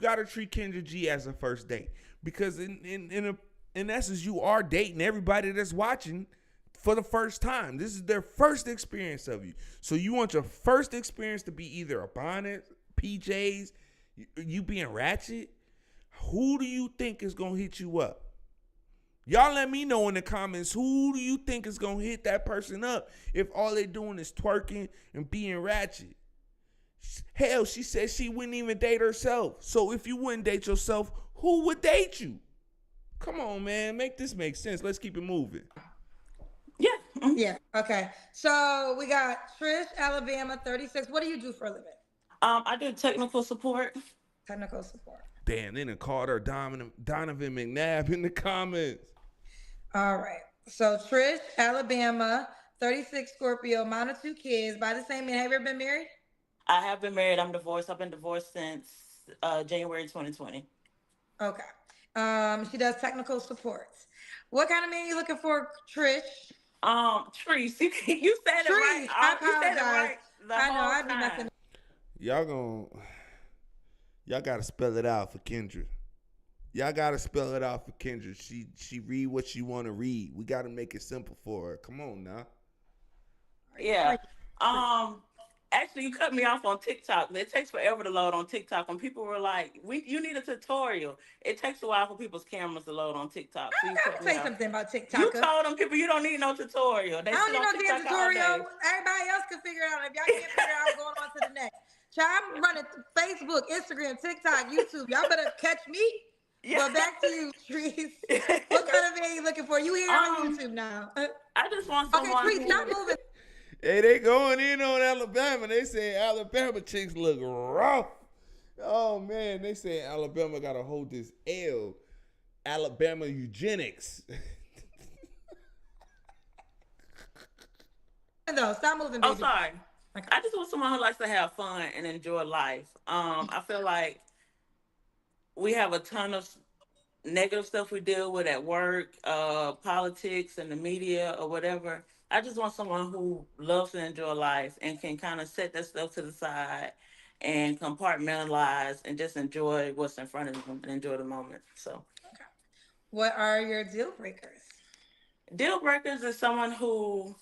gotta treat Kendra G as a first date. Because in essence, you are dating everybody that's watching for the first time. This is their first experience of you. So you want your first experience to be either a bonnet, PJs, you being ratchet. Who do you think is going to hit you up? Y'all let me know in the comments, who do you think is going to hit that person up if all they doing is twerking and being ratchet? Hell, she said she wouldn't even date herself. So if you wouldn't date yourself, who would date you? Come on, man. Make this make sense. Let's keep it moving. yeah. Yeah. Okay. So we got Trish, Alabama, 36. What do you do for a living? I do technical support. Technical support. Damn, they done called her Donovan McNabb in the comments. All right. So Trish, Alabama, 36, Scorpio, mom of two kids, by the same man. Have you ever been married? I have been married. I'm divorced. I've been divorced since January 2020. Okay. She does technical support. What kind of man are you looking for, Trish? Trees. You said it right. Trees. I You said it apologize. right the I know. whole I'd be time. messing. Y'all gotta spell it out for Kendra. Y'all gotta spell it out for Kendra. She read what she wanna read. We gotta make it simple for her. Come on now. Yeah. Actually, you cut me off on TikTok. It takes forever to load on TikTok. When people were like, you need a tutorial. It takes a while for people's cameras to load on TikTok. So I gotta say something about TikTok. You told them people you don't need no tutorial. They I don't sit need on no damn TikTok all day. tutorial. Everybody else can figure it out. If y'all can't figure it out, I'm going on to the next. Child, I'm running Facebook, Instagram, TikTok, YouTube. Y'all better catch me. Yeah. Well, back to you, Trees. What kind of man you looking for? You here on YouTube now? I just want Okay, someone. Trees, stop moving. Hey, they going in on Alabama. They say Alabama chicks look rough. Oh man, they say Alabama gotta hold this L. Alabama eugenics. No, stop moving, baby. I'm sorry. Okay. I just want someone who likes to have fun and enjoy life. I feel like we have a ton of negative stuff we deal with at work, politics and the media or whatever. I just want someone who loves to enjoy life and can kind of set that stuff to the side and compartmentalize and just enjoy what's in front of them and enjoy the moment. So, Okay. What are your deal breakers? deal breakers is someone who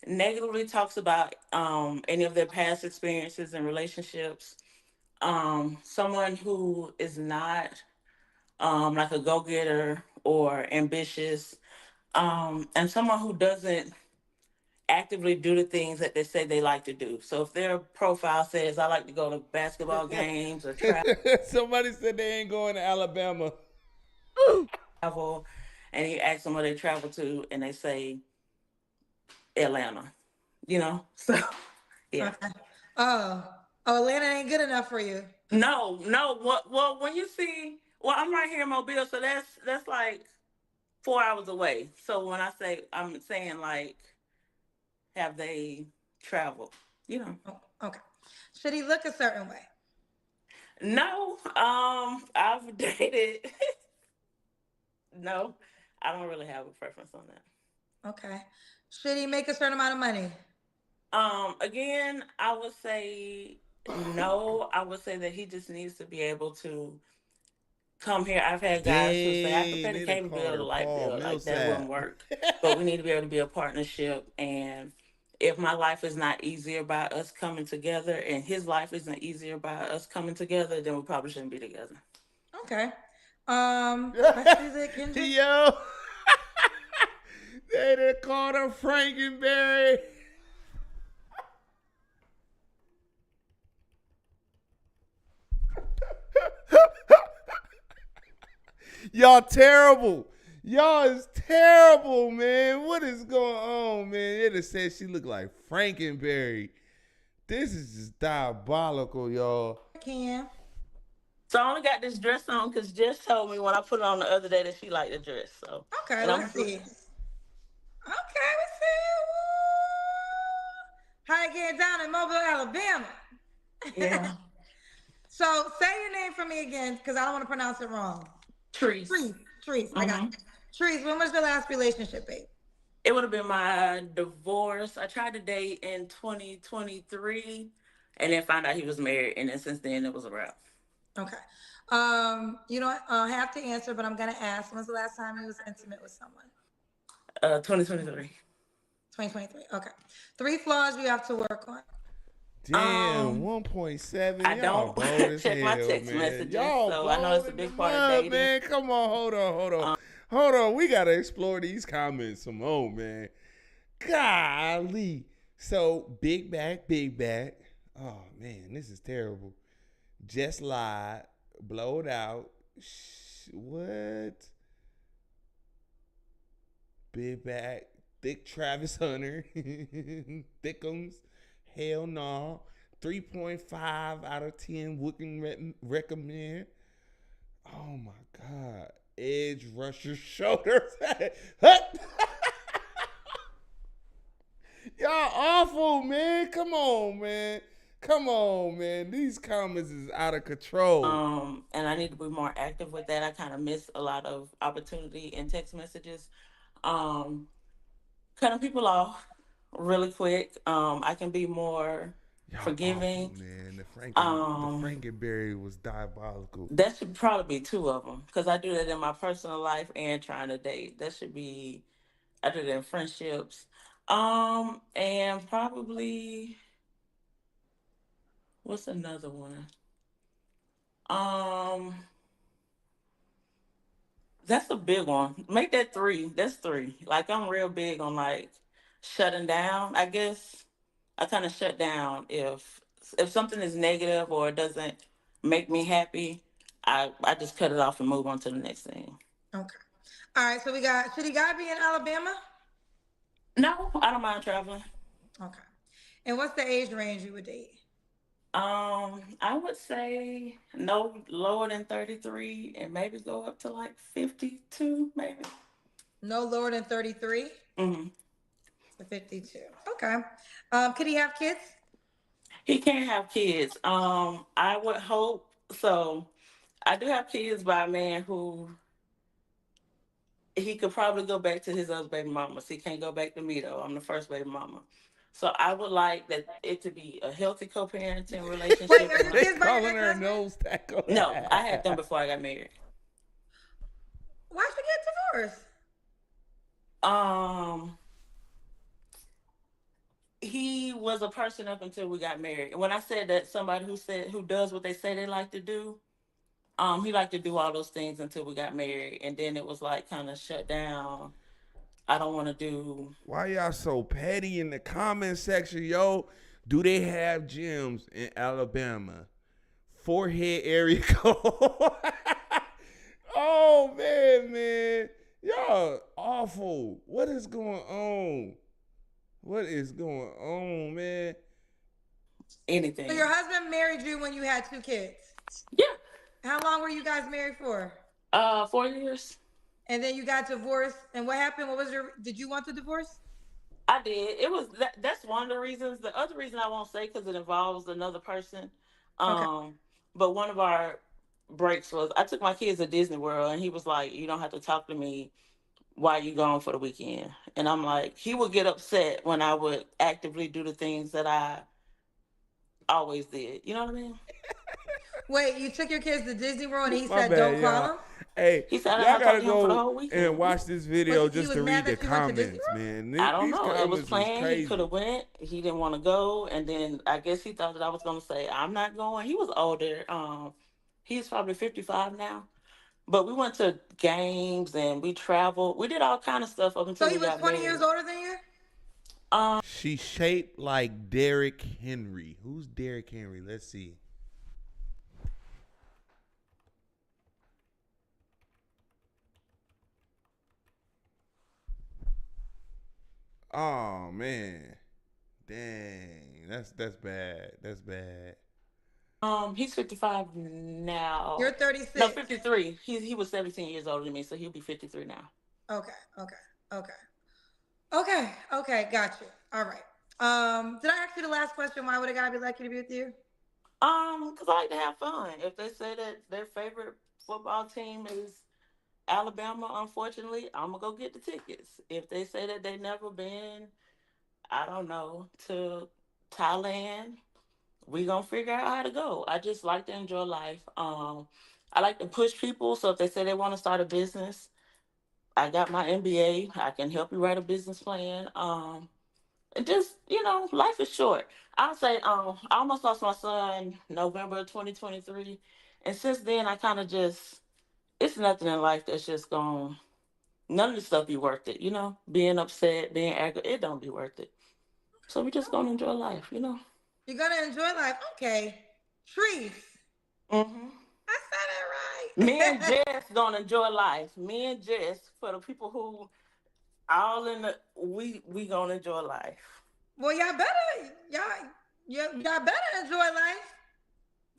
negatively talks about any of their past experiences and relationships. Someone who is not like a go-getter or ambitious, and someone who doesn't actively do the things that they say they like to do. So if their profile says, I like to go to basketball games or Somebody said they ain't going to Alabama. travel, and you ask them where they travel to, and they say Atlanta, So, yeah. Okay. Oh, Atlanta ain't good enough for you. No. Well, when you see, I'm right here in Mobile, so that's like 4 hours away. So when I say, I'm saying like, have they traveled? You know. Oh, okay. Should he look a certain way? No, I've dated. No, I don't really have a preference on that. Okay. Should he make a certain amount of money? Again, I would say no. I would say that he just needs to be able to come here. I've had guys who say I could pay Dang, the they done cable called bill, her the light Paul bill, like that wouldn't Millsap. work. But we need to be able to be a partnership. And if my life is not easier by us coming together, and his life isn't easier by us coming together, then we probably shouldn't be together. Okay. What is it, Kendra? Yo, they done called her Frankenberry. Y'all terrible. Y'all is terrible, man. What is going on, man? It just said she looked like Frankenberry. This is just diabolical, y'all. Cam. So I only got this dress on because Jess told me when I put it on the other day that she liked the dress. So Okay, and let's see. Okay, let's see. How you get down in Mobile, Alabama? Yeah. So say your name for me again, because I don't want to pronounce it wrong. Trees. Trees. I got it. Trees, when was the last relationship, babe? It would have been my divorce. I tried to date in 2023 and then found out he was married. And then since then, it was a wrap. Okay. You don't have to answer, but I'm going to ask. When's the last time you was intimate with someone? 2023. 2023. Okay. 3 flaws you have to work on. Damn, 1.7. I Y'all don't bold as check my hell, text man. messages, Y'all so I know it's a bold big in part the of mud, dating. man. Come on, hold on. We gotta explore these comments some more, man. Golly. So big back. Oh man, this is terrible. Just lied, blowed out. What? Big back, thick Travis Hunter, thickums. Hell no. 3.5 out of 10 wouldn't recommend. Oh my God. Edge rusher shoulders. Y'all awful, man. Come on, man. These comments is out of control. And I need to be more active with that. I kind of miss a lot of opportunity in text messages. Cutting people off really quick. I can be more Y'all forgiving. awful, man. The Frankenberry was diabolical. That should probably be 2 of them because I do that in my personal life and trying to date. That should be, I do that in friendships. And probably, what's another one? That's a big one. Make that 3. That's 3. Like I'm real big on like shutting down. I guess I kind of shut down if something is negative or it doesn't make me happy. I just cut it off and move on to the next thing. Okay. All right, so we got, should he gotta be in Alabama? No, I don't mind traveling. Okay. And what's the age range you would date? I would say no lower than 33 and maybe go up to like 52, maybe. No lower than 33 Mm-hmm. to 52. Okay. Could he have kids? He can't have kids. I would hope so. I do have kids by a man who he could probably go back to his other baby mamas. He can't go back to me though. I'm the first baby mama. So I would like that it to be a healthy co-parenting relationship. Wait, are your They kids by your calling her ex-husband? nose tackle. No, I had them before I got married. Why'd you get divorced? He was a person up until we got married. And when I said that somebody who does what they say they like to do, he liked to do all those things until we got married, and then it was like kind of shut down. I don't want to do. Why y'all so petty in the comment section, yo? Do they have gyms in Alabama? Forehead area code. Oh man. Y'all awful. What is going on? Man? Anything. So your husband married you when you had 2 kids? Yeah. How long were you guys married for? 4 years. and then you got divorced. And what happened? What was your? Did you want the divorce? I did. It was that's one of the reasons. The other reason I won't say because it involves another person. Okay. Um, but one of our breaks was I took my kids to Disney World, and he was like, "You don't have to talk to me while you gone for the weekend." And I'm like, he would get upset when I would actively do the things that I always did. You know what I mean? Wait, you took your kids to Disney World, and he My said, "Don't bad, call y'all. him." Hey, He said I don't y'all have to talk gotta to him for the go whole and weekend. watch this video He just was to mad read the that you went to Disney comments, World. man. I don't These know. It was comments was planned. He crazy. could have went. He didn't want to go, and then I guess he thought that I was going to say I'm not going. He was older. He's probably 55 now. But we went to games and we traveled. We did all kind of stuff up So until he we was got 20 years married. older than you. She shaped like Derrick Henry. Who's Derrick Henry? Let's see. Oh man. Dang. That's bad. That's bad. He's 55 now. You're No, 36. 53. He was 17 years older than me, so he'll be 53 now. Okay. Okay. Okay. Okay. Okay. Got you. All right. Did I ask you the last question? Why would a guy be lucky to be with you? Because I like to have fun. If they say that their favorite football team is Alabama, unfortunately, I'm gonna go get the tickets. If they say that they never been, I don't know, to Thailand, we gonna figure out how to go. I just like to enjoy life. I like to push people. So if they say they want to start a business, I got my MBA. I can help you write a business plan. And just life is short. I'll say, I almost lost my son November 2023, and since then I kind of just it's nothing in life that's just gone. None of the stuff be worth it. Being upset, being angry, it don't be worth it. So we just gonna enjoy life. You're gonna enjoy life. Okay. Trees. Hmm. I said Me it and right. Jess gonna enjoy life. Me and Jess, for the people who all in the we gonna enjoy life. Well, y'all better enjoy life.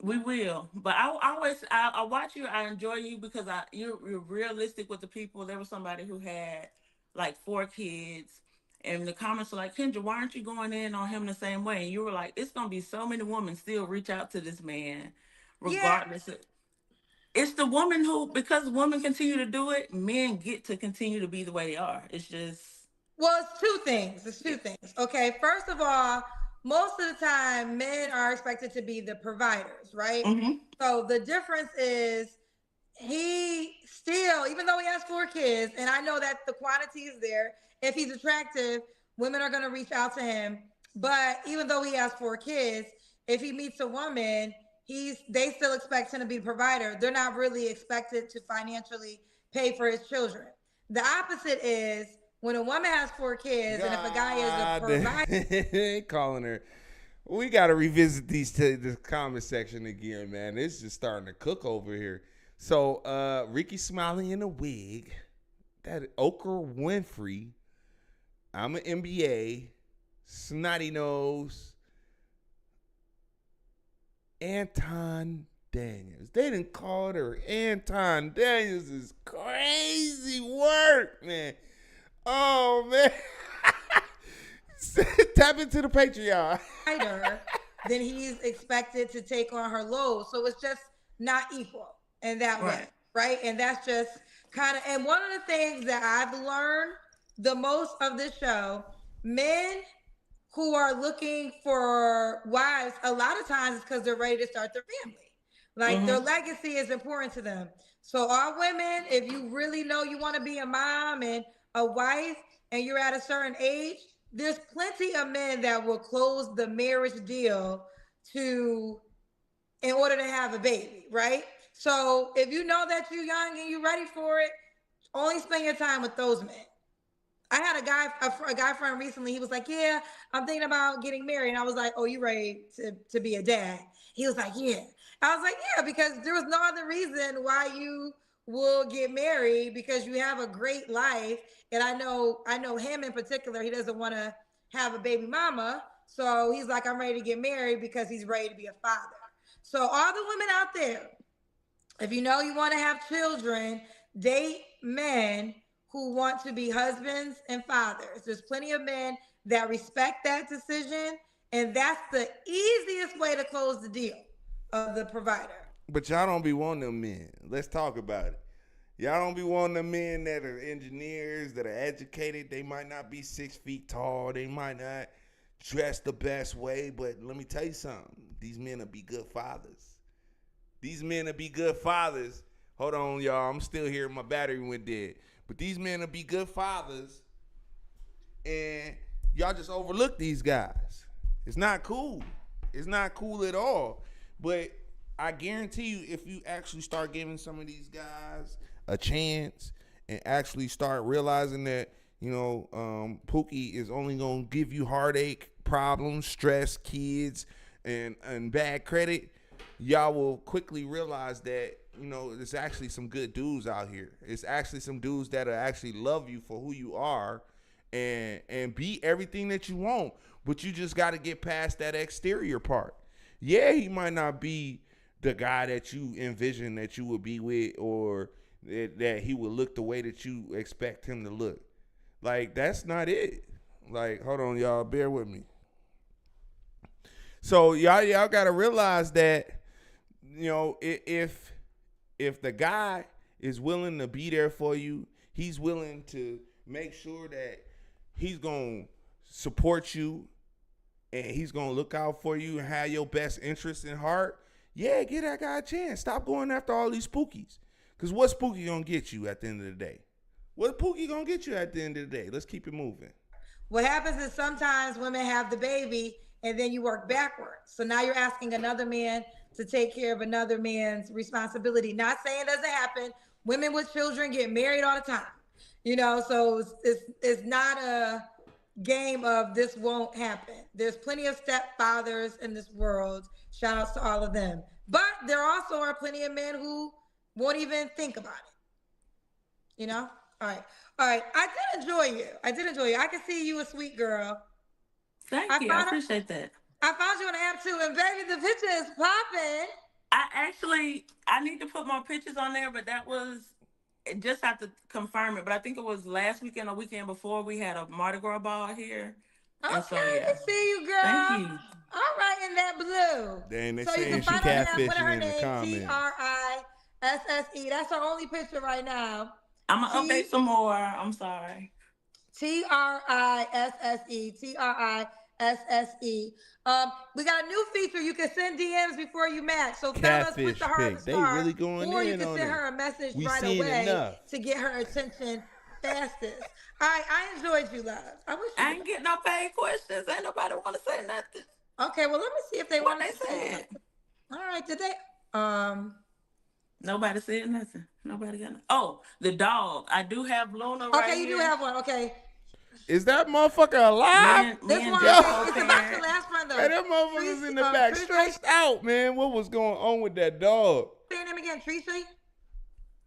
We will, but I watch you. I enjoy you because you're realistic with the people. There was somebody who had like 4 kids, and the comments were like, "Kendra, why aren't you going in on him the same way?" And you were like, "It's gonna be so many women still reach out to this man, Yeah. regardless." It's the woman who, because women continue to do it, men get to continue to be the way they are. It's just, Well, it's two things. It's two yeah. things. Okay. First of all, most of the time, men are expected to be the providers, right? Hmm. So the difference is he still, even though he has 4 kids, and I know that the quantity is there, if he's attractive, women are going to reach out to him. But even though he has 4 kids, if he meets a woman, they still expect him to be the provider. They're not really expected to financially pay for his children. The opposite is when a woman has 4 kids, and if a guy is a God, provider, they calling her. We gotta revisit this comment section again, man. It's just starting to cook over here. So, Ricky Smiley in a wig, that Oprah Winfrey. I'm an MBA, snotty nose, Anton Daniels. They didn't call her Anton Daniels. Is crazy work, man. Oh man. Tap into the Patreon. then he's expected to take on her load. So it's just not equal in that way, Right. right? And that's just kind of, and one of the things that I've learned the most of this show, men who are looking for wives, a lot of times it's because they're ready to start their family. Like their Hmm. legacy is important to them. So all women, if you really know you want to be a mom and a wife and you're at a certain age, there's plenty of men that will close the marriage deal to in order to have a baby, right? So if you know that you're young and you're ready for it, only spend your time with those men. I had a guy friend recently. He was like, "Yeah, I'm thinking about getting married." And I was like, "Oh, you ready to be a dad?" He was like, "Yeah." I was like, "Yeah," because there was no other reason why you will get married because you have a great life. And I know him in particular. He doesn't want to have a baby mama, so he's like, "I'm ready to get married because he's ready to be a father." So all the women out there, if you know you want to have children, date men who want to be husbands and fathers. There's plenty of men that respect that decision, and that's the easiest way to close the deal of the provider. But y'all don't be wanting them men. Let's talk about it. Y'all don't be wanting the men that are engineers, that are educated. They might not be 6 feet tall. They might not dress the best way. But let me tell you something. These men will be good fathers. These men will be good fathers. Hold on, y'all. I'm still here. My battery went dead. But these men will be good fathers. And y'all just overlook these guys. It's not cool. It's not cool at all. But I guarantee you, if you actually start giving some of these guys a chance and actually start realizing that, Pookie is only going to give you heartache, problems, stress, kids, and bad credit, y'all will quickly realize that, there's actually some good dudes out here. It's actually some dudes that'll actually love you for who you are and be everything that you want. But you just got to get past that exterior part. Yeah, he might not be the guy that you envision that you would be with, or that he would look the way that you expect him to look. Like, that's not it. Like, hold on, y'all, bear with me. So y'all got to realize that, if the guy is willing to be there for you, he's willing to make sure that he's going to support you and he's going to look out for you and have your best interests in heart, yeah, give that guy a chance. Stop going after all these spookies. Because what's Pookie going to get you at the end of the day? What Pookie going to get you at the end of the day? Let's keep it moving. What happens is sometimes women have the baby and then you work backwards. So now you're asking another man to take care of another man's responsibility. Not saying it doesn't happen. Women with children get married all the time. So it's not a game of this won't happen. There's plenty of stepfathers in this world. Shout outs to all of them. But there also are plenty of men who won't even think about it. All right. I did enjoy you. I can see you a sweet girl. Thank you. I appreciate that. I found you on the app too, and baby, the picture is popping. I need to put more pictures on there, but that was, just have to confirm it. But I think it was last weekend or weekend before we had a Mardi Gras ball here. Okay, I see you, girl. Thank you. All right, in that blue. Dang, they So you saying can she find her catfishing in the name, comments. TRISSE. That's her only picture right now. I'm going to update some more. I'm sorry. TRISSE. We got a new feature. You can send DMs before you match. So fellas, put the heart They star, really going or in you can on send it. her a message We right seen away enough. to get her attention fastest. All right, I enjoyed you, love. I wish you I ain't getting no paid questions. Ain't nobody want to say nothing. Okay, well, let me see if they What want they to say said. something. All right, did they? Nobody said nothing. Nobody got nothing. Oh, the dog. I do have Luna right Okay, you do here. have one. Okay. Is that motherfucker alive? This one, Yo. it's about your last friend, though. Hey, that motherfucker's in the back, stretched out, man. What was going on with that dog? Say your name again, Treese?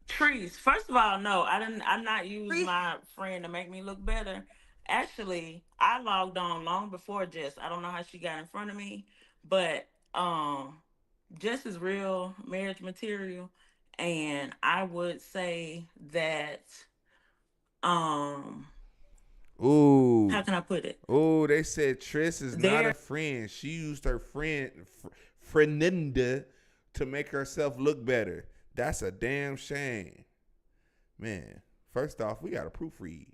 Trees. First of all, no, I'm not using my friend to make me look better. Actually, I logged on long before Jess. I don't know how she got in front of me, but Jess is real marriage material, and I would say that Ooh. how can I put it? Ooh, they said Triss is not a friend. She used her friendinda to make herself look better. That's a damn shame. Man, first off, we got to proofread.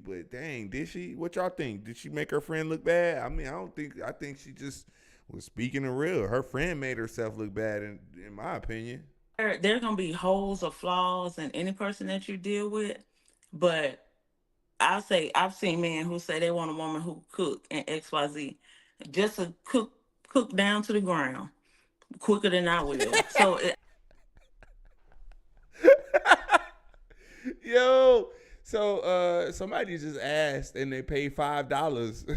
But dang, did she? What y'all think? Did she make her friend look bad? I mean, I think she just was speaking the real. Her friend made herself look bad, in my opinion. There are going to be holes or flaws in any person that you deal with, but I'll say I've seen men who say they want a woman who cook and XYZ, just to cook down to the ground quicker than I will. So Yo, so somebody just asked and they paid $5.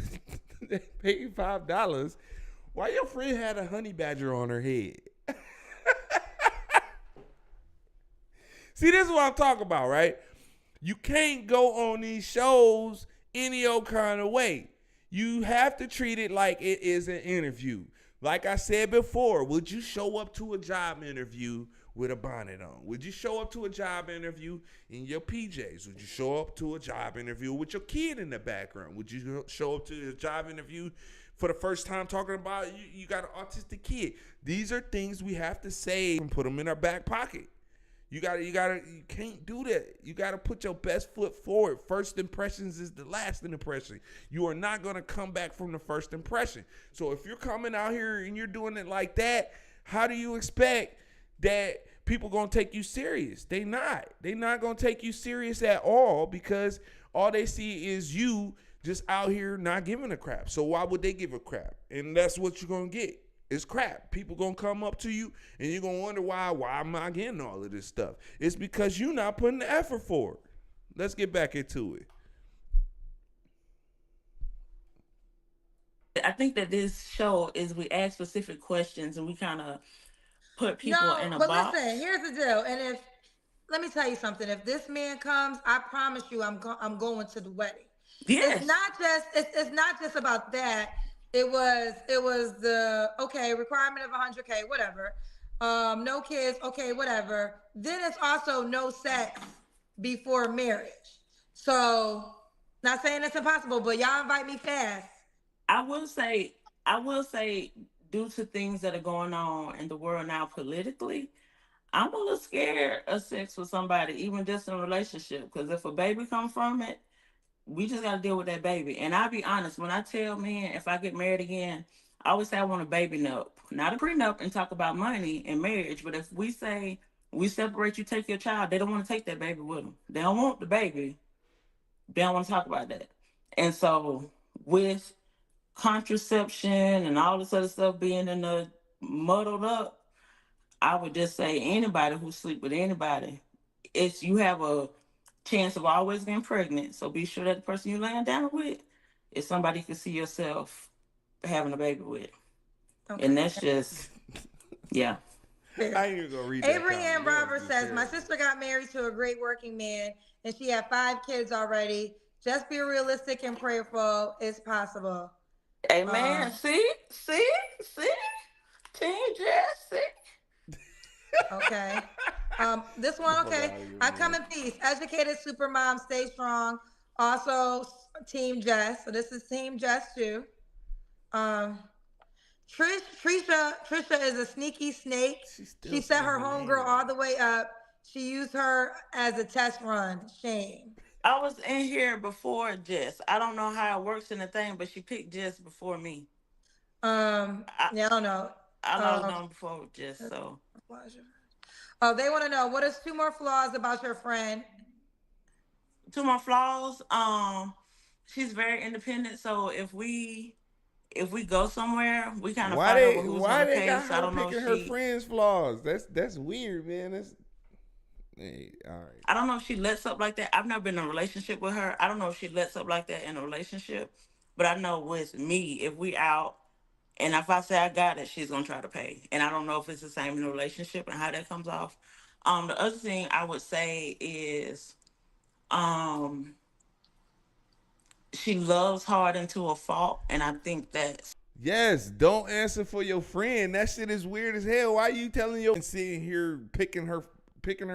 They paid $5. Why your friend had a honey badger on her head? See, this is what I'm talking about, right? You can't go on these shows any old kind of way. You have to treat it like it is an interview. Like I said before, would you show up to a job interview with a bonnet on? Would you show up to a job interview in your PJs? Would you show up to a job interview with your kid in the background? Would you show up to a job interview for the first time talking about you got an autistic kid? These are things we have to say and put them in our back pocket. You can't do that. You gotta put your best foot forward. First impressions is the last impression. You are not gonna come back from the first impression. So if you're coming out here and you're doing it like that, how do you expect that people gonna take you serious? They not gonna take you serious at all, because all they see is you just out here not giving a crap. So why would they give a crap? And that's what you're gonna get. It's crap. People gonna come up to you and you're gonna wonder why am I getting all of this stuff? It's because you're not putting the effort forward. Let's get back into it. I think that this show is we ask specific questions and we kind of put people in a box. But listen, here's the deal. And let me tell you something. If this man comes, I promise you, I'm going to the wedding. Yes. It's not just about that. It was the requirement of 100K, whatever. No kids, okay, whatever. Then it's also no sex before marriage. So, not saying it's impossible, but y'all invite me fast. I will say, due to things that are going on in the world now politically, I'm a little scared of sex with somebody, even just in a relationship. Because if a baby comes from it, we just got to deal with that baby. And I'll be honest, when I tell men, if I get married again, I always say I want a baby nup. Not a prenup and talk about money and marriage. But if we say we separate, you take your child, they don't want to take that baby with them. They don't want the baby. They don't want to talk about that. And so with contraception and all this other stuff being in the muddled up, I would just say anybody who sleep with anybody, you have a chance of always getting pregnant. So be sure that the person you're laying down with is somebody you can see yourself having a baby with. Okay. And that's just, yeah. I ain't even gonna read that. Avery Ann Roberts says, my sister got married to a great working man and she had 5 kids already. Just be realistic and prayerful. It's possible. Amen. See? Team Jesse. Okay. This one, okay. I come in peace. Educated supermom, stay strong. Also, Team Jess. So this is Team Jess too. Trisha is a sneaky snake. She set her homegirl all the way up. She used her as a test run. Shame. I was in here before Jess. I don't know how it works in the thing, but she picked Jess before me. I don't know. I was on before Jess, so. Oh, they want to know, what is 2 more flaws about your friend? 2 more flaws. She's very independent. So if we go somewhere, we kind of fight over who's why gonna they pay. got So I don't her know picking her friends' flaws. That's weird, man. Hey, all right. I don't know if she lets up like that. I've never been in a relationship with her. I don't know if she lets up like that in a relationship. But I know with me, if we out and if I say I got it, she's gonna try to pay. And I don't know if it's the same in a relationship and how that comes off. The other thing I would say is she loves hard into a fault, and I think that's Yes, don't answer for your friend. That shit is weird as hell. Why you telling your and sitting here picking her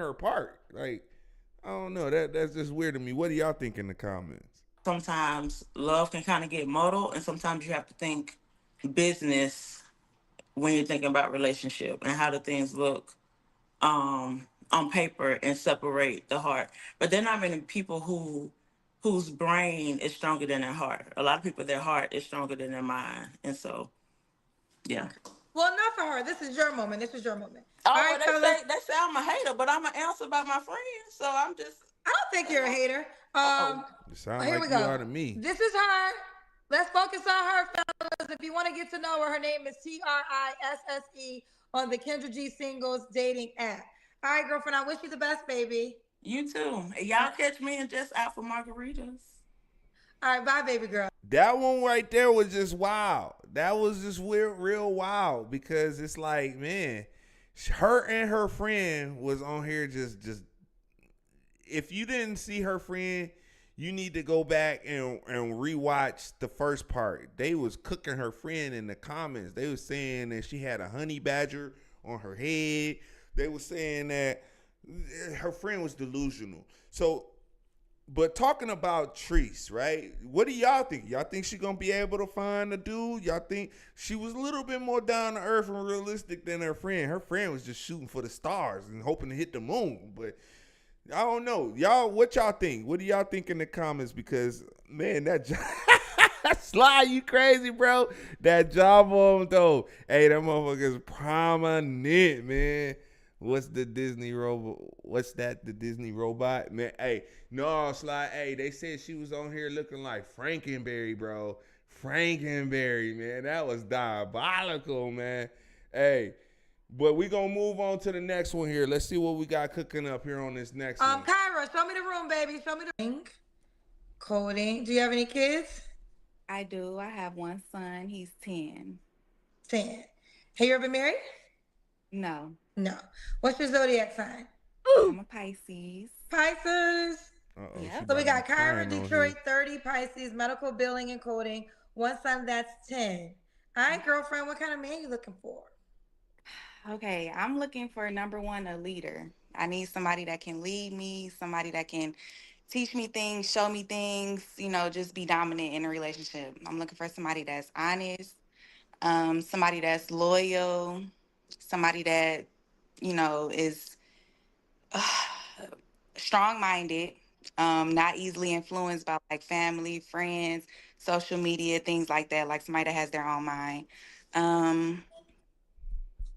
apart? Like, I don't know. That's just weird to me. What do y'all think in the comments? sometimes love can kind of get muddled, and sometimes you have to think business when you're thinking about relationship and how the things look on paper and separate the heart. But there are not many people whose brain is stronger than their heart. A lot of people, their heart is stronger than their mind. And so, yeah. Well, not for her. This is your moment. Oh, All right, they say I'm a hater, but I'm an answer about my friends. So I'm just. I don't think you're a hater. It sounds here like we you go. are to me. This is her. Let's focus on her, fellas. If you want to get to know her name is TRISSE on the Kendra G Singles dating app. All right, girlfriend, I wish you the best, baby. You too. Y'all catch me and just out for margaritas. All right, bye, baby girl. That one right there was just wild. That was just weird, real wild, because it's like, man, her and her friend was on here just if you didn't see her friend, you need to go back and rewatch the first part. They was cooking her friend in the comments. They was saying that she had a honey badger on her head, they were saying that her friend was delusional. So, but talking about Treese, right? What do y'all think? Y'all think she gonna be able to find a dude? Y'all think she was a little bit more down to earth and realistic than her friend? Her friend was just shooting for the stars and hoping to hit the moon. But I don't know. Y'all, what y'all think? What do y'all think in the comments? Because, man, that Sly, you crazy, bro. That job on though. Hey, that motherfucker's prominent, man. What's the Disney robot? What's that? The Disney robot? Man, hey, no, Sly. Hey, they said she was on here looking like Frankenberry, bro. Frankenberry, man. That was diabolical, man. Hey, but we gonna move on to the next one here. Let's see what we got cooking up here on this next one. Kyra, show me the room, baby. Show me the ring. Coding. Do you have any kids? I do. I have one son. He's 10. 10. Have you ever been married? No. No. What's your zodiac sign? I'm a Pisces. Pisces. Uh-oh, Yep. So we got crying Kyra, on Detroit, here. 30, Pisces, medical billing and coding. One son, that's 10. All right, girlfriend, what kind of man you looking for? Okay, I'm looking for number one, a leader. I need somebody that can lead me, somebody that can teach me things, show me things, just be dominant in a relationship. I'm looking for somebody that's honest, somebody that's loyal, somebody that, is strong-minded, not easily influenced by like family, friends, social media, things like that, like somebody that has their own mind. And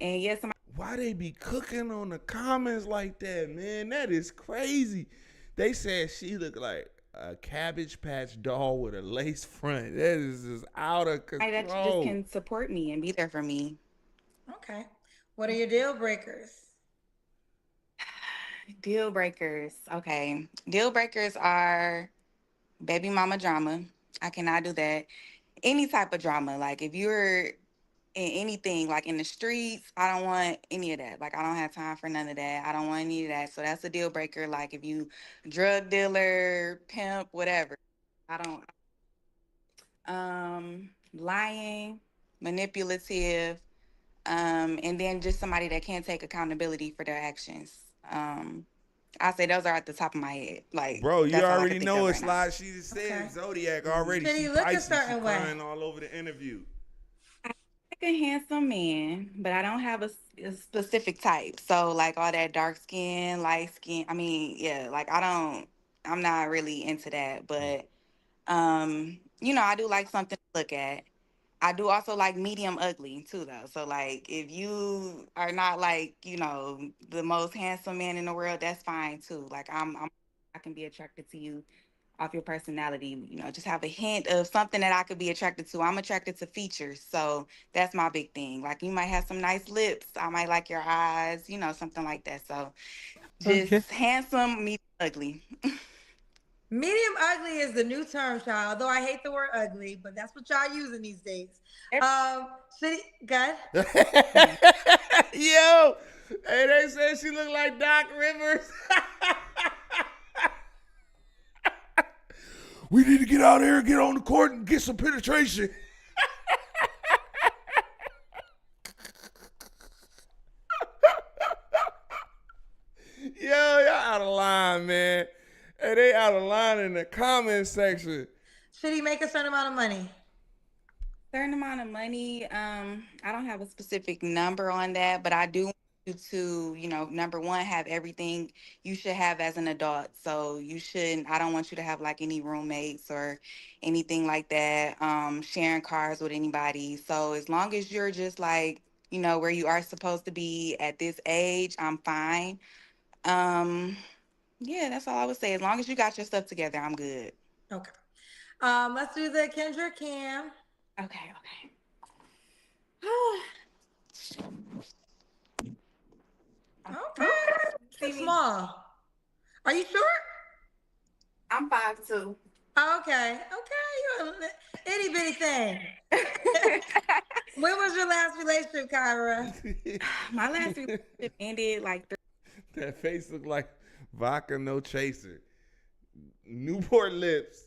yes, Why they be cooking on the comments like that, man? That is crazy. They said she looked like a Cabbage Patch doll with a lace front. That is just out of somebody that just control. can support me and be there for me. Okay. What are your deal breakers? Deal breakers. Okay. Deal breakers are baby mama drama. I cannot do that. Any type of drama. Like if you're in anything, like in the streets, I don't want any of that. Like I don't have time for none of that. I don't want any of that. So that's a deal breaker. Like if you drug dealer, pimp, whatever. I don't lying, manipulative, and then just somebody that can't take accountability for their actions. I say those are at the top of my head. Like Bro, you that's all I already can think know of it's right now. like she just said Okay. Zodiac already. Did She he look a Pisces, she certain way? crying all over the interview. I like a handsome man, but I don't have a specific type. So like all that dark skin, light skin. I mean, yeah, like I'm not really into that. But I do like something to look at. I do also like medium ugly too though. So like if you are not like, the most handsome man in the world, that's fine too. Like I can be attracted to you off your personality, just have a hint of something that I could be attracted to. I'm attracted to features. So that's my big thing. Like you might have some nice lips. I might like your eyes, something like that. So just Okay. handsome, medium ugly. Medium ugly is the new term, child. Although I hate the word ugly, but that's what y'all using these days. Good. Yo, hey, they said she looked like Doc Rivers. We need to get out here and get on the court and get some penetration. Yo, y'all out of line, man. Hey, they out of line in the comment section. Should he make a certain amount of money? Certain amount of money. I don't have a specific number on that, but I do want you to, number one, have everything you should have as an adult. So I don't want you to have like any roommates or anything like that, sharing cars with anybody. So as long as you're just like, where you are supposed to be at this age, I'm fine. Yeah, that's all I would say. As long as you got your stuff together, I'm good. Okay. Let's do the Kendra Cam. Okay. Okay. See me? Small. Are you short? I'm 5'2". Okay. You're a itty bitty thing. When was your last relationship, Kyra? My last relationship ended like That face look like vodka no chaser. Newport lips.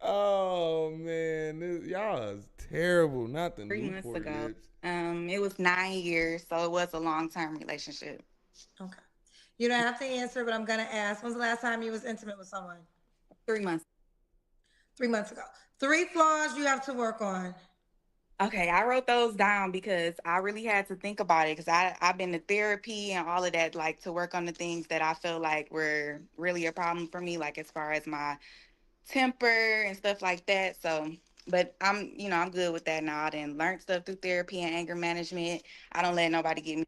Oh man, y'all is terrible. Not the 3 months Newport ago. ribs. It was 9 years, so it was a long-term relationship. Okay. You don't have to answer, but I'm gonna ask. When's the last time you was intimate with someone? 3 months. 3 months ago. 3 flaws you have to work on. Okay, I wrote those down because I really had to think about it because I've been to therapy and all of that, like to work on the things that I feel like were really a problem for me, like as far as my temper and stuff like that. So, but I'm good with that now. I done learned stuff through therapy and anger management. I don't let nobody get me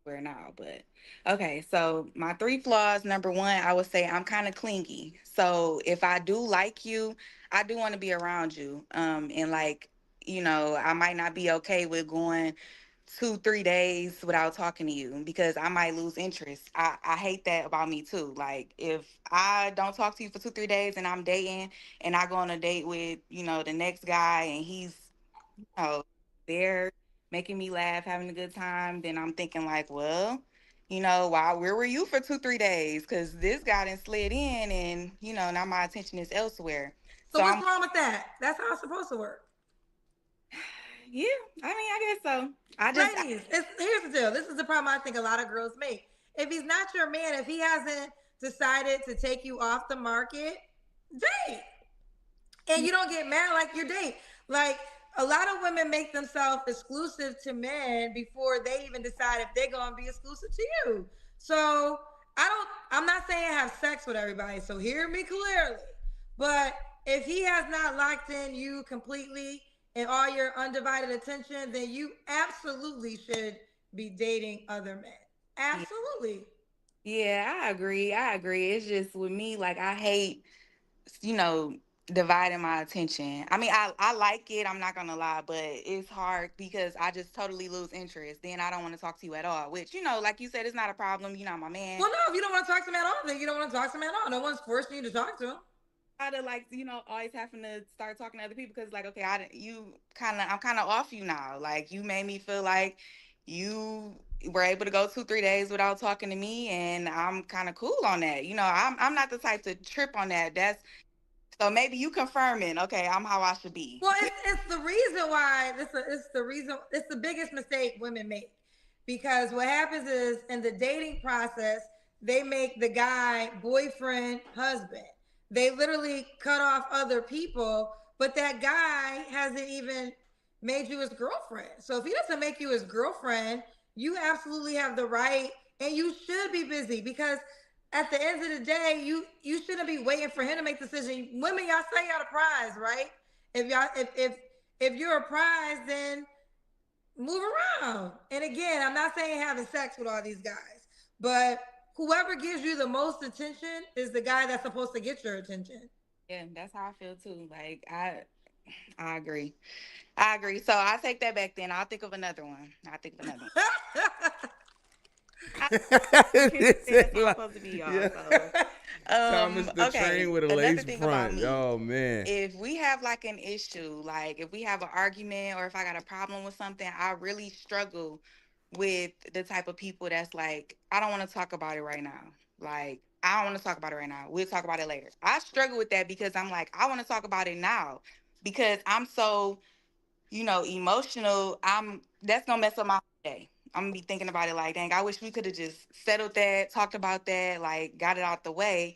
where now, but okay. So my 3 flaws, number one, I would say I'm kind of clingy. So if I do like you, I do want to be around you. And like, I might not be okay with going 2-3 days without talking to you because I might lose interest. I hate that about me too. Like if I don't talk to you for 2-3 days and I'm dating and I go on a date with, the next guy and he's, there making me laugh, having a good time, then I'm thinking like, well, where were you for 2-3 days? Because this guy done slid in and, now my attention is elsewhere. So So what's wrong with that? That's how it's supposed to work. yeah, I mean, I guess so. Ladies, here's the deal. This is the problem I think a lot of girls make. If he's not your man, if he hasn't decided to take you off the market, date. And you don't get mad like your date. Like a lot of women make themselves exclusive to men before they even decide if they're gonna be exclusive to you. So I'm not saying have sex with everybody, so hear me clearly. But if he has not locked in you completely and all your undivided attention, then you absolutely should be dating other men. Absolutely. Yeah, I agree. It's just with me, like I hate, you know, dividing my attention. I mean, I like it, I'm not gonna lie, but it's hard because I just totally lose interest. Then I don't want to talk to you at all, which, like you said, it's not a problem. You're not my man. Well, no, if you don't want to talk to him at all, then you don't want to talk to him at all. No one's forcing you to talk to him. To like, always having to start talking to other people because like, okay, I'm kind of off you now. Like you made me feel like you were able to go 2-3 days without talking to me, and I'm kind of cool on that. I'm not the type to trip on that. That's so maybe you confirming, okay, I'm how I should be. Well, it's the reason why it's the biggest mistake women make, because what happens is in the dating process they make the guy boyfriend, husband. They literally cut off other people, but that guy hasn't even made you his girlfriend. So if he doesn't make you his girlfriend, you absolutely have the right, and you should be busy, because at the end of the day, you shouldn't be waiting for him to make the decision. Women, y'all say y'all the prize, right? If you're a prize, then move around. And again, I'm not saying having sex with all these guys, but whoever gives you the most attention is the guy that's supposed to get your attention. Yeah, that's how I feel too. Like I agree. I agree. So I take that back then. I'll think of another one. It's supposed to be y'all. Yeah. So, Thomas the okay. Train with a Another lace thing front. about me, Oh man. if we have like an issue, like if we have an argument or if I got a problem with something, I really struggle with the type of people that's like, I don't want to talk about it right now. Like, I don't want to talk about it right now. We'll talk about it later. I struggle with that because I'm like, I want to talk about it now because I'm so, emotional. That's gonna mess up my day. I'm gonna be thinking about it like, dang, I wish we could have just settled that, talked about that, like got it out the way.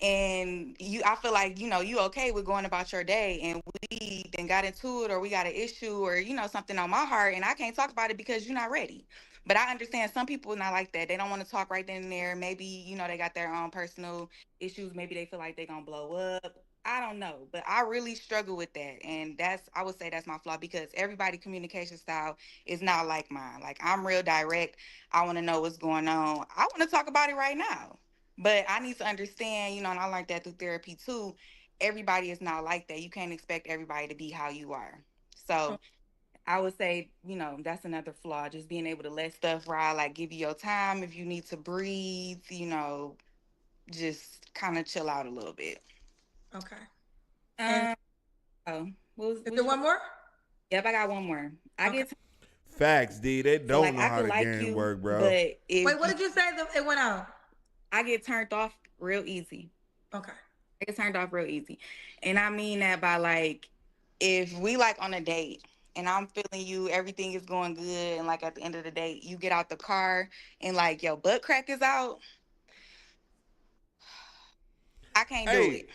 And I feel like, you okay with going about your day and we then got into it or we got an issue or, something on my heart and I can't talk about it because you're not ready. But I understand some people are not like that. They don't want to talk right then and there. Maybe, they got their own personal issues. Maybe they feel like they're going to blow up. I don't know, but I really struggle with that. And I would say that's my flaw because everybody's communication style is not like mine. Like I'm real direct. I want to know what's going on. I want to talk about it right now. But I need to understand, and I learned that through therapy too. Everybody is not like that. You can't expect everybody to be how you are. So I would say, that's another flaw. Just being able to let stuff ride, like give you your time if you need to breathe, just kind of chill out a little bit. Okay. Is there one more? Yep, I got one more. I get Facts, D. They don't know how the game work, bro. Wait, what did you say? It went out. I get turned off real easy. Okay. I get turned off real easy. And I mean that by like, if we like on a date and I'm feeling you, everything is going good, and like at the end of the day, you get out the car and like your butt crack is out, I can't do Hey, it.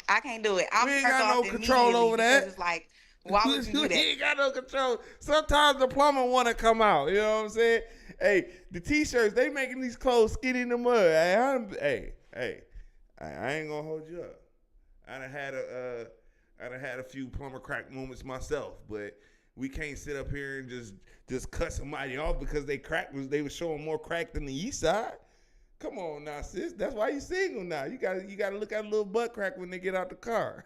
I can't do it. I'm we ain't turned got off no control immediately over because that. it's like, why would you do We that? ain't got no control. Sometimes the plumber want to come out. You know what I'm saying? Hey, the t-shirts, they making these clothes skinny in the mud. I ain't gonna hold you up. I done had a few plumber crack moments myself, but we can't sit up here and just cut somebody off because they were showing more crack than the east side. Come on now, sis. That's why you single now. You gotta look at a little butt crack when they get out the car.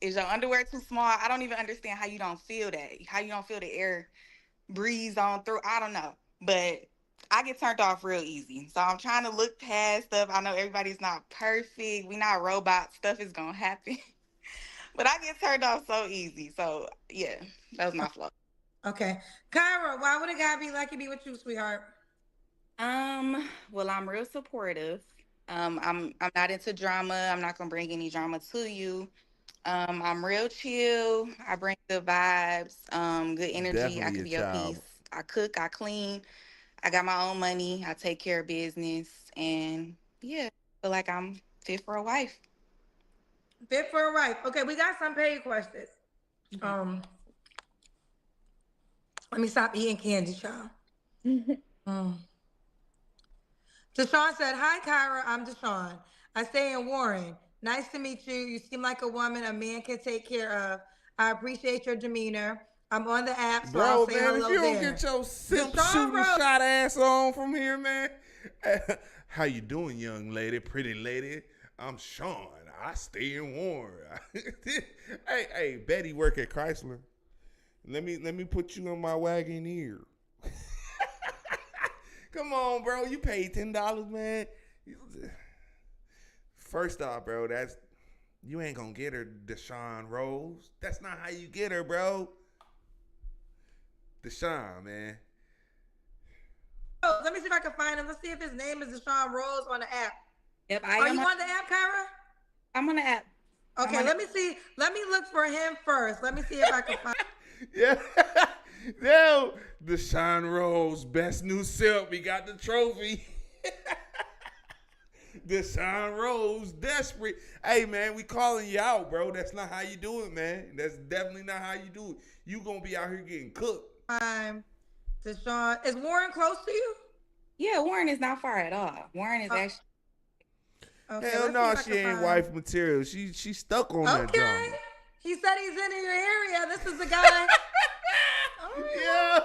Is your underwear too small? I don't even understand how you don't feel that. How you don't feel the air breeze on through. I don't know. But I get turned off real easy. So I'm trying to look past stuff. I know everybody's not perfect. We not robots. Stuff is gonna happen. But I get turned off so easy. So yeah, that was my flaw. Okay. Kyra, why would a guy be lucky to be with you, sweetheart? Well, I'm real supportive. I'm not into drama. I'm not gonna bring any drama to you. I'm real chill. I bring good vibes, good energy. I Definitely could a be your child. peace. I cook, I clean, I got my own money, I take care of business, and yeah, I feel like I'm fit for a wife. Fit for a wife. Okay, we got some paid questions. Um, Let me stop eating candy, child. Mm. Deshaun said, "Hi, Kyra. I'm Deshaun. I stay in Warren. Nice to meet you. You seem like a woman a man can take care of. I appreciate your demeanor. I'm on the app, so I'll Bro, say man, if hello you don't there." get your simp Deshaun shooting wrote, shot ass on from here, man. How you doing, young lady, pretty lady? I'm Sean. I stay in Warren. Hey, Betty work at Chrysler. Let me put you in my wagon here. Come on, bro. You paid $10, man. First off, bro, you ain't gonna get her Deshaun Rose. That's not how you get her, bro. Deshaun, man. oh, let me see if I can find him. Let's see if his name is Deshaun Rose on the app. Yep, Are you on the app, Kyra? I'm on the app. Okay, let me see. Let me look for him first. Let me see if I can find. Yeah. Yo, Deshaun Rose, best new silk. We got the trophy. Deshaun Rose, desperate. Hey, man, we calling you out, bro. That's not how you do it, man. That's definitely not how you do it. You gonna be out here getting cooked. Deshaun, is Warren close to you? Yeah, Warren is not far at all. Warren is actually. Okay, Hell no, she ain't wife material. She stuck on that drama. Okay. He said he's in your area. This is the guy. Yeah.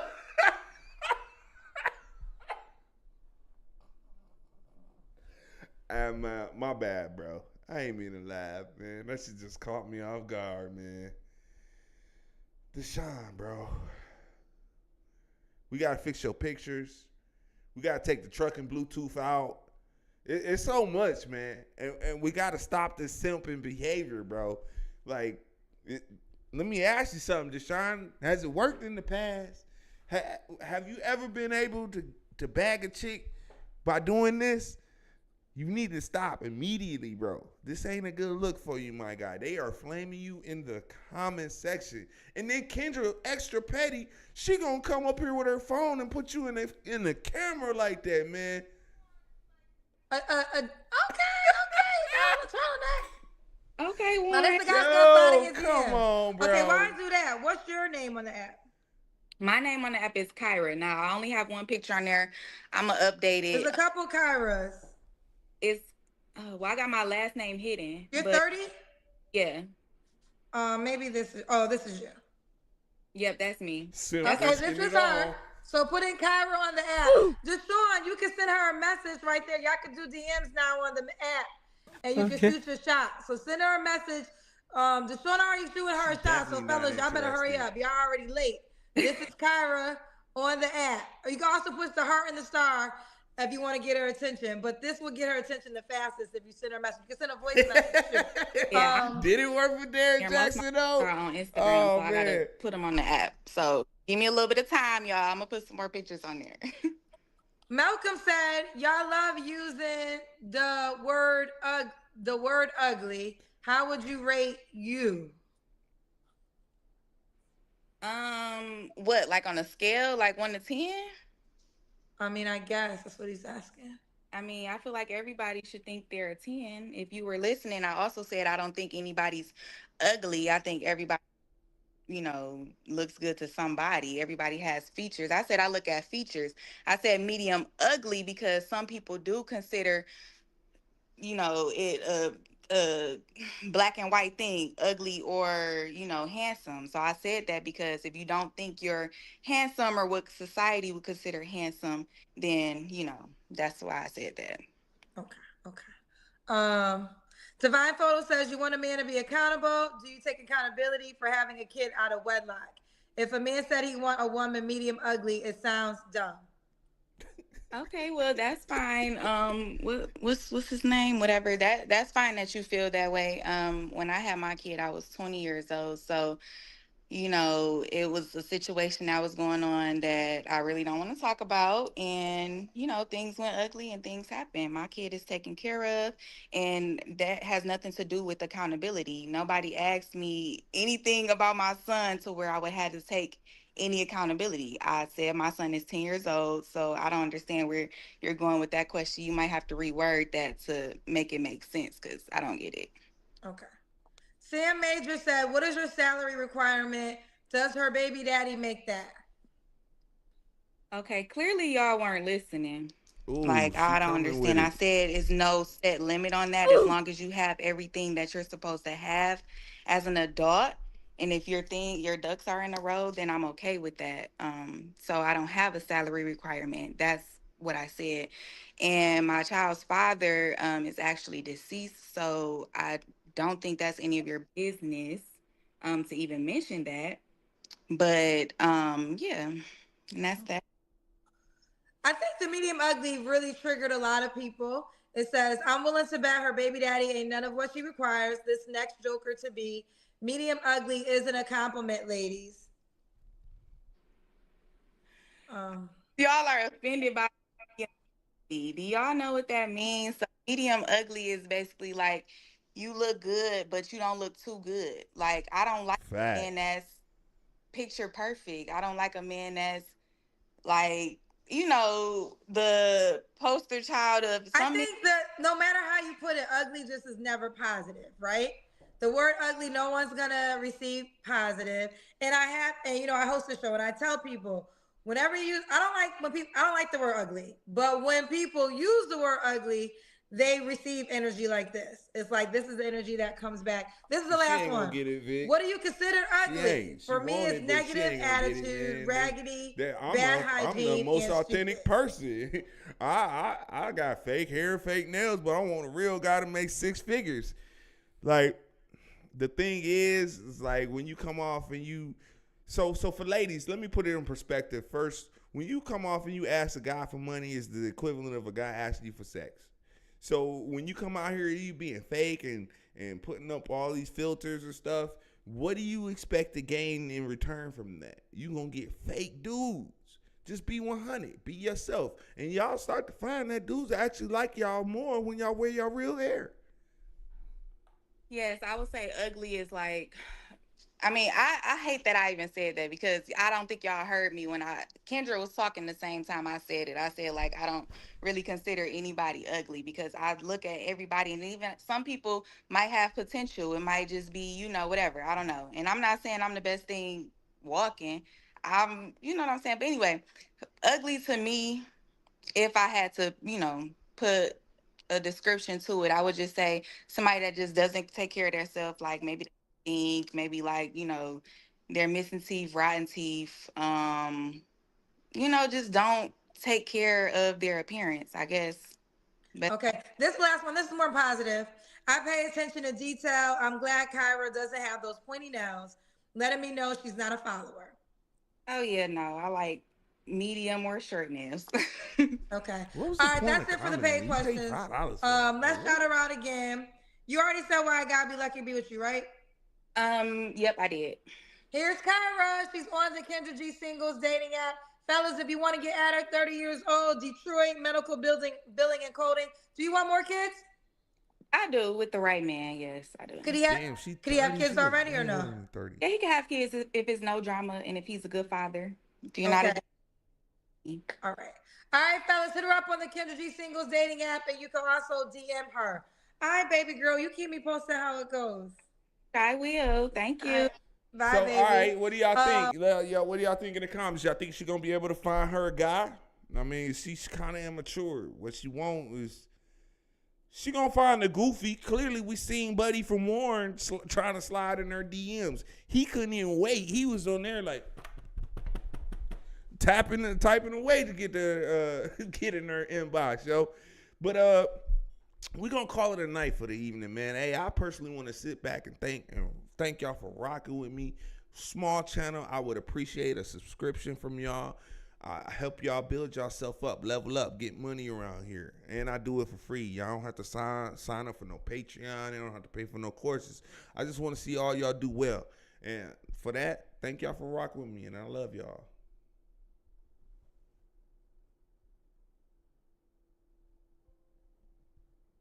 My bad, bro. I ain't mean to laugh, man. That shit just caught me off guard, man. Deshaun, bro. We gotta fix your pictures. We gotta take the truck and Bluetooth out. It's so much, man. And we gotta stop this simping behavior, bro. Like, let me ask you something, Deshaun. Has it worked in the past? Have you ever been able to bag a chick by doing this? You need to stop immediately, bro. This ain't a good look for you, my guy. They are flaming you in the comment section. And then Kendra, extra petty, she gonna come up here with her phone and put you in the camera like that, man. Okay. Okay, Now Warren. this the guy's gonna find his come DM. on, bro. Okay, why do that? What's your name on the app? My name on the app is Kyra. Now I only have one picture on there. I'ma update it. There's a couple Kyras. It's well, I got my last name hidden. You're 30? Yeah. Maybe this is you. Yep, that's me. Okay, this is her. So put in Kyra on the app. Deshaun, you can send her a message right there. Y'all can do DMs now on the app. And you can shoot your shot. So send her a message. Deshaun already shooting her a shot. So fellas, y'all better hurry up. Y'all already late. This is Kyra on the app. You can also push the heart and the star if you want to get her attention. But this will get her attention the fastest if you send her a message. You can send a voice message too. Did it work for Derek Jackson though? On Instagram, so I gotta put them on the app. So give me a little bit of time, y'all. I'm gonna put some more pictures on there. Malcolm said, y'all love using the word ugly. How would you rate you? What, like on a scale, like 1 to 10? I mean, I guess that's what he's asking. I mean, I feel like everybody should think they're a 10. If you were listening, I also said I don't think anybody's ugly. I think everybody, looks good to somebody. Everybody has features. I said I look at features. I said medium ugly because some people do consider, it a black and white thing, ugly or, handsome. So I said that because if you don't think you're handsome or what society would consider handsome, then, that's why I said that. Okay. Divine Photo says you want a man to be accountable. Do you take accountability for having a kid out of wedlock? If a man said he want a woman medium ugly, it sounds dumb. Okay, well that's fine. What's his name? Whatever. That's fine that you feel that way. When I had my kid, I was 20 years old, so it was a situation that was going on that I really don't want to talk about. And, things went ugly and things happened. My kid is taken care of, and that has nothing to do with accountability. Nobody asked me anything about my son to where I would have to take any accountability. I said my son is 10 years old, so I don't understand where you're going with that question. You might have to reword that to make it make sense because I don't get it. Okay. Sam Major said, what is your salary requirement? Does her baby daddy make that? Okay, clearly y'all weren't listening. Ooh, Like, I don't understand. I said it's no set limit on that as long as you have everything that you're supposed to have as an adult. And if your ducks are in a row, then I'm okay with that. So I don't have a salary requirement. That's what I said. And my child's father is actually deceased, so I don't think that's any of your business to even mention that. But yeah, and that's that. I think the medium ugly really triggered a lot of people. It says, I'm willing to bet her baby daddy ain't none of what she requires this next joker to be. Medium ugly isn't a compliment, ladies. Y'all are offended by medium ugly. Do y'all know what that means? So medium ugly is basically like you look good, but you don't look too good. Like, I don't like a man that's picture perfect. I don't like a man that's like, the poster child of I think that no matter how you put it, ugly just is never positive, right? The word ugly, no one's gonna receive positive. And I host a show and I tell people, whenever you use, I don't like the word ugly, but when people use the word ugly, they receive energy like this. It's like, this is the energy that comes back. This is the last one. Get it, Vic. What do you consider ugly? For me, it's negative attitude, raggedy, bad hygiene. I'm the most authentic person. I got fake hair, fake nails, but I want a real guy to make 6 figures. Like, the thing is like when you come off and you, so for ladies, let me put it in perspective. First, when you come off and you ask a guy for money, is the equivalent of a guy asking you for sex. So when you come out here, you being fake and putting up all these filters and stuff, what do you expect to gain in return from that? You gonna get fake dudes. Just be 100. Be yourself. And y'all start to find that dudes actually like y'all more when y'all wear your real hair. Yes, I would say ugly is like, I hate that I even said that because I don't think y'all heard me when Kendra was talking the same time I said it. I said, like, I don't really consider anybody ugly because I look at everybody, and even some people might have potential. It might just be, whatever. I don't know. And I'm not saying I'm the best thing walking. You know what I'm saying? But anyway, ugly to me, if I had to, put a description to it, I would just say somebody that just doesn't take care of themselves, like maybe ink, maybe like, they're missing teeth, rotten teeth, just don't take care of their appearance, I guess. But okay, this last one, this is more positive. I pay attention to detail. I'm glad Kyra doesn't have those pointy nails, letting me know she's not a follower. Oh yeah, no, I like medium or short nails. Okay. All right, that's it for the paid questions. Let's shout her out again. You already said why I gotta be lucky to be with you, right? Yep, I did. Here's Kyra. She's on the Kendra G singles dating app. Fellas, if you want to get at her, 30 years old, Detroit, medical billing and coding. Do you want more kids? I do with the right man. Yes, I do. Could he have Damn, she could he have 30. kids She look already or way no? older than 30. Yeah, he can have kids if it's no drama and if he's a good father. Do you Okay. not? All right. All right, fellas, hit her up on the Kendra G singles dating app, and you can also DM her. All right, baby girl, you keep me posted how it goes. I will. Thank All you. right. Bye, So, baby. all right, what do y'all think? Yo, what do y'all think in the comments? Y'all think she gonna be able to find her a guy? I mean, she's kind of immature. What she want is she gonna find the goofy. Clearly, we seen Buddy from Warren trying to slide in her DMs. He couldn't even wait. He was on there like tapping and typing away to get the get in her inbox, yo. But we gonna call it a night for the evening, man. Hey, I personally want to sit back and thank y'all for rocking with me. Small channel, I would appreciate a subscription from y'all. I help y'all build yourself up, level up, get money around here, and I do it for free. Y'all don't have to sign up for no Patreon. You don't have to pay for no courses. I just want to see all y'all do well, and for that, thank y'all for rocking with me, and I love y'all.